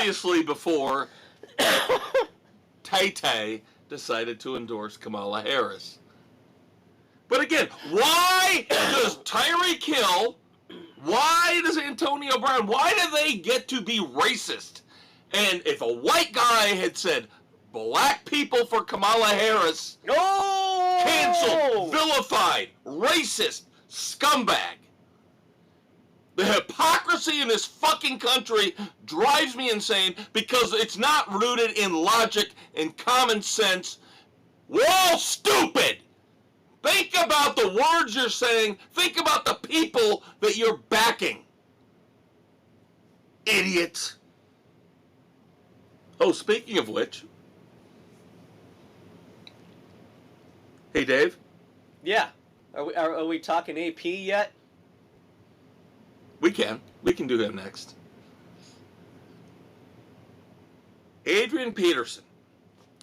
obviously before Tay-Tay decided to endorse Kamala Harris. But again, why does Tyreek Hill, why does Antonio Brown, why do they get to be racist? And if a white guy had said, black people for Kamala Harris, canceled, vilified, racist, scumbag. The hypocrisy in this fucking country drives me insane because it's not rooted in logic and common sense. We're all stupid. Think about the words you're saying. Think about the people that you're backing. Idiots. Oh, speaking of which. Hey, Dave. Yeah. Are we talking AP yet? We can do him next. Adrian Peterson.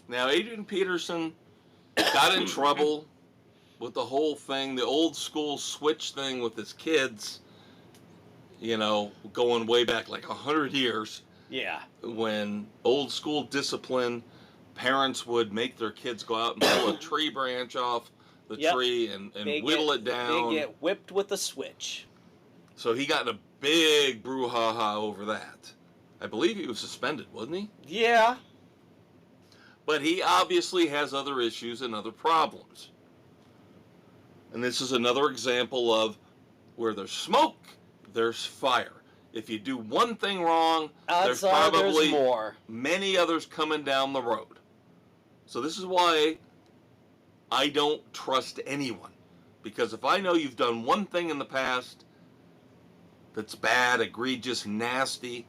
Now, Adrian Peterson got in trouble with the whole thing, the old school switch thing with his kids, you know, going way back like 100 years. Yeah. When old school discipline, parents would make their kids go out and pull a tree branch off the tree and whittle it down. They get whipped with a switch. So he got in a big brouhaha over that. I believe he was suspended, wasn't he? Yeah. But he obviously has other issues and other problems. And this is another example of where there's smoke, there's fire. If you do one thing wrong, there's probably more. Many others coming down the road. So this is why I don't trust anyone. Because if I know you've done one thing in the past that's bad, egregious, nasty,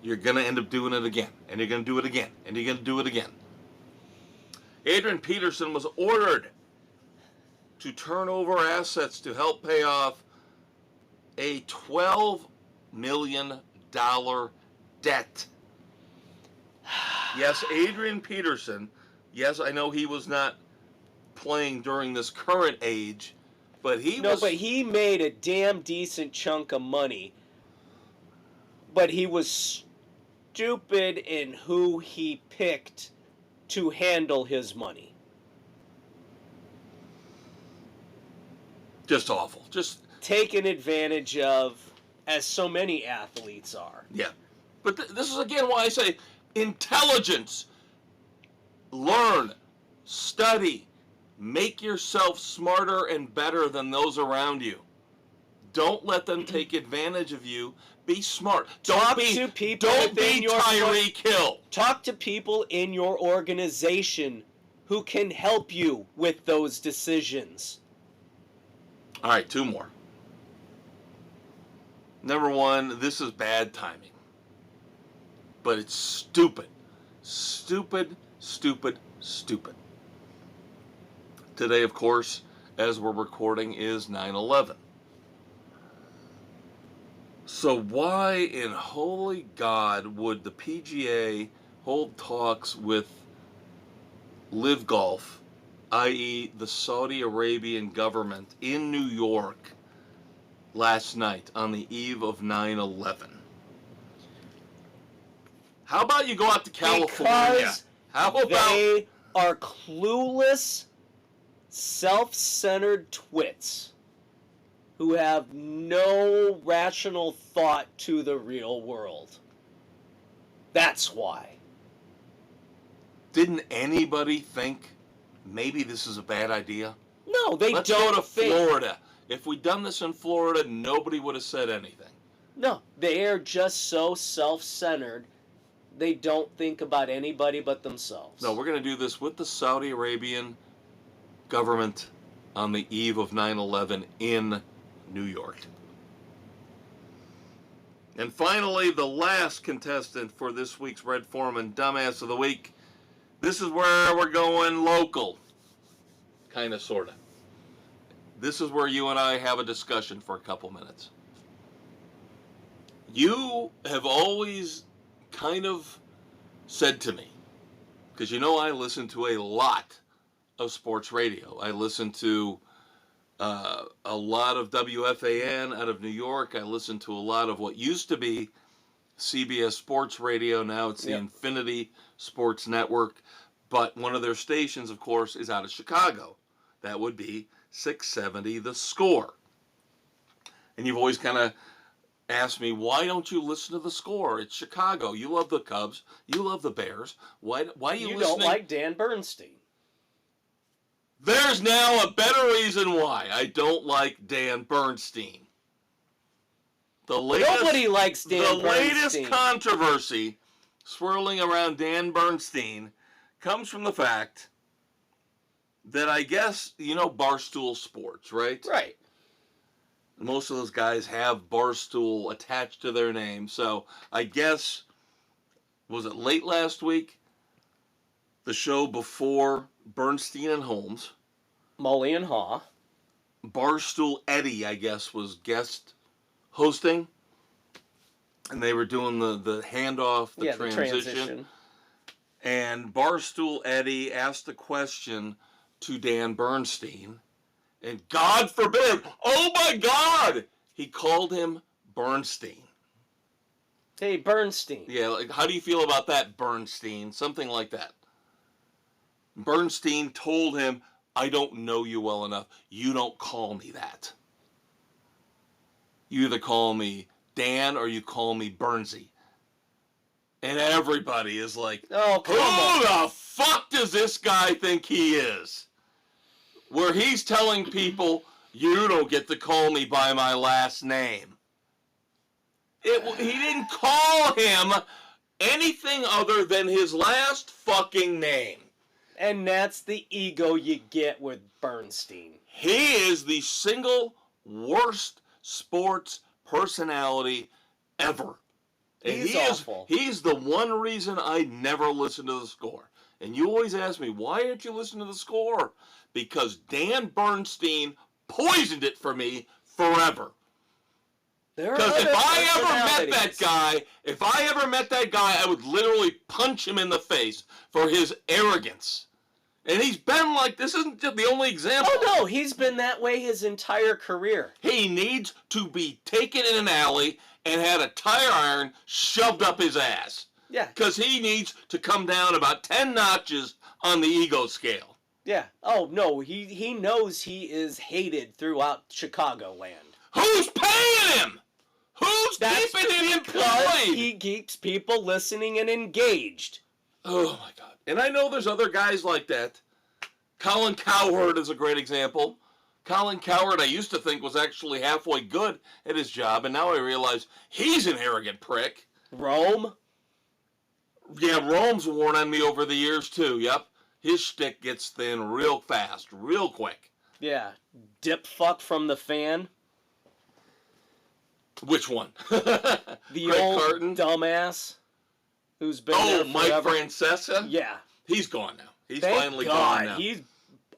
you're going to end up doing it again. And you're going to do it again. And you're going to do it again. Adrian Peterson was ordered to turn over assets to help pay off a $12 million debt. Yes, Adrian Peterson. Yes, I know he was not playing during this current age, but but he made a damn decent chunk of money. But he was stupid in who he picked to handle his money. Just awful. Just taken advantage of, as so many athletes are. Yeah. But this is again why I say intelligence. Learn, study, make yourself smarter and better than those around you. Don't let them take advantage of you. Be smart. Don't be Tyreek Hill. Talk to people in your organization who can help you with those decisions. All right, two more. Number one, this is bad timing. But it's stupid. Stupid, stupid, stupid. Today, of course, as we're recording, is 9/11. So why in holy God would the PGA hold talks with Live Golf, i.e. the Saudi Arabian government, in New York last night on the eve of 9/11? How about you go out to California? Because they are clueless, self-centered twits who have no rational thought to the real world. That's why. Didn't anybody think maybe this is a bad idea? No, they Let's don't. Let's go to Florida. If we'd done this in Florida, nobody would have said anything. No, they are just so self-centered, they don't think about anybody but themselves. No, we're going to do this with the Saudi Arabian government on the eve of 9/11 in New York. And finally, the last contestant for this week's Red Foreman Dumbass of the Week. This is where we're going local. Kind of, sort of. This is where you and I have a discussion for a couple minutes. You have always kind of said to me, because you know I listen to a lot of sports radio. I listen to a lot of WFAN out of New York. I listen to a lot of what used to be CBS Sports Radio. Now it's the Yep. Infinity Sports Network. But one of their stations, of course, is out of Chicago. That would be 670 The Score. And you've always kind of asked me, why don't you listen to The Score? It's Chicago. You love the Cubs. You love the Bears. Why are you listening? don't like Dan Bernstein. There's now a better reason why I don't like Dan Bernstein. Nobody likes Dan Bernstein. The latest controversy swirling around Dan Bernstein comes from the fact that I guess, you know, Barstool Sports, right? Right. Most of those guys have Barstool attached to their name. So I guess, was it late last week? The show before Bernstein and Holmes. Mully and Haw. Barstool Eddie, I guess, was guest hosting. And they were doing the handoff, the transition. And Barstool Eddie asked a question to Dan Bernstein. And God forbid, oh my God, he called him Bernstein. Hey, Bernstein. Yeah, like, how do you feel about that, Bernstein? Something like that. Bernstein told him, I don't know you well enough. You don't call me that. You either call me Dan or you call me Bernsey. And everybody is like, oh, come who on. the fuck does this guy think he is? Where he's telling people, you don't get to call me by my last name. He didn't call him anything other than his last fucking name. And that's the ego you get with Bernstein. He is the single worst sports personality ever. And He's awful. He's the one reason I never listen to The Score. And you always ask me, why aren't you listening to The Score? Because Dan Bernstein poisoned it for me forever. Because if I ever met that guy, I would literally punch him in the face for his arrogance. And he's been like, this isn't just the only example. Oh no, he's been that way his entire career. He needs to be taken in an alley and had a tire iron shoved up his ass. Yeah. Because he needs to come down about 10 notches on the ego scale. Yeah. Oh no, he knows he is hated throughout Chicagoland. Who's paying him? Who's keeping him employed? He keeps people listening and engaged. Oh my God. And I know there's other guys like that. Colin Cowherd is a great example. Colin Cowherd, I used to think was actually halfway good at his job, and now I realize he's an arrogant prick. Rome? Yeah, Rome's worn on me over the years too, yep. His shtick gets thin real fast, real quick. Yeah. Dip fuck from the fan. Which one? The Greg old Carton? Dumbass who's been there forever. Mike Francesa? Yeah. He's gone now. He's Thank finally God. gone now. He's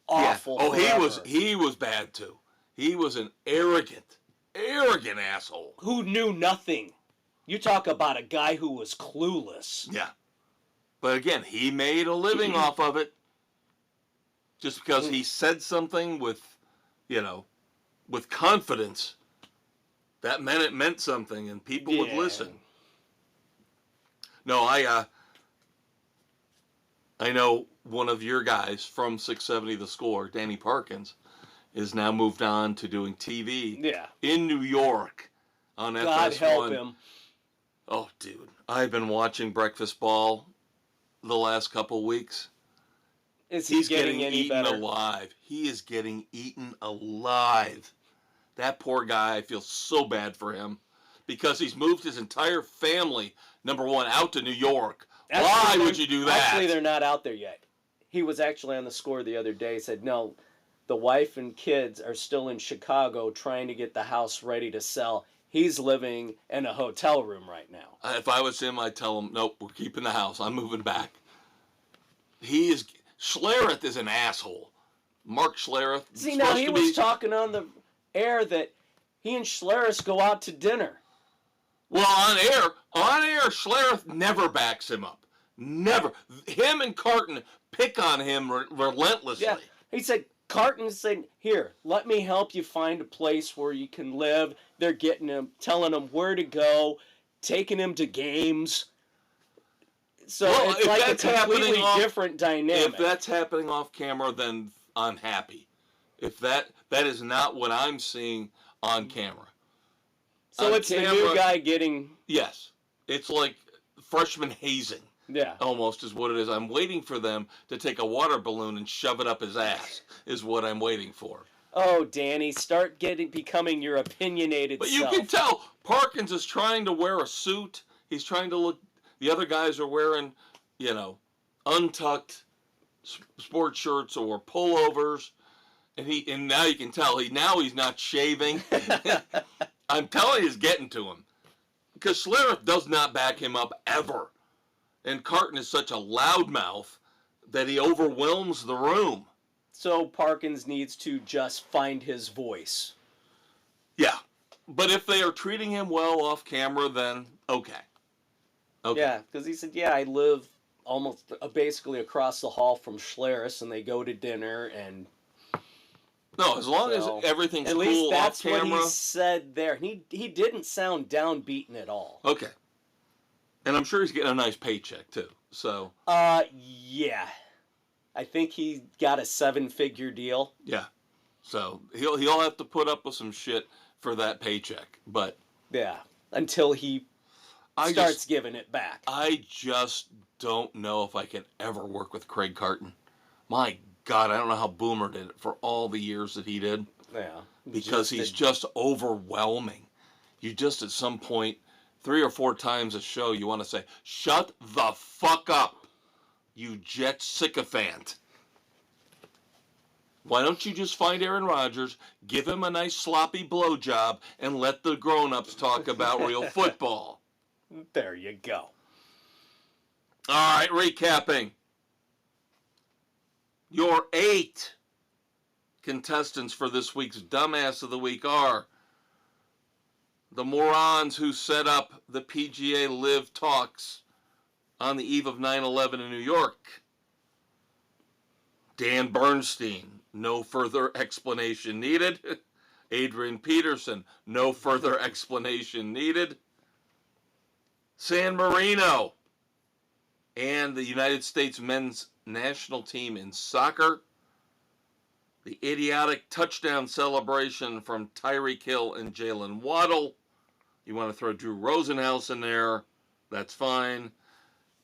awful. Yeah. Oh, he was bad too. He was an arrogant asshole. Who knew nothing. You talk about a guy who was clueless. Yeah. But again, he made a living off of it. Just because he said something with confidence, that meant it meant something and people would listen. No, I know one of your guys from 670 The Score, Danny Parkins, is now moved on to doing TV in New York on FS1. God help him. Oh, dude. I've been watching Breakfast Ball the last couple weeks. He's getting any eaten better? alive. He is getting eaten alive. That poor guy, I feel so bad for him because he's moved his entire family, number one, out to New York. Why would you do that? Actually, they're not out there yet. He was actually on The Score the other day. He said, no, the wife and kids are still in Chicago trying to get the house ready to sell. He's living in a hotel room right now. If I was him, I'd tell him, nope, we're keeping the house. I'm moving back. Schlereth is an asshole. Mark Schlereth. See, now he was talking on the air that he and Schlereth go out to dinner. Well, on air, Schlereth never backs him up. Never. Him and Carton pick on him relentlessly. Yeah, he said, Carton said, here, let me help you find a place where you can live. They're telling him where to go. taking him to games. So Well, it's if like a that's completely happening off- different dynamic. If that's happening off camera, then I'm happy. If that is not what I'm seeing on camera. So On it's the camera- new guy getting... Yes. It's like freshman hazing. Yeah. Almost is what it is. I'm waiting for them to take a water balloon and shove it up his ass is what I'm waiting for. Oh, Danny, start becoming your opinionated But you self. can tell Parkins is trying to wear a suit. He's trying to look. The other guys are wearing, untucked sports shirts or pullovers, and now you can tell he's not shaving. I'm telling you, it's getting to him because Schlereth does not back him up ever, and Carton is such a loudmouth that he overwhelms the room. So Parkins needs to just find his voice. Yeah. But if they are treating him well off camera, then okay. Yeah, because he said, I live almost basically across the hall from Schlereth, and they go to dinner, and... No, as long as everything's cool off camera. At least that's what he said there. He didn't sound downbeaten at all. Okay. And I'm sure he's getting a nice paycheck, too. So... yeah. I think he got a 7-figure deal. Yeah. So he'll have to put up with some shit for that paycheck, but... Yeah, until he starts giving it back. I just don't know if I can ever work with Craig Carton. My God, I don't know how Boomer did it for all the years that he did. Yeah. Because he's just overwhelming. You just, at some point, 3 or 4 times a show, you want to say, shut the fuck up, you jet sycophant. Why don't you just find Aaron Rodgers, give him a nice sloppy blowjob, and let the grown-ups talk about real football? There you go. All right, recapping. Your 8 contestants for this week's Dumbass of the Week are the morons who set up the PGA Live talks on the eve of 9/11 in New York. Dan Bernstein, no further explanation needed. Adrian Peterson, no further explanation needed. San Marino and the United States men's national team in soccer. The idiotic touchdown celebration from Tyreek Hill and Jalen Waddle. You want to throw Drew Rosenhaus in there, that's fine.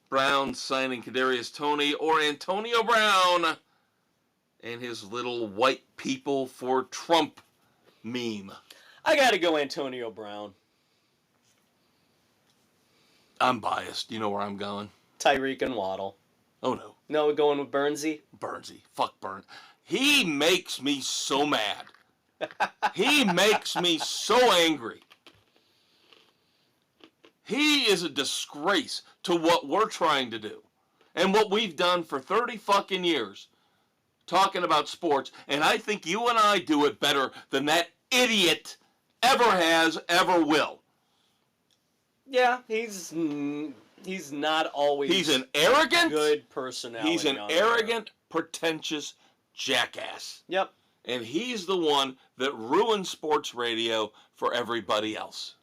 Brown signing Kadarius Toney or Antonio Brown and his little white people for Trump meme. I gotta go Antonio Brown. I'm biased. You know where I'm going. Tyreek and Waddle. Oh, no. No, we're going with Bernsey? Bernsey. Fuck Burns. He makes me so mad. He makes me so angry. He is a disgrace to what we're trying to do and what we've done for 30 fucking years talking about sports, and I think you and I do it better than that idiot ever has, ever will. Yeah, he's not always... He's an arrogant... good personality. He's an arrogant, pretentious jackass. Yep. And he's the one that ruined sports radio for everybody else.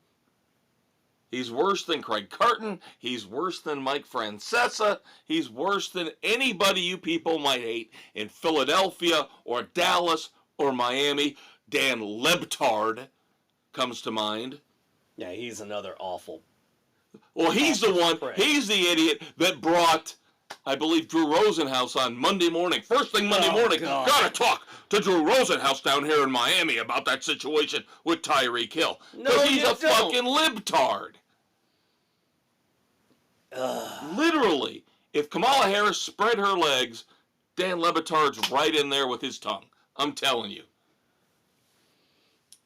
He's worse than Craig Carton. He's worse than Mike Francesa. He's worse than anybody you people might hate in Philadelphia or Dallas or Miami. Dan Lebtard comes to mind. Yeah, he's another awful... Well, he's the one, prick. he's the idiot that brought, I believe, Drew Rosenhaus on Monday morning. First thing Monday morning, God. gotta talk to Drew Rosenhaus down here in Miami about that situation with Tyreek Hill. Because No, he's you a don't. fucking libtard. Literally, if Kamala Harris spread her legs, Dan Lebitard's right in there with his tongue. I'm telling you.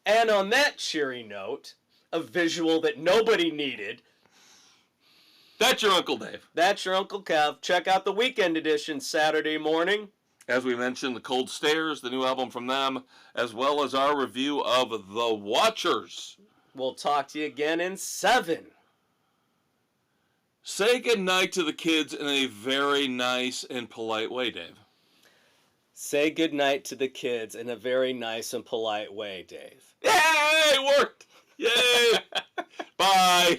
And on that cheery note, a visual that nobody needed... That's your Uncle Dave. That's your Uncle Kev. Check out the weekend edition Saturday morning. As we mentioned, The Cold Stairs, the new album from them, as well as our review of The Watchers. We'll talk to you again in 7. Say goodnight to the kids in a very nice and polite way, Dave. Say goodnight to the kids in a very nice and polite way, Dave. Yay! Worked! Yay! Bye!